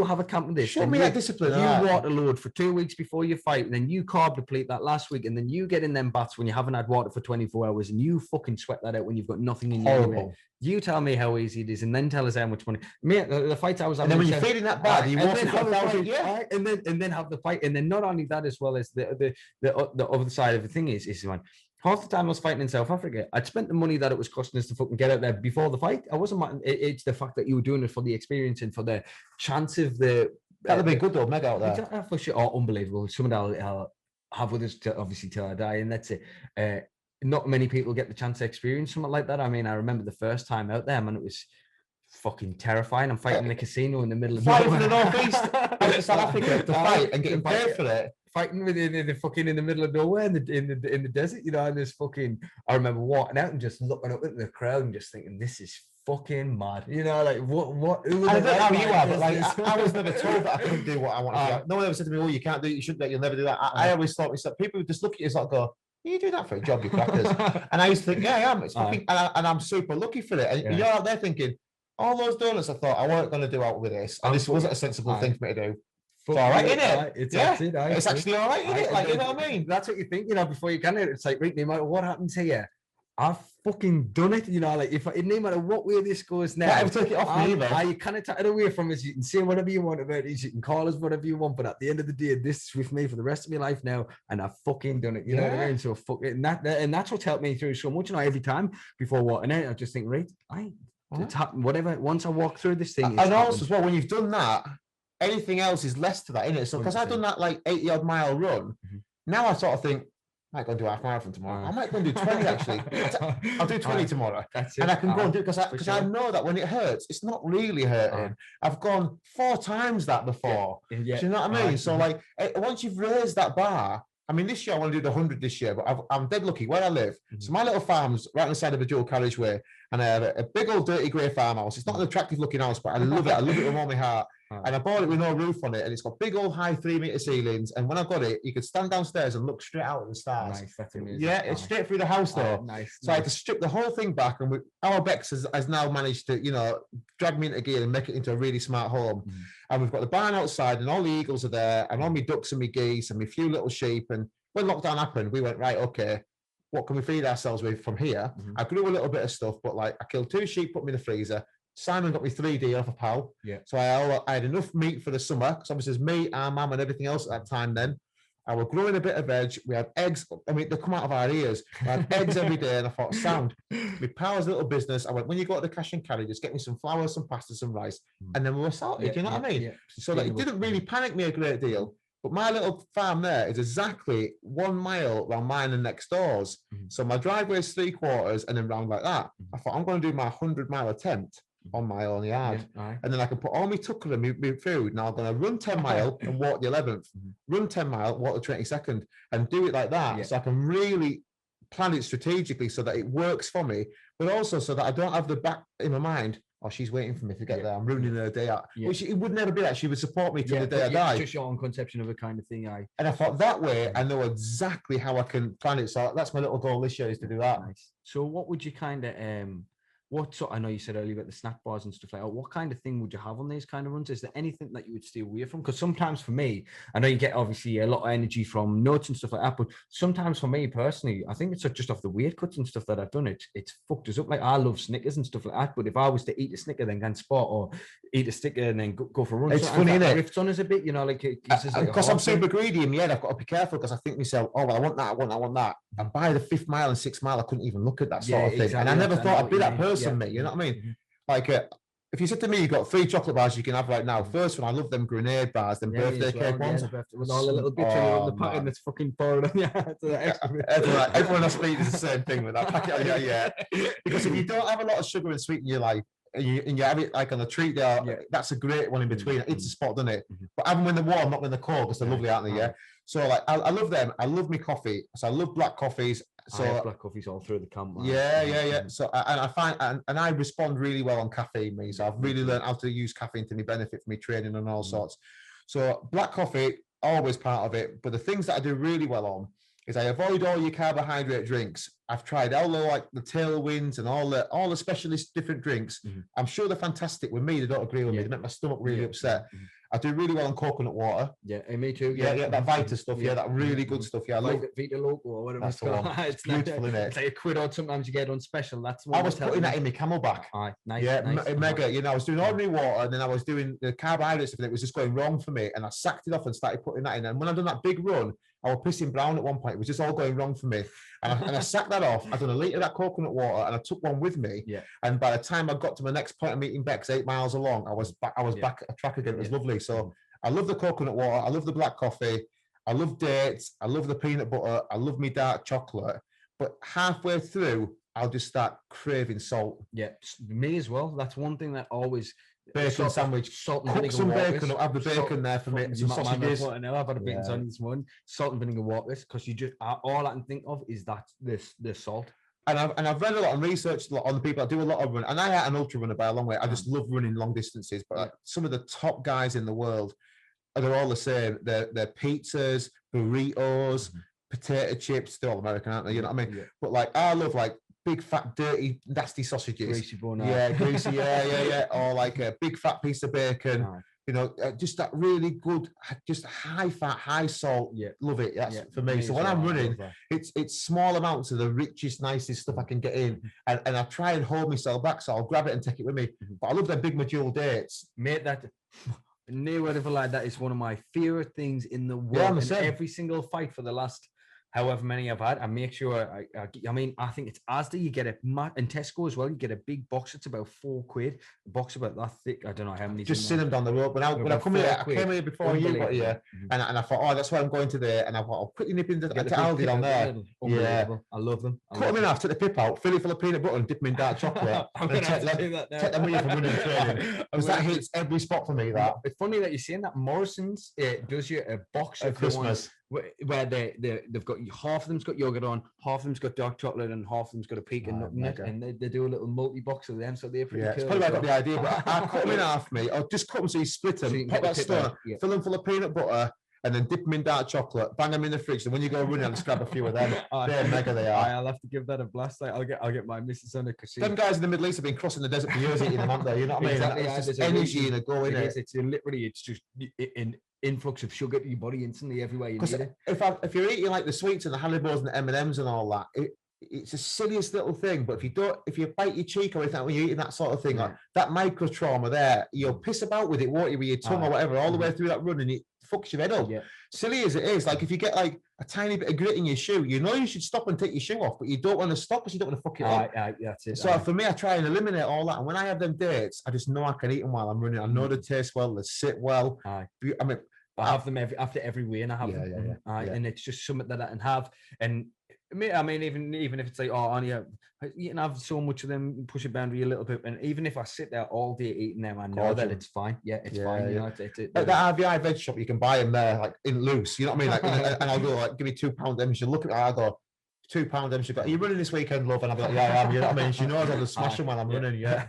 have a camp with this. Show me that discipline. You water load for 2 weeks before you fight, and then you carb deplete that last week, and then you get in them baths when you haven't had water for 24 hours, and you fucking sweat that out when you've got nothing in you. You tell me how easy it is, and then tell us how much money. Mate, the fights I was having. And then when you're feeling that bad, you walk and then have the fight, and then not only that, as well as the other side of the thing is man. Half the time I was fighting in South Africa, I'd spent the money that it was costing us to fucking get out there before the fight. I wasn't. It's the fact that you were doing it for the experience and for the chance of the. That'd be good though, mega out there. For sure, unbelievable. Something I'll have with us obviously till I die, and that's it. Not many people get the chance to experience something like that. I mean, I remember the first time out there, man, it was fucking terrifying. I'm fighting in a casino in the middle of fighting for the northeast of South Africa to fight and getting paid for it. Fighting with the fucking in the middle of nowhere in the desert, and this fucking. I remember walking out and just looking up at the crowd and just thinking, this is fucking mad, like what? Who I don't know how you are, but like I was never told that I couldn't do what I want to do. No one ever said to me, "Oh, you can't do it. You shouldn't do it. You'll never do that." I always thought myself, people would just look at you and go, "You do that for a job, you crackers." And I used to think, "Yeah, I am." It's fucking, and I'm super lucky for it. And you're out there thinking, all those donuts I thought I weren't going to do out with this, and this wasn't a sensible thing for me to do. It's all right, isn't it? It's actually all right, isn't it? Like, you know what I mean? That's what you think, before you can. It's like, right, no matter what happens here, I've fucking done it. Like, if no matter what way this goes now, I take it off me, man. You kind of take it away from us. You can say whatever you want about it. You can call us whatever you want, but at the end of the day, this is with me for the rest of my life now, and I've fucking done it. You know what I mean? So fuck it, and that's what's helped me through so much. Every time before walking out, I just think, right, it's whatever. Once I walk through this thing, and also as well, when you've done that, anything else is less to that, isn't it? So because I've done that like 80-odd mile run, now I sort of think, might go and do half marathon tomorrow. I might go and do 20 actually. I'll do 20 tomorrow. That's it. And I can go and do it because I know that when it hurts, it's not really hurting. I've gone 4 times that before. Do you know what I mean? So like once you've raised that bar, I mean, this year I want to do the 100 this year, but I'm dead lucky where I live. So my little farm's right on the side of a dual carriageway, and I have a big old dirty grey farmhouse. It's not an attractive looking house, but I love it. I love it with all my heart. And I bought it with no roof on it, and it's got big old high 3-meter ceilings. And when I got it, you could stand downstairs and look straight out at the stars. Nice, that's amazing. Yeah, it's straight through the house though. So I had to strip the whole thing back, and our Bex has now managed to, you know, drag me into gear and make it into a really smart home. And we've got the barn outside, and all the eagles are there, and all my ducks and my geese and my few little sheep. And when lockdown happened, we went, right, okay, what can we feed ourselves with from here? I grew a little bit of stuff, but like I killed 2 sheep, put them in the freezer. Simon got me 3D off a pal. So I had enough meat for the summer, because obviously there's me, our mum, and everything else at that time then. I was growing a bit of veg. We had eggs. I mean, they come out of our ears. We had eggs every day, and I thought, sound. My pal's little business. I went, when you go to the cash and carry, just get me some flour, some pasta, some rice. And then we were sorted, you know what I mean? So that it didn't really panic me a great deal. But my little farm there is exactly 1 mile around mine and next doors. So my driveway is 3/4 and then round like that. I thought, I'm going to do my 100-mile attempt on my own yard. And then I can put all my tucker and my food. Now I'm going to run 10 mile and walk the 11th. Run 10 mile, walk the 22nd, and do it like that. So I can really plan it strategically so that it works for me, but also so that I don't have the back in my mind, oh, she's waiting for me to get there. I'm ruining her day out. Which it would never be that. She would support me till the day I die. Just your own conception of a kind of thing. And I thought that way, I know exactly how I can plan it. So that's my little goal this year, is to do that. So what would you kind of, I know you said earlier about the snack bars and stuff like that. What kind of thing would you have on these kind of runs? Is there anything that you would stay away from? Because sometimes for me, I know you get obviously a lot of energy from nuts and stuff like that, but sometimes for me personally, I think it's just off the weight cuts and stuff that I've done. It's fucked us up. Like I love Snickers and stuff like that, but if I was to eat a Snicker then go sport, or eat a Sticker and then go for a run, it's funny, isn't it? Riffs on us a bit, you know, like because I'm super greedy in the end. I've got to be careful, because I think myself, oh well, I want that. And by the 5th mile and 6th mile, I couldn't even look at that sort of thing. Exactly. And I never thought I'd be that person, mate. You know what I mean? Like, if you said to me, you've got 3 chocolate bars you can have right now. First one, I love them grenade bars, them birthday cake ones. With all the little bits in the packet that's fucking pouring on everyone I speak is the same thing with that packet. Because if you don't have a lot of sugar and sweet in your life, and you have it like on a treat there, that's a great one in between. It's a spot, doesn't it? But have them when they're warm, not when they're cold, because they're lovely, aren't they? So like, I love them. I love my coffee. So I love black coffees. So I have black coffees all through the camp. So I find, and I respond really well on caffeine. Me, so I've really learned how to use caffeine to my benefit for me training and all sorts. So black coffee, always part of it. But the things that I do really well on is I avoid all your carbohydrate drinks. I've tried all the like the Tailwinds and all the specialist different drinks. I'm sure they're fantastic. With me, they don't agree with me. They make my stomach really upset. I do really well on coconut water. Me too. That Vita stuff. That really good stuff. I like Vita Loco or whatever it's called. It's beautiful, isn't it? It's like £1 odd. Sometimes you get on special. That's I was putting that in my Camelback. Nice. Mega. You know, I was doing ordinary water, and then I was doing the carbohydrates, and it was just going wrong for me. And I sacked it off and started putting that in. And when I done that big run, I was pissing brown at one point. It was just all going wrong for me. And I sacked that off. I done a litre of that coconut water, and I took one with me. And by the time I got to my next point of meeting Bex, 8 miles along, I was back at track again. It was lovely. So I love the coconut water. I love the black coffee. I love dates. I love the peanut butter. I love me dark chocolate. But halfway through, I'll just start craving salt. Me as well. That's one thing that always... Bacon sandwich, salt and cook vinegar some water. Bacon. I'll have the bacon there for me. Some sausages. I've had a bacon sandwich this morning. Salt and vinegar water, because you just all I can think of is that this salt. And I've read a lot and researched a lot on the people that do a lot of running. And I am an ultra runner by a long way. I just love running long distances. But some of the top guys in the world, they're all the same. They're pizzas, burritos, potato chips. They're all American, aren't they? You know what I mean? But like, I love like big fat dirty nasty sausages, greasy bone, greasy, or like a big fat piece of bacon, you know, just that really good, just high fat, high salt. Love it. That's for me. So when I'm running, it's small amounts of the richest, nicest stuff I can get in, and I try and hold myself back, so I'll grab it and take it with me. But I love them big medjool dates, mate. That never ever like that is one of my favorite things in the world. In every single fight for the last however many I've had, I make sure I mean, I think it's Asda, you get in Tesco as well, you get a big box. It's about £4, a box about that thick. I don't know how many. Just seen them down the road. When I come here, I came here before you got here, and I thought, oh, that's why I'm going to there. And I thought, I'll quickly nip into Aldi down there. Yeah, I love them. Cut them in half, take the pip out, fill it full of peanut butter, and dip them in dark chocolate. I'm going to have to do that now. Take them with you for running training. Because that hits every spot for me. That it's funny that you're saying that. Morrison's does you a box of Christmas. Where they've got half of them's got yogurt on, half of them's got dark chocolate, and half of them's got a pecan nut in it, and they do a little multi-box of them, so they're pretty cool. It's probably why I got the idea, but I cut them in half, mate. I'll just cut them so you split them, so pop that stone, fill them full of peanut butter, and then dip them in dark chocolate, bang them in the fridge, and when you go running, I'll just grab a few of them. They're mega, they are. I'll have to give that a blast. I'll get my missus on it, because them guys in the Middle East have been crossing the desert for years eating them, haven't they? You know what I mean? Exactly, it's just energy in a go in it. It's literally, it's just in influx of sugar to your body instantly everywhere you need it. If you're eating like the sweets and the Haribos and the M&Ms and all that, it's the silliest little thing. But if you bite your cheek or anything when you're eating that sort of thing, like that micro trauma there, you'll piss about with it, won't you, with your tongue or whatever, all the way through that run, and it fucks your head up. Silly as it is, like if you get like a tiny bit of grit in your shoe, you know you should stop and take your shoe off, but you don't want to stop because you don't want to fuck it up. That's it. So for me, I try and eliminate all that. And when I have them dates, I just know I can eat them while I'm running. I know they taste well, they sit well. I mean, I have them after every weigh, and I have them. And it's just something that I can have. And I mean, even if it's like, you can have so much of them, push it boundary a little bit. And even if I sit there all day eating them, I know that it's fine. Yeah, it's fine. You know, at the RVI veg shop, you can buy them there, like in loose. You know what I mean? Like, and I'll go like, give me £2 them. She'll look at it. I'll go, £2 them. She'll go, are you running this weekend, love? And I'll be like, yeah, I am. You know what I mean? She knows I'll just smash them while I'm running. Yeah.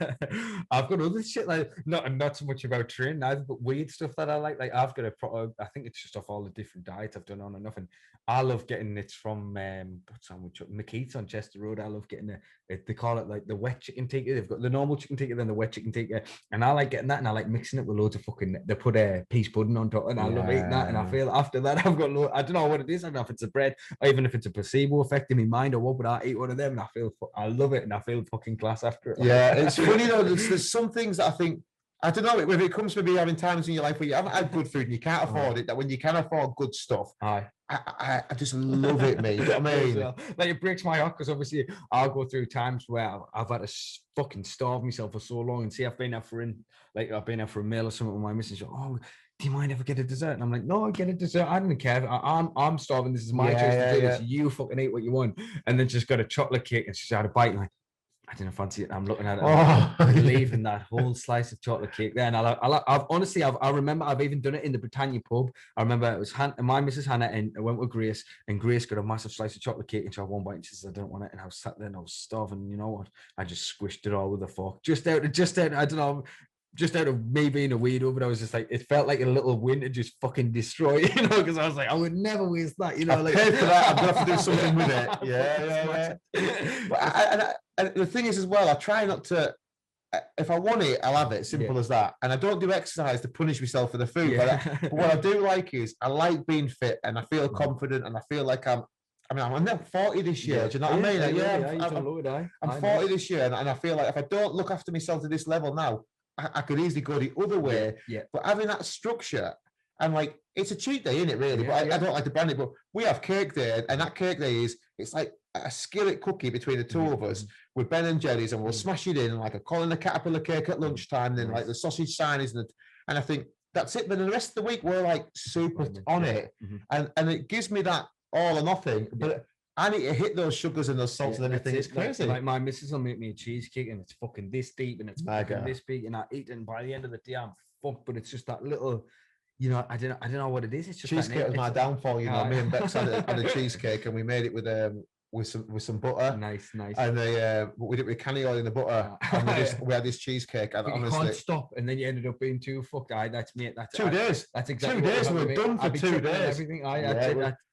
I've got other shit, like not so much about training either, but weird stuff that I like. Like I've got I think it's just off all the different diets I've done on and off. And I love getting it from McKeith's on Chester Road. I love getting they call it like the wet chicken tikka. They've got the normal chicken tikka, then the wet chicken tikka, and I like getting that, and I like mixing it with loads of they put a peas pudding on top, and I love eating that. And I feel after that I've got I don't know what it is. I don't know if it's a bread or even if it's a placebo effect in my mind or what, but I eat one of them and I love it, and I feel fucking class after it. Yeah, it's funny though. There's some things that I think, I don't know, if it comes to maybe having times in your life where you haven't had good food and you can't afford it, that when you can afford good stuff, I just love it, mate. You know what I mean? Like it breaks my heart because obviously I'll go through times where I've had to fucking starve myself for so long, and see I've been out for a meal or something with my missus. Oh, do you mind if I get a dessert? And I'm like, no, get a dessert. I don't care. I'm starving. This is my choice to do this. You fucking eat what you want. And then she's got a chocolate cake and she's had a bite. And like, I didn't fancy it. I'm looking at it. I'm leaving that whole slice of chocolate cake there. And I remember I've even done it in the Britannia pub. I remember it was my Mrs. Hannah, and I went with Grace, and Grace got a massive slice of chocolate cake, and she had one bite and she says, I don't want it. And I was sat there and I was starving. You know what? I just squished it all with a fork. Just out, I don't know. Just out of me being a weirdo, but I was just like, it felt like a little win to just fucking destroy, you know, because I was like, I would never waste that, you know. Like, paid for that, I'm gonna have to do something with it. Yeah. But and the thing is, as well, I try not to. If I want it, I'll have it. Simple as that. And I don't do exercise to punish myself for the food. But what I do like is I like being fit, and I feel confident, and I feel like I'm now 40 this year. Do you know what I mean? I'm 40 this year, and I feel like if I don't look after myself to this level now, I could easily go the other way. But having that structure, and like, it's a cheat day, isn't it, really? But I don't like to brand it, but we have cake day, and that cake day it's like a skillet cookie between the two of us with Ben and Jerry's, and we'll smash it in like a Colin the Caterpillar cake at lunchtime, then like the sausage signies, and I think that's it. But the rest of the week we're like super on it, and it gives me that all or nothing. But I need to hit those sugars and those salts and everything. It's crazy. Like my missus will make me a cheesecake, and it's fucking this deep, and it's fucking this big, and I eat it, and by the end of the day I'm fucked. But it's just that little, you know, I don't know what it is. It's just cheesecake was my downfall. You know, me and Bex had a cheesecake, and we made it with some butter. Nice. And we did it with candy oil in the butter. And we had this cheesecake. And honestly, you can't stop, and then you ended up being too fucked. That's 2 days. That's exactly 2 days. We were done for 2 days. Everything.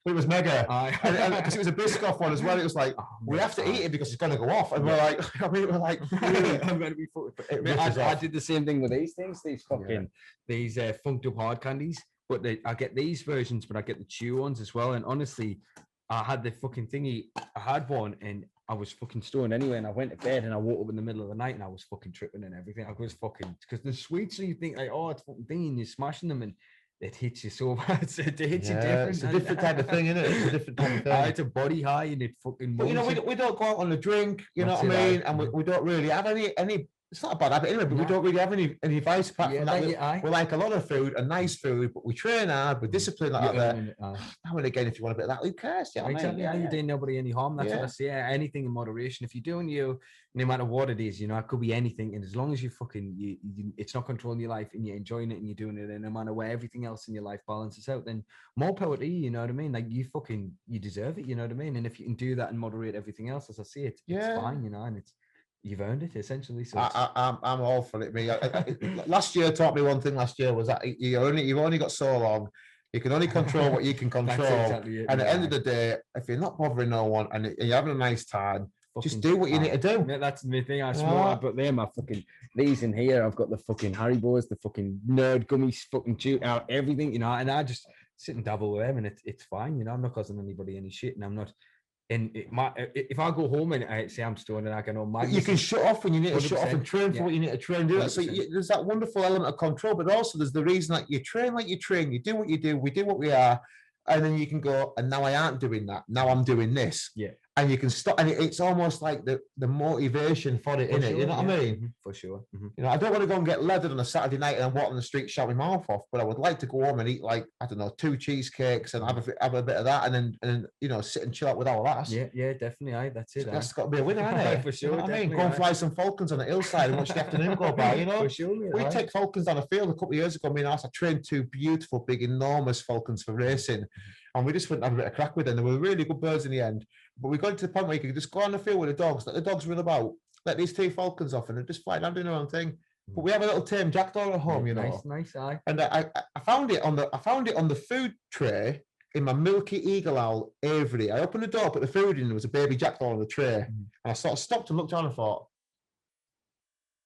It was mega. Because it was a Biscoff one as well. It was like, we have to eat it because it's going to go off. And we're like, really? I'm going to be fucked. I did the same thing with these things. These fucking these funked up hard candies. But I get these versions, but I get the chew ones as well. And honestly, I had the fucking thingy. I had one, and I was fucking stoned anyway. And I went to bed, and I woke up in the middle of the night, and I was fucking tripping and everything. I was fucking, because the sweets, so you think like, oh, it's fucking thingy, and you're smashing them, and it hits you so bad. It hits you Yeah, different. it's a different type of thing, isn't it? It's a different type of thing. It's a body high and it fucking. But you know, we don't go out on a drink. You know what I mean? And we don't really have any. It's not a bad habit anyway, but we don't really have any vice apart from that. We like a lot of food and nice food, but we train hard, we're disciplined like that. Now and again, if you want a bit of that, who cares? You know exactly. I mean? You doing nobody any harm. That's what I say. Anything in moderation. If you're doing no matter what it is, you know, it could be anything. And as long as you fucking, it's not controlling your life and you're enjoying it and you're doing it, and no matter where everything else in your life balances out, then more power to you. You know what I mean? Like you deserve it. You know what I mean? And if you can do that and moderate everything else, as I see it, it's fine. You know, and you've earned it essentially. So I'm all for it. Me, last year taught me one thing. Last year was that you've only got so long. You can only control what you can control. Exactly it, and at the end of the day, if you're not bothering no one and you're having a nice time, just do what you need to do. Yeah, that's the thing. I smoke, but they're my fucking these in here. I've got the fucking Haribos, the fucking nerd gummies, fucking chew out everything, you know. And I just sit and dabble with them, and it's fine, you know. I'm not causing anybody any shit, and I'm not. And if I go home and I say I'm stoned and I can know you can shut off when you need to shut off and train for what you need to train. Do that. So there's that wonderful element of control, but also there's the reason that you train like you train. You do what you do. We do what we are, and then you can go. And now I aren't doing that. Now I'm doing this. Yeah. And you can stop, and it's almost like the motivation for it, in it. You know what I mean? For sure. Mm-hmm. You know, I don't want to go and get leathered on a Saturday night and walk on the street shouting my mouth off, but I would like to go home and eat, like, I don't know, 2 cheesecakes and have a bit of that, and then you know, sit and chill out with our lass. Yeah, definitely. That's it. That's got to be a winner, hasn't it? For sure. You know what I mean? Go and fly some falcons on the hillside and watch the afternoon go by. You know, for sure. We take falcons down the field a couple of years ago. Me and I trained 2 beautiful, big, enormous falcons for racing. And we just went and have a bit of crack with them. They were really good birds in the end. But we got to the point where you could just go on the field with the dogs, let the dogs run about, let these 2 falcons off, and they're just flying down doing their own thing. But we have a little tame jackdaw at home, you know. Nice. Aye. And I found it on the food tray in my Milky Eagle Owl aviary. I opened the door, put the food in, and there was a baby jackdaw on the tray. And I sort of stopped and looked down and thought,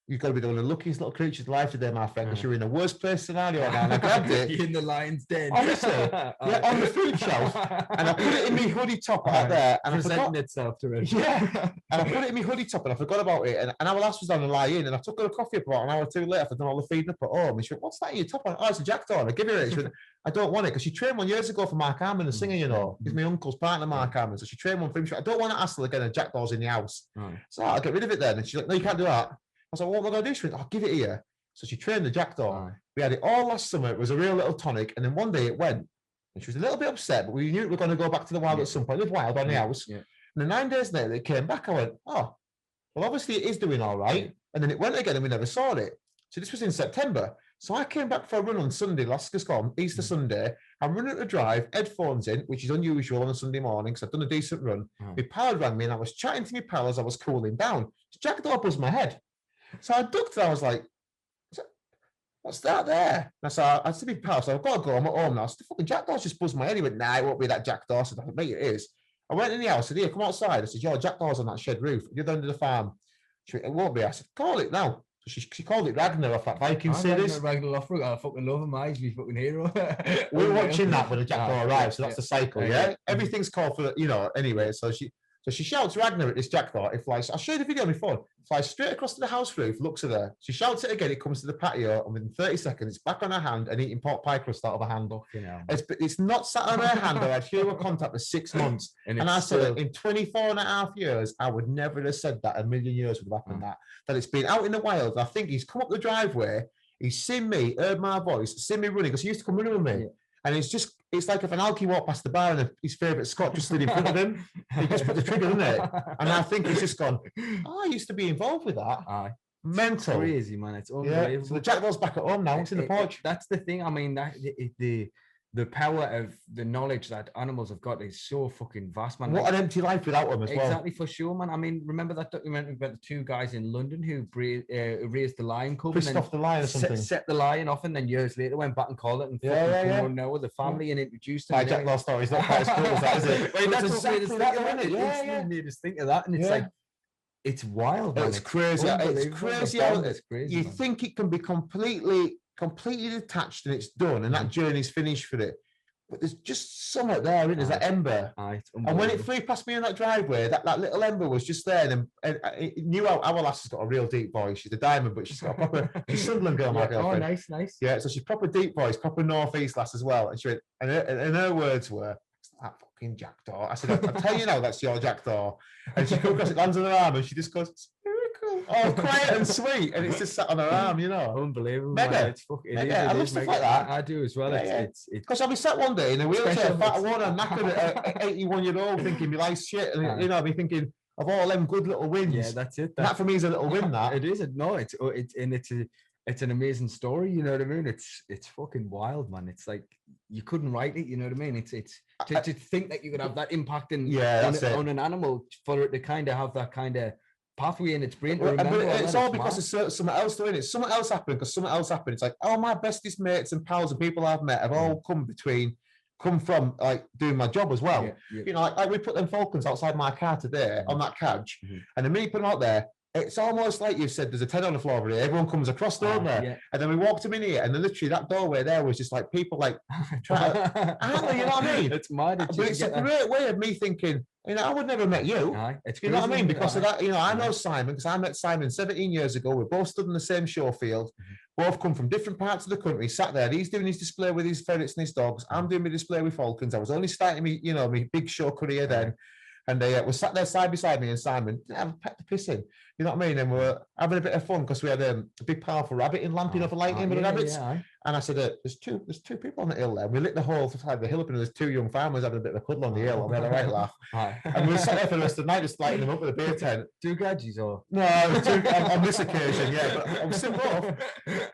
you've got to be one of the luckiest little creatures alive today, my friend, because you're in the worst place scenario now. And I grabbed it. You're in the lion's den. Honestly, on the food shelf. And I put it in my hoodie top out there. And presenting itself to it. Yeah. And I put it in my hoodie top and I forgot about it. And our last was down and lie in. And I took her a coffee about an hour or 2 later. I'd done all the feeding up at home. And she went, what's that in your top? Oh, it's a jackdaw. And I give her it. She went, I don't want it, because she trained one years ago for Mark Harmon, the singer, you know. He's my uncle's partner, Mark Harmon. So she trained one for him. She went, I don't want to hassle again. A jackdaw's in the house. So I'll get rid of it then. And she's like, no, you can't do that. I was like, what am I going to do? She went, I'll give it here. So she trained the jackdaw. We had it all last summer. It was a real little tonic. And then one day it went. And she was a little bit upset, but we knew we were going to go back to the wild at some point. Live wild on the house. And then 9 days later, it came back. I went, oh, well, obviously it is doing all right. And then it went again and we never saw it. So this was in September. So I came back for a run on Sunday, Easter Sunday. I'm running the drive, headphones in, which is unusual on a Sunday morning because I've done a decent run. My pal rang me and I was chatting to my pal as I was cooling down. Jackdaw buzzed my head. So I ducked and I was like, what's that there? And I said to my pal, so I've got to go, I'm at home now. So the fucking jackdaw's just buzzed my head. He went, nah, it won't be that jackdaw. I said, mate, it is. I went in the house, I said, here, come outside. I said, yo, jackdaw's on that shed roof. You're under the farm. She went, it won't be. I said, call it now. So she called it Ragnar off that Viking series. Ragnar off, I fucking love him. He's my fucking hero. We were watching that when the jackdaw arrived, so that's the cycle, yeah? Everything's called for, you know, anyway. So she shouts Ragnar at this jackdaw. It flies. I'll show you the video on my phone. Flies straight across to the house roof, looks at her. She shouts it again. It comes to the patio, and within 30 seconds, it's back on her hand and eating pot pie crust out of her hand. It's not sat on her hand. I had human contact for 6 months. And I said, in 24 and a half years, I would never have said that. A million years would have happened that it's been out in the wild. I think he's come up the driveway. He's seen me, heard my voice, seen me running, because he used to come running with me. Yeah. And it's like if an alky walked past the bar and his favourite Scot just stood in front of him. He just put the trigger, isn't it? And I think he's just gone, I used to be involved with that. Mental. It's crazy, man. It's unbelievable. Yeah. So the jackdaw's back at home now. It's in the porch. That's the thing. I mean, the power of the knowledge that animals have got is so fucking vast, man. What an empty life without them as well. Exactly, for sure, man. I mean, remember that documentary about the 2 guys in London who raised the lion cub? Pissed off the lion or something. Set the lion off, and then years later went back and called it and fucking know the family and introduced them. My jackdaw story is not quite as cool as that, is it? Wait, that's exactly that, isn't it? Yeah. Made us think of that, and it's like, it's wild, man. It's crazy. It's crazy. It's crazy. You think it can be completely detached and it's done, and that journey's finished for it. but there's just something there, isn't there? There's that ember. And when it flew past me in that driveway, that little ember was just there. And it knew our lass has got a real deep voice. She's a diamond, but she's got a proper, she's Sunderland girl, my girlfriend. Oh, nice. Yeah, so she's proper deep voice, proper northeast lass as well. And she went, and her words were, that fucking jackdaw. I said, I'll tell you now, that's your jackdaw. And she comes across, it lands on her arm, and she just goes, oh, quiet and sweet, and it's just sat on her arm, you know. Unbelievable. Mega. It's fucking. I love stuff like that. I do as well. It's because I'll be sat one day in a wheelchair, fat and knackered at 81-year-old, thinking my life's shit, and you know, I'll be thinking of all them good little wins. Yeah, that's it. That for me is a little win. That it is. It's an amazing story. You know what I mean? It's fucking wild, man. It's like you couldn't write it. You know what I mean? It's to think that you could have that impact on an animal for it to kind of have that kind of pathway in its brain. It's all because of something else doing it. Something else happened because something else happened. It's like, all my bestest mates and pals and people I've met have all come from like doing my job as well. You know, like we put them falcons outside my car today on that couch, and the minute you put them out there, it's almost like you've said, there's a 10 on the floor over here. Everyone comes across the room there. And then we walked them in here, and then literally that doorway there was just like people like trying to, you know what I mean? It's mad. But it's a great way of me thinking, you know, I would never have met you. You know what I mean? Because of that, you know, I know Simon, because I met Simon 17 years ago. We both stood in the same show field, both come from different parts of the country, sat there. He's doing his display with his ferrets and his dogs. I'm doing my display with falcons. I was only starting me, you know, my big show career then. And they were sat there side beside me and Simon, I pecked the piss in. You know what I mean? And we were having a bit of fun because we had a big powerful rabbit in lamp, you know, for lighting with the rabbits. And I said, there's two people on the hill there. And we lit the whole side of the hill up, and there's two young farmers having a bit of a cuddle on the hill. And we had a right laugh. And we sat there for the rest of the night just lighting them up with a beer tent. Two gadgets or? No, on this occasion, yeah. But I was still off.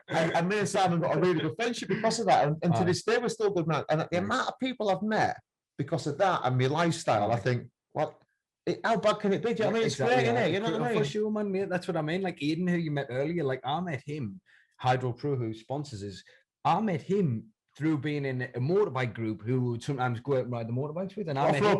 And me and Simon got a really good friendship because of that. And to this day, we're still good, man. And the amount of people I've met because of that and my lifestyle, I think, well, how bad can it be? Do you know what I mean? It's great, isn't it? You know what I mean? For sure, man, mate. That's what I mean. Like Aiden, who you met earlier, like I met him, Hydro Pro, who sponsors us. I met him through being in a motorbike group who would sometimes go out and ride the motorbikes with. And I met him,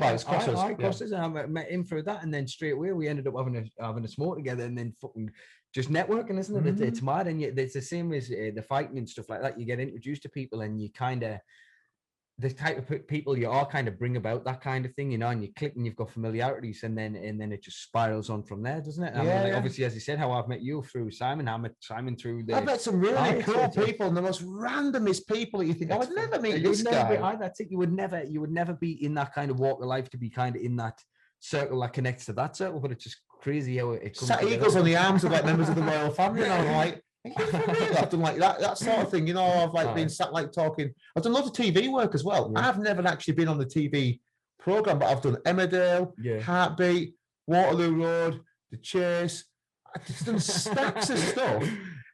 crosses, and I met him through that. And then straight away, we ended up having a smoke together and then fucking just networking, isn't it? It's mad. And it's the same as the fighting and stuff like that. You get introduced to people and you kind of, the type of people you are kind of bring about that kind of thing, you know, and you click and you've got familiarities, and then it just spirals on from there, doesn't it? Obviously, as you said, how I've met you through Simon, I met Simon through I've met some really cool people, and the most randomest people that you think I would never meet this guy. That's it. You would never be in that kind of walk of life to be kind of in that circle that connects to that circle, but it's just crazy how it comes. Sat eagles on the arms of like members of the royal family, and I'm like, I've done like that sort of thing, you know. I've like been sat like talking. I've done lots of TV work as well. I've never actually been on the TV program, but I've done Emmerdale, Heartbeat, Waterloo Road, The Chase. I've just done stacks of stuff.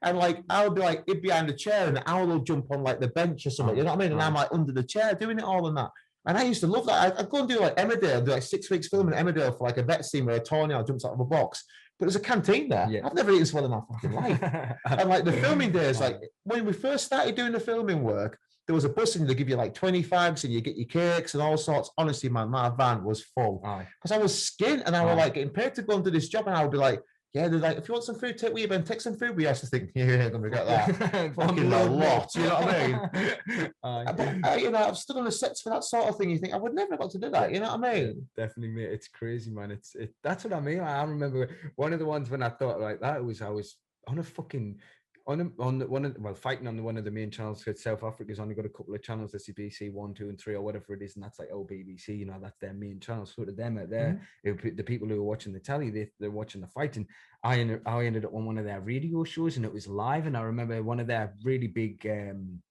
And like I'll be like behind the chair, and the owl will jump on like the bench or something. You know what I mean? And I'm like under the chair doing it all and that. And I used to love that. I'd go and do like Emmerdale, do like 6 weeks filming Emmerdale for like a vet scene where a tornado jumps out of a box. But there's a canteen there. I've never eaten swell in my fucking life. And like the filming days, like when we first started doing the filming work, there was a bus and they give you like 25s and you get your cakes and all sorts. Honestly, man, my van was full because I was skint and I was like getting paid to go and do this job, and I would be like, yeah, they're like, if you want some food, take with you, Ben, take some food. We used to think, you ain't gonna get that. Fucking a lot, you know what I mean? But, you know, I've stood on the sets for that sort of thing. You think I would never have got to do that, you know what I mean? Definitely, mate. It's crazy, man. That's what I mean. I remember one of the ones when I thought like that was I was on a fucking fighting on one of the main channels, because South Africa's only got a couple of channels, the CBC 1, 2, and 3, or whatever it is, and that's like BBC, you know, that's their main channel. So to them out there, the people who are watching the telly, they're watching the fight. And I ended up on one of their radio shows, and it was live. And I remember one of their really big,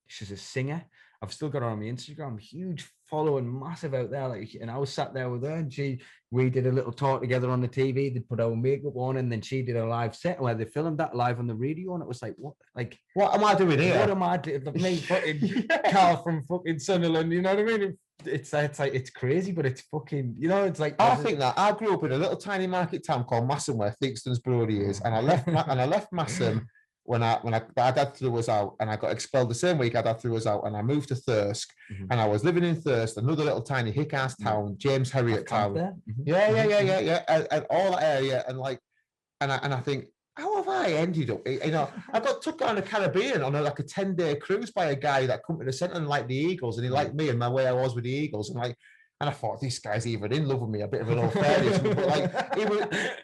she's a singer. I've still got her on my Instagram, huge following, massive out there. Like, and I was sat there with her, and we did a little talk together on the TV. They put our makeup on, and then she did a live set where they filmed that live on the radio. And it was like, what am I doing here? What am I doing? Me fucking Carl from fucking Sunderland, you know what I mean? It's crazy, but it's fucking, you know, it's like. I think that I grew up in a little tiny market town called Massam, where Theakston's Brody is, and I left Massam when our dad threw us out, and I got expelled the same week our dad threw us out, and I moved to Thirsk, and I was living in Thirsk, another little tiny hick-ass town, James Herriot town. Yeah, and all that area, and like, and I think, how have I ended up? You know, I got took down the Caribbean on like a 10-day cruise by a guy that come to the centre and liked the Eagles, and he liked me and my way I was with the Eagles, and like. And I thought, this guy's even in love with me, a bit of an old fairy. But like,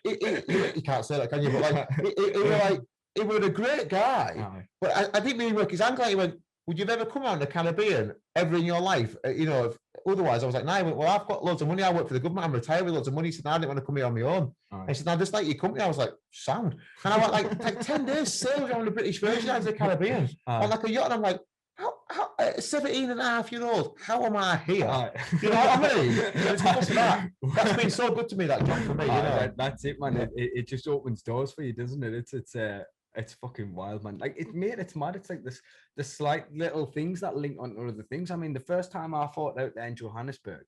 you can't say that, can you? But like, he was a great guy. But I didn't really work his angle. He went, would you have ever come out in the Caribbean ever in your life? You know, otherwise I was like, no. He went, well, I've got loads of money. I work for the government. I'm retired with loads of money. He said, no, I didn't want to come here on my own. He said, no, just like your company. I was like, sound. And I went like 10 days sailed on the British Virgin Islands of the Caribbean on like a yacht. And I'm like, how 17 and a half year old, how am I here? You know what I mean? That's been so good to me, that job for me. You know? That's it, man. It just opens doors for you, doesn't it? It's fucking wild, man. Like it's mad. It's like the slight little things that link onto other things. I mean, the first time I fought out there in Johannesburg,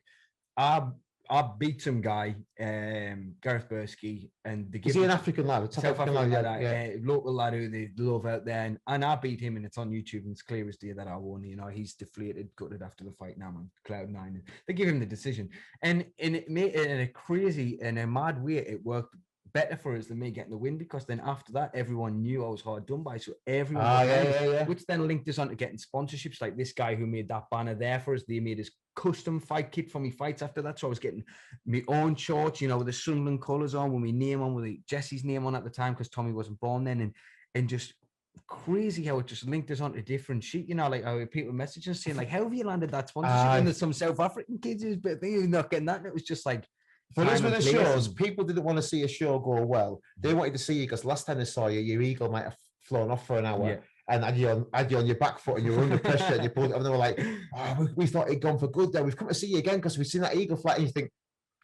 I beat some guy, Gareth Bursky, and is he an African lad? South African lad, local lad who they love out there, and I beat him, and it's on YouTube, and it's clear as day that I won. You know, he's deflated, gutted after the fight now, man. Cloud 9, and they give him the decision, and it made in a crazy and a mad way. It worked better for us than me getting the win, because then after that everyone knew I was hard done by, so everyone which then linked us on to getting sponsorships, like this guy who made that banner there for us. They made his custom fight kit for me fights after that, so I was getting my own shorts, you know, with the Sunderland colours on, with my name on, with Jesse's name on at the time, because Tommy wasn't born then, and just crazy how it just linked us onto different shit, you know, like how people messaging saying like, how have you landed that sponsorship? And there's some South African kids who's not getting that, and it was just like, for us with the shows, people didn't want to see a show go well. They wanted to see you because last time they saw you, your eagle might have flown off for an hour, and had you on your back foot, and you were under pressure, and you pulled it up, and they were like, oh, we thought it'd gone for good there. We've come to see you again because we've seen that eagle fly, and you think,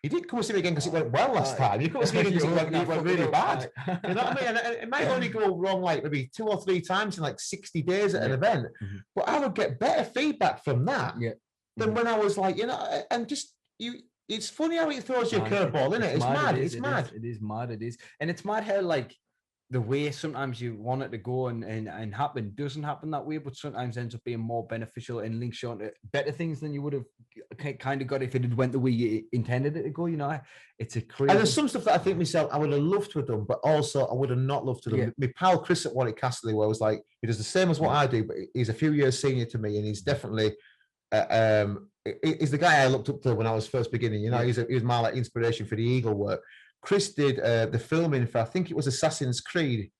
you didn't come to see me again because it went well last time. You come to see me again because it went really bad. You know what I mean? And it might only go wrong like maybe 2 or 3 times in like 60 days at an event. But I would get better feedback from that than when I was like, you know, and just it's funny how it throws you a curveball, isn't it? It's mad. It's mad. It is mad. It is. And it's mad how like the way sometimes you want it to go and happen doesn't happen that way, but sometimes ends up being more beneficial and links you onto better things than you would have kind of got if it had went the way you intended it to go, you know. It's a crazy. And there's some stuff that I think myself I would have loved to have done, but also I would have not loved to have done. My pal Chris at Warwick Castle, where was like, he does the same as what I do, but he's a few years senior to me, and he's definitely he's the guy I looked up to when I was first beginning. You know, he was my like inspiration for the eagle work. Chris did the filming for, I think it was Assassin's Creed,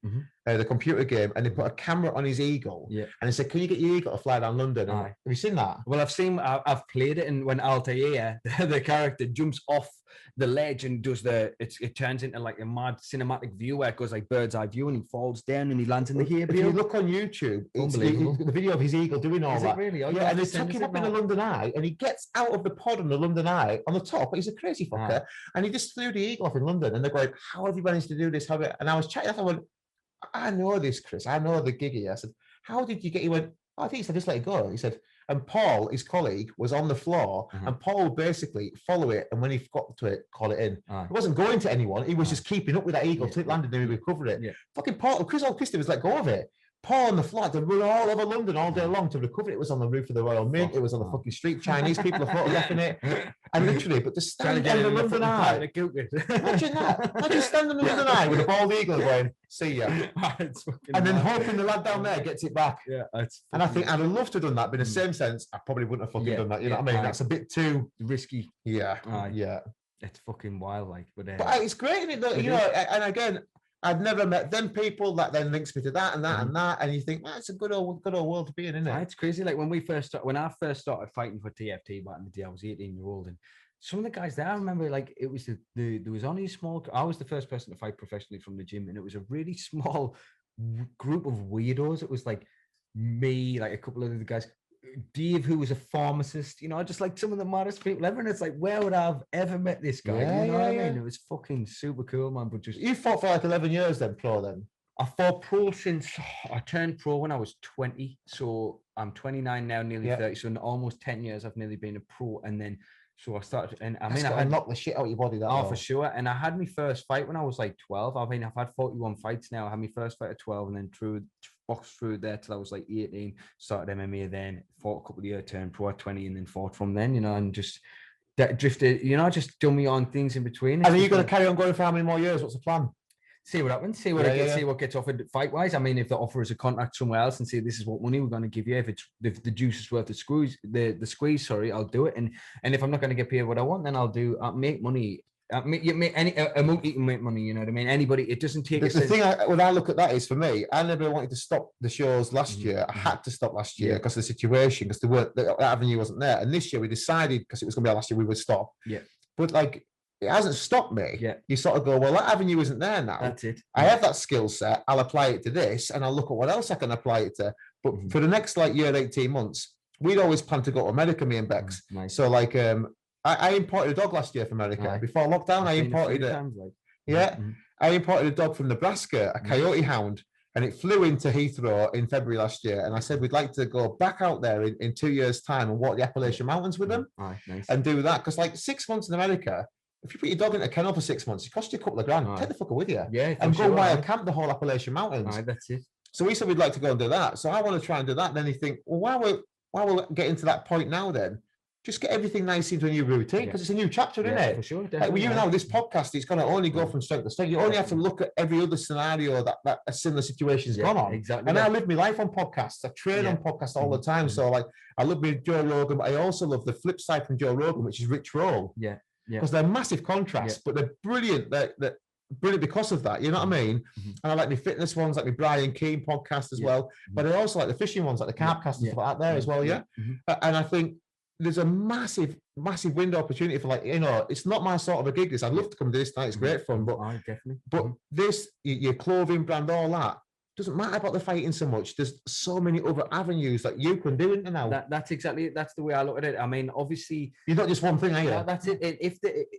the computer game, and they put a camera on his eagle, and he said, "Can you get your eagle to fly down London?" Have you seen that? Well, I've played it, and when Altair, the character, jumps off the ledge and does it turns into like a mad cinematic view where it goes like bird's eye view, and he falls down and he lands in the hay bale. If you look on YouTube, it's the video of his eagle doing all that. Really? And they took him up in the London Eye, and he gets out of the pod on the London Eye on the top. He's a crazy fucker, and he just flew the eagle off in London. And they're going, "How have you managed to do this?" And I was chatting. I went, "I know this, Chris. I know the giggy." I said, "How did you get?" He went, "I think he said, just let it go." He said, and Paul, his colleague, was on the floor, and Paul would basically follow it, and when he got to it, call it in. He wasn't going to anyone. He was just keeping up with that eagle till it landed, and he recovered it. Fucking Paul, Chris was let go of it. Paul on the flight to run all over London all day long to recover it. It was on the roof of the Royal Mint. It was on the fucking street. Chinese people are photographing it. And literally, but to stand on the London Eye. Imagine that. Imagine standing on the London Eye with a bald eagle going, "See ya." And then hoping the lad down there gets it back. And I think I'd have loved to have done that, but in the same sense, I probably wouldn't have fucking done that. You know what I mean? That's a bit too risky. Yeah. It's fucking wild, like. But it's great, isn't it? You know, and again, I've never met them people that then links me to that and that and that, and you think, it's a good old world to be in, isn't it? It's crazy. Like when I first started fighting for TFT back in the day, I was 18-year-old, and some of the guys there, I remember, like it was there was only a small. I was the first person to fight professionally from the gym, and it was a really small group of weirdos. It was like me, like a couple of the guys. Dave, who was a pharmacist, you know, just like some of the maddest people ever. And it's like, where would I have ever met this guy? You know what I mean? It was fucking super cool, man. But just you fought for like 11 years then, pro then? I fought pro since I turned pro when I was 20. So I'm 29 now, nearly 30. So in almost 10 years, I've nearly been a pro. And then so I started, and I mean, I knocked the shit out of your body. That for sure. And I had my first fight when I was like 12. I mean, I've had 41 fights now. I had my first fight at 12, and then boxed through there till I was like 18. Started MMA, then fought a couple of years, turned pro at 20, and then fought from then. You know, and just drifted. You know, just done me on things in between. And are you going to carry on going for how many more years? What's the plan? see what happens, see what see what gets offered fight wise. I mean, if the offer is a contract somewhere else and say this is what money we're going to give you, if the juice is worth the squeeze, the squeeze, sorry, I'll do it. And if I'm not going to get paid what I want, then I'll make money. You make a monkey can make money, you know what I mean? Anybody, it doesn't take the thing when I look at that is, for me, I never wanted to stop the shows last year. I had to stop last year because of the situation, because the avenue wasn't there. And this year we decided, because it was going to be our last year, we would stop. Yeah. But like, it hasn't stopped me. Yeah. You sort of go, well, that avenue isn't there now. That's it. I have that skill set. I'll apply it to this, and I'll look at what else I can apply it to. But for the next like year, 18 months, we'd always plan to go to America, me and Bex. Nice. So like, I imported a dog last year from America. Before lockdown, I imported it. I imported a dog from Nebraska, a coyote hound, and it flew into Heathrow in February last year. And I said, we'd like to go back out there in 2 years' time and walk the Appalachian Mountains with them and do that. Because like 6 months in America, if you put your dog in a kennel for 6 months, it costs you a couple of grand. Take the fucker with you. Yeah. And go wild camp the whole Appalachian Mountains. That's it. So we said we'd like to go and do that. So I want to try and do that. And then you think, well, why we're getting to that point now then? Just get everything nice into a new routine, because it's a new chapter, isn't it? For sure. Like with you now, this podcast, it's going to only go from strength to strength. You only have to look at every other scenario that a similar situation's gone on. Exactly. And I live my life on podcasts. I train on podcasts all the time. So like, I love me Joe Rogan, but I also love the flip side from Joe Rogan, which is Rich Roll. Yeah. Because they're massive contrasts, but they're brilliant. They're brilliant because of that. You know what I mean? And I like my fitness ones, like my Brian Keane podcast as well. But I also like the fishing ones, like the Carpcast and stuff like that there as well. Yeah. And I think there's a massive window opportunity for, like, you know, it's not my sort of a gig. This, I'd love to come to this tonight. It's great fun, but this, your clothing brand, all that doesn't matter about the fighting so much. There's so many other avenues that you can do into now. That's exactly it. That's the way I look at it. I mean, obviously, you're not just one thing, are you? That's it.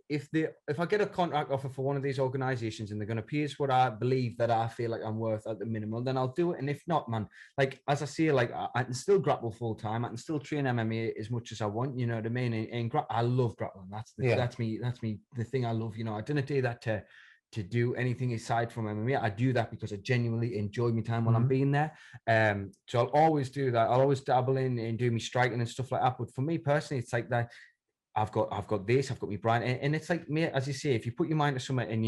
If I get a contract offer for one of these organizations and they're going to pay us what I believe that I feel like I'm worth at the minimum, then I'll do it. And if not, man, like, as I say, like, I can still grapple full time. I can still train MMA as much as I want. You know what I mean? And I love grappling. That's me. The thing I love. You know, I didn't do that to do anything aside from MMA. I do that because I genuinely enjoy my time while I'm being there. So I'll always do that. I'll always dabble in and do me striking and stuff like that. But for me personally, it's like that. I've got this, I've got my brand. And it's like, me, as you say, if you put your mind to something and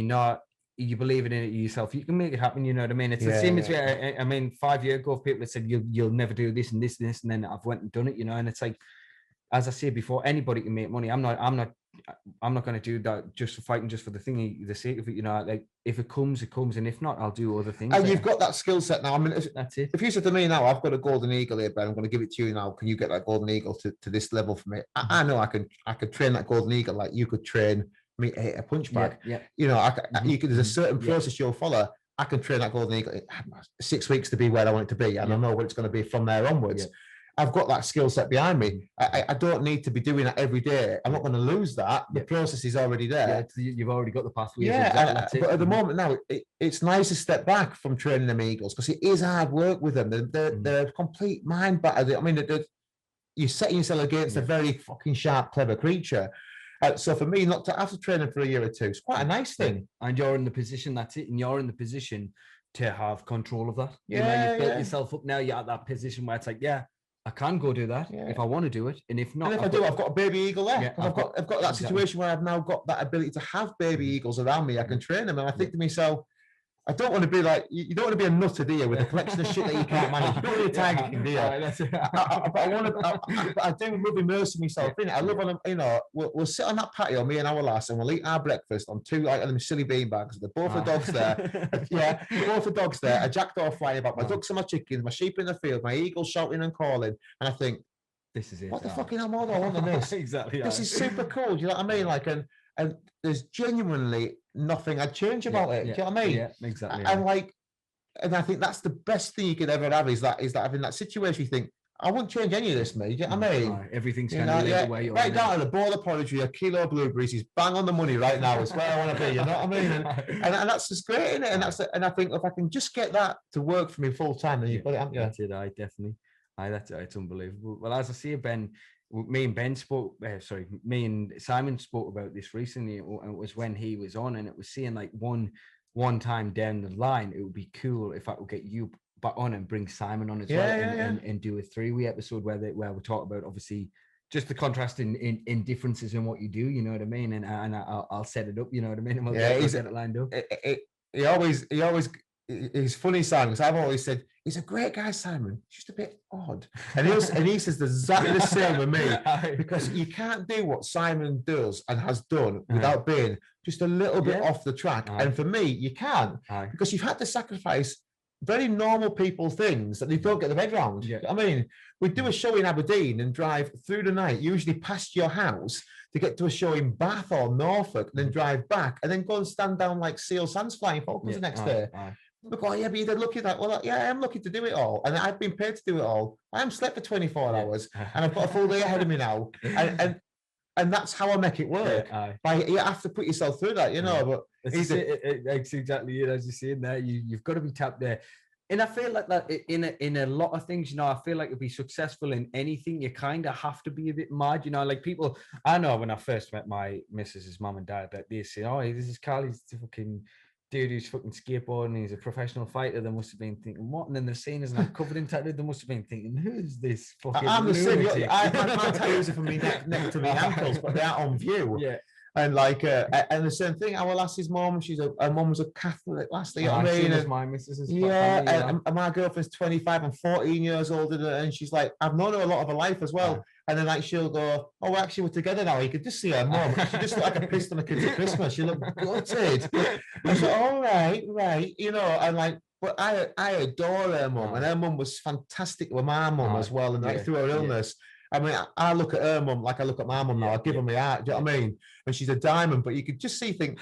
you believe in it yourself, you can make it happen. You know what I mean? It's the same as, I mean, 5 years ago, people had said, you'll never do this and this and this. And then I've went and done it, you know? And it's like, as I said before, anybody can make money. I'm not going to do that just for fighting, just for the sake of it. You know, like, if it comes, it comes, and if not, I'll do other things. And you've got that skill set now. I mean, that's it. If you said to me now, I've got a golden eagle here, Ben, I'm going to give it to you now. Can you get that golden eagle to this level for me? I know I could train that golden eagle like you could train me to hit a punch bag. You know, there's a certain process you'll follow. I can train that golden eagle 6 weeks to be where I want it to be, and I know what it's going to be from there onwards. I've got that skill set behind me. I don't need to be doing that every day. I'm not going to lose that. The process is already there. You've already got the pathway. But at the moment now, it's nice to step back from training them eagles, because it is hard work with them. They're a complete mind batter. I mean, you're setting yourself against a very fucking sharp, clever creature. So for me, not to have to train them for a year or two, it's quite a nice thing. And you're in the position, that's it. And you're in the position to have control of that. You know, you've built yourself up now. You're at that position where it's like, I can go do that if I want to do it, and if not, I've got a baby eagle there. I've got that situation where I've now got that ability to have baby eagles around me. I can train them, and I think to myself, I don't want to be like, you don't want to be a nutter, do you, with a collection of shit that you can't manage. You don't want to be a tiger king, do you? But I do love immersing myself in it. I love, you know, we'll sit on that patio, me and our lass, and we'll eat our breakfast on two like them silly beanbags. They're both the dogs there. Both the dogs there. A jackdaw flying about. My ducks and my chickens, my sheep in the field, my eagles shouting and calling. And I think, this is it. What the fucking hell more do I want than this? Exactly. This is super cool. Do you know what I mean? Like, and there's genuinely nothing I'd change about it. Do you know what I mean? Yeah, exactly. And I think that's the best thing you could ever have is that having that situation you think, I wouldn't change any of this, mate. Do you know what I mean? Everything's kind of the way you're right down to a bowl of porridge with a kilo of blueberries. He's bang on the money right now. It's where I want to be. You know what I mean? And that's just great, isn't it? And I think if I can just get that to work for me full time, then you've got it, haven't you? That's it. Definitely. It's unbelievable. Well, as I say, Ben, me and Simon spoke about this recently. It was when he was on, and it was saying like one time down the line, it would be cool if I could get you back on and bring Simon on as well, and do a 3-way episode where we talk about obviously just the contrast in differences in what you do. You know what I mean? And I'll set it up. You know what I mean? And we'll get it lined up. he's funny, Simon, because I've always said he's a great guy, Simon, just a bit odd. And he says exactly the same with me, because you can't do what Simon does and has done without being just a little bit off the track. And for me, you can't, because you've had to sacrifice very normal people things that they don't get their head around. I mean, we do a show in Aberdeen and drive through the night, usually past your house, to get to a show in Bath or Norfolk, then drive back, and then go and stand down like Seal Sands Flying Falcons the next day. We go, yeah, but you're lucky that. Well, yeah, I am lucky to do it all, and I've been paid to do it all. I am slept for 24 hours, and I've got a full day ahead of me now, and that's how I make it work. You have to put yourself through that, you know. But it's exactly it, as you're saying there. You've got to be tapped there. And I feel like that in a lot of things, you know, I feel like to be successful in anything, you kind of have to be a bit mad, you know, like people, I know when I first met my missus's mum and dad, that they say, oh, this is Carl, he's the fucking dude who's fucking skateboarding, he's a professional fighter. They must have been thinking, what? And then they're seeing us and I'm covered in tattoos. They must have been thinking, who's this fucking I'm the same. lunatic? My tattoos are from me neck to my ankles, but they're on view. Yeah. And like, and the same thing. Our lass's mom, her mum was a Catholic lass. You know what I mean? And my missus is and my girlfriend's 25 and 14 years older than her, and she's like, I've known her a lot of her life as well. And then like she'll go, oh, well, actually we're together now. You could just see her mum. She just looked like a pissed on a kid at Christmas. She looked gutted. I said, all right, you know, and like, but I adore her mum, and her mum was fantastic with my mum as well, and like through her illness. I mean, I look at her mum like I look at my mum now. I give her my heart. Do you know what I mean? And she's a diamond, but you could just think,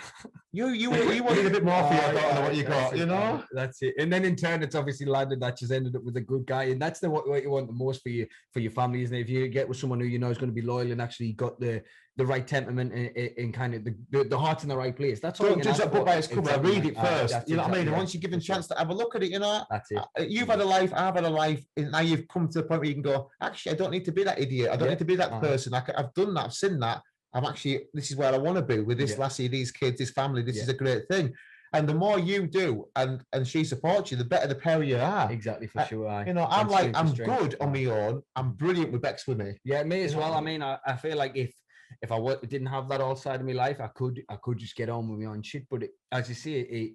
you wanted a bit more for your daughter than what you got, you know? That's it. And then in turn, it's obviously landed that she's ended up with a good guy, and that's what you want the most for your family, isn't it? If you get with someone who you know is going to be loyal and actually got the right temperament and kind of the heart's in the right place. That's all. Don't judge that book by its cover. Read it first. You know what I mean? And once you're given a chance to have a look at it, you know, that's it. You've had a life, I've had a life, and now you've come to the point where you can go, actually, I don't need to be that idiot. I don't need to be that person. I've done that. I've seen that. This is where I want to be with this lassie, these kids, this family. This is a great thing. And the more you do, and she supports you, the better the pair you are. Exactly, for sure. You know, I'm good on my own. I'm brilliant with Bex with me. Yeah, me as well. I mean, I feel like if didn't have that all side of my life, I could just get on with my own shit. But as you see,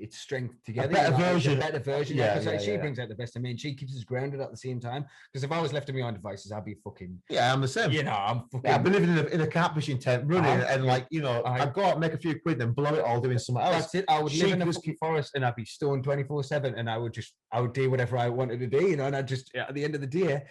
it's strength together. A better version. Yeah, she brings out the best of me, and she keeps us grounded at the same time. Because if I was left to my own devices, I'd be fucking. Yeah, I'm the same. You know, I'm fucking. Yeah, I've been living in a car fishing tent, running, and like, you know, I'd go out and make a few quid and blow it all doing something else. That's it. I would live in a fucking forest, and I'd be stoned 24/7, and I would do whatever I wanted to do, you know. And I just at the end of the day.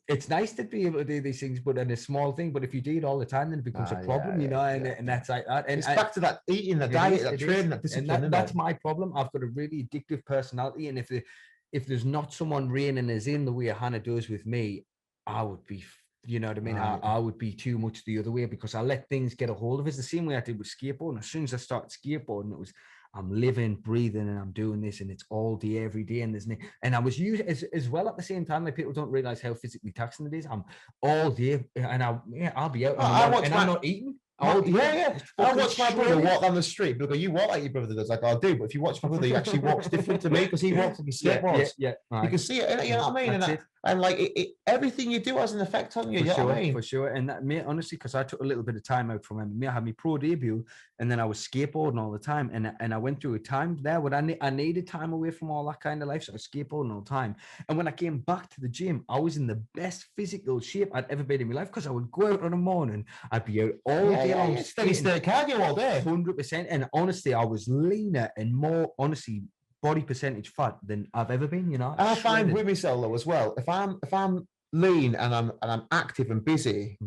It's nice to be able to do these things, but in a small thing. But if you do it all the time, then it becomes a problem, you know. And that's like that. And it's back to that eating, the diet, that training, that discipline. And that's my problem. I've got a really addictive personality, and if there's not someone reining us in the way Hannah does with me, I would be, you know what I mean. I would be too much the other way, because I let things get a hold of us. The same way I did with skateboarding. As soon as I started skateboarding, it was. I'm living, breathing, and I'm doing this, and it's all day, every day. And I was using as well at the same time. Like, people don't realize how physically taxing it is. I'm all day, and I'll be out, and I'm not eating. I watch my brother walk down the street. Because you walk like your brother does, like I do. But if you watch my brother, he actually walks different to me, because he walks like he skateboards. Yeah. You can see it. You know what I mean? And like everything you do has an effect on you. You know what I mean? For sure. And that, mate, honestly, because I took a little bit of time out from MMA. I had my pro debut, and then I was skateboarding all the time. And I went through a time there where I needed time away from all that kind of life. So I was skateboarding all the time. And when I came back to the gym, I was in the best physical shape I'd ever been in my life, because I would go out in the morning. I'd be out all day long. Steady state cardio all day. 100%. And honestly, I was leaner and more, honestly, body percentage fat than I've ever been, you know. And I find with myself though as well, if I'm lean and I'm active and busy,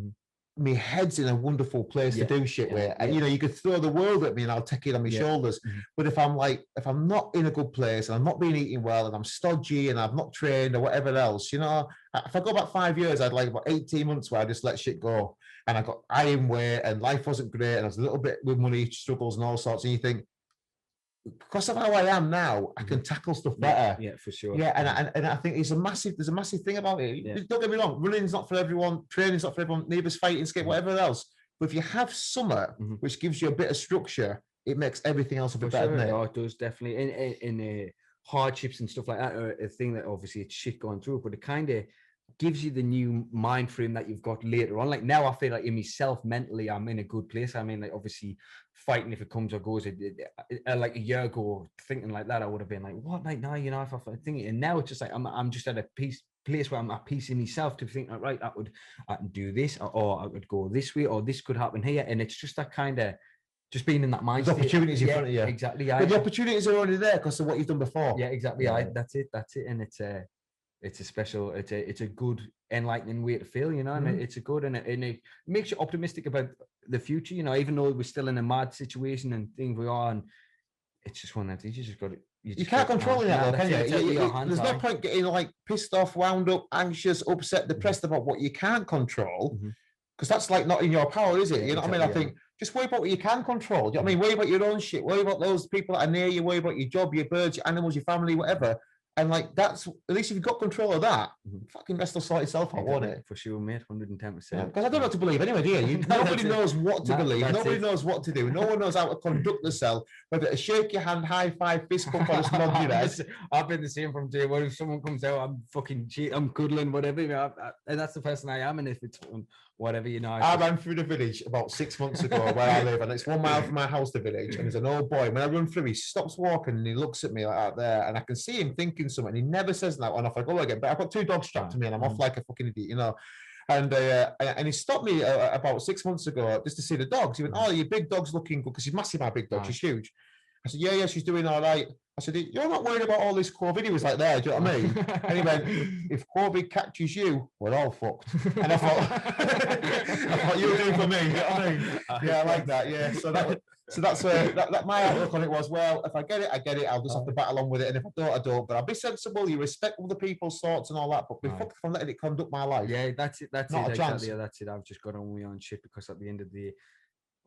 my head's in a wonderful place to do shit with. And you know, you could throw the world at me and I'll take it on my shoulders. But if I'm not in a good place and I'm not been eating well and I'm stodgy and I've not trained or whatever else, you know, if I go back 5 years, I'd like about 18 months where I just let shit go. And I got iron weight and life wasn't great, and I was a little bit with money struggles and all sorts. And you think, because of how I am now, I can tackle stuff better. Yeah, for sure. Yeah, and I think there's a massive thing about it. Yeah. Don't get me wrong, running's not for everyone, training's not for everyone, neighbours fighting, skate, whatever else. But if you have summer, which gives you a bit of structure, it makes everything else a bit better. Sure. Oh, it does, definitely. In hardships and stuff like that are a thing that obviously it's shit going through, but it kind of gives you the new mind frame that you've got later on. Like now I feel like in myself mentally, I'm in a good place. I mean, like obviously fighting if it comes or goes, like a year ago thinking like that, I would have been like, what, like now, you know, if I think it, and now it's just like, I'm just at a place where I'm at peace in myself to think like, right, I can do this, or I could go this way, or this could happen here. And it's just that kind of, just being in that mindset. There's opportunities in front of you. Exactly. But the opportunities are already there because of what you've done before. Yeah, exactly. Yeah. That's it. And it's a special, it's a good, enlightening way to feel, you know, and it's a good, and it makes you optimistic about the future, you know, even though we're still in a mad situation and things we are, and it's just one that you just got to. You can't control that, can you? There's no point getting like pissed off, wound up, anxious, upset, depressed about what you can't control, because that's like not in your power, is it? You know what I mean? I think just worry about what you can control. Do you know what I mean? Worry about your own shit. Worry about those people that are near you. Worry about your job, your birds, your animals, your family, whatever. And like that's, at least if you've got control of that, fucking best will sort itself out, won't it? For sure, mate, 110%. Because I don't know what to believe anyway, do you? Nobody knows what to believe. Nobody knows what to do. No one knows how to conduct themselves, whether to shake your hand, high five, fist bump, or just nod your head. I've been the same from day one. If someone comes out, I'm fucking I'm cuddling, whatever. You know, and that's the person I am. And if it's whatever, you know. I ran through the village about 6 months ago where I live, and it's 1 mile from my house, the village, and there's an old boy. When I run through, he stops walking and he looks at me like out there, and I can see him thinking something. He never says that, and off I go again. But I've got 2 dogs strapped to me, and I'm off like a fucking idiot, you know. And he stopped me about 6 months ago just to see the dogs. He went, "Oh, your big dog's looking good," because she's massive, my big dog. She's huge. I said, yeah, she's doing all right. I said, you're not worried about all this COVID? He was like, there, do you know what I mean? And he went, if COVID catches you, we're all fucked. And I thought, you were doing for me, you know what I mean? Yeah, I like that, yeah. So that's my outlook on it was, well, if I get it, I get it. I'll just have to battle on with it. And if I don't, I don't. But I'll be sensible. You respect other people's thoughts and all that. But be fucked if I'm letting it conduct my life. Yeah, that's it. Not a chance. Exactly. That's it. I've just got on my own shit, because at the end of the day,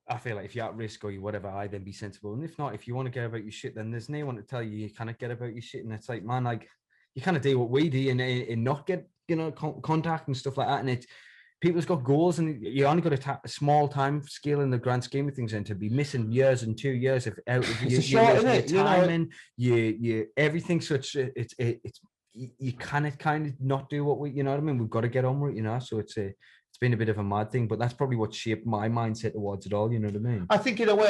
I feel like if you're at risk or you whatever, I then be sensible. And if not, if you want to get about your shit, then there's no one to tell you kind of get about your shit. And it's like, man, like you kind of do what we do and not get, you know, contact and stuff like that. And it's, people's got goals, and you only got a small time scale in the grand scheme of things, and to be missing years and 2 years of out of your timing, you everything. So it's you kind of not do what we, you know what I mean? We've got to get on with it, you know. So it's been a bit of a mad thing, but that's probably what shaped my mindset towards it all. You know what I mean? I think in a way,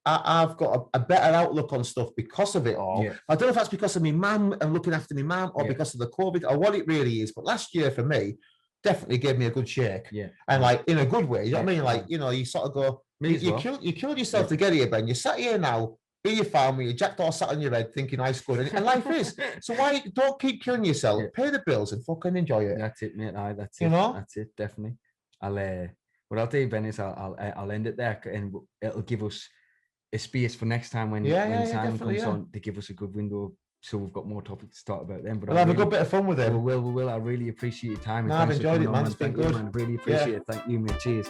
I've got a better outlook on stuff because of it all. Yeah. I don't know if that's because of my mum and looking after my mum, or because of the COVID, or what it really is. But last year for me, definitely gave me a good shake. Yeah. And like in a good way. You know what I mean? Like, you know, you sort of go, you killed yourself to get here, Ben. You sat here now. Be your family, your jackdaw sat on your head thinking I scored, and life is. So why don't keep killing yourself? Pay the bills and fucking enjoy it. That's it, mate. That's it. You know, that's it. Definitely. What I'll do, Ben, is I'll end it there, and it'll give us a space for next time when Simon comes on to give us a good window, so we've got more topics to talk about then. But we'll have a good bit of fun with it. We will. I really appreciate your time. I've enjoyed it, man. It's been good. I really appreciate it. Thank you, mate. Cheers.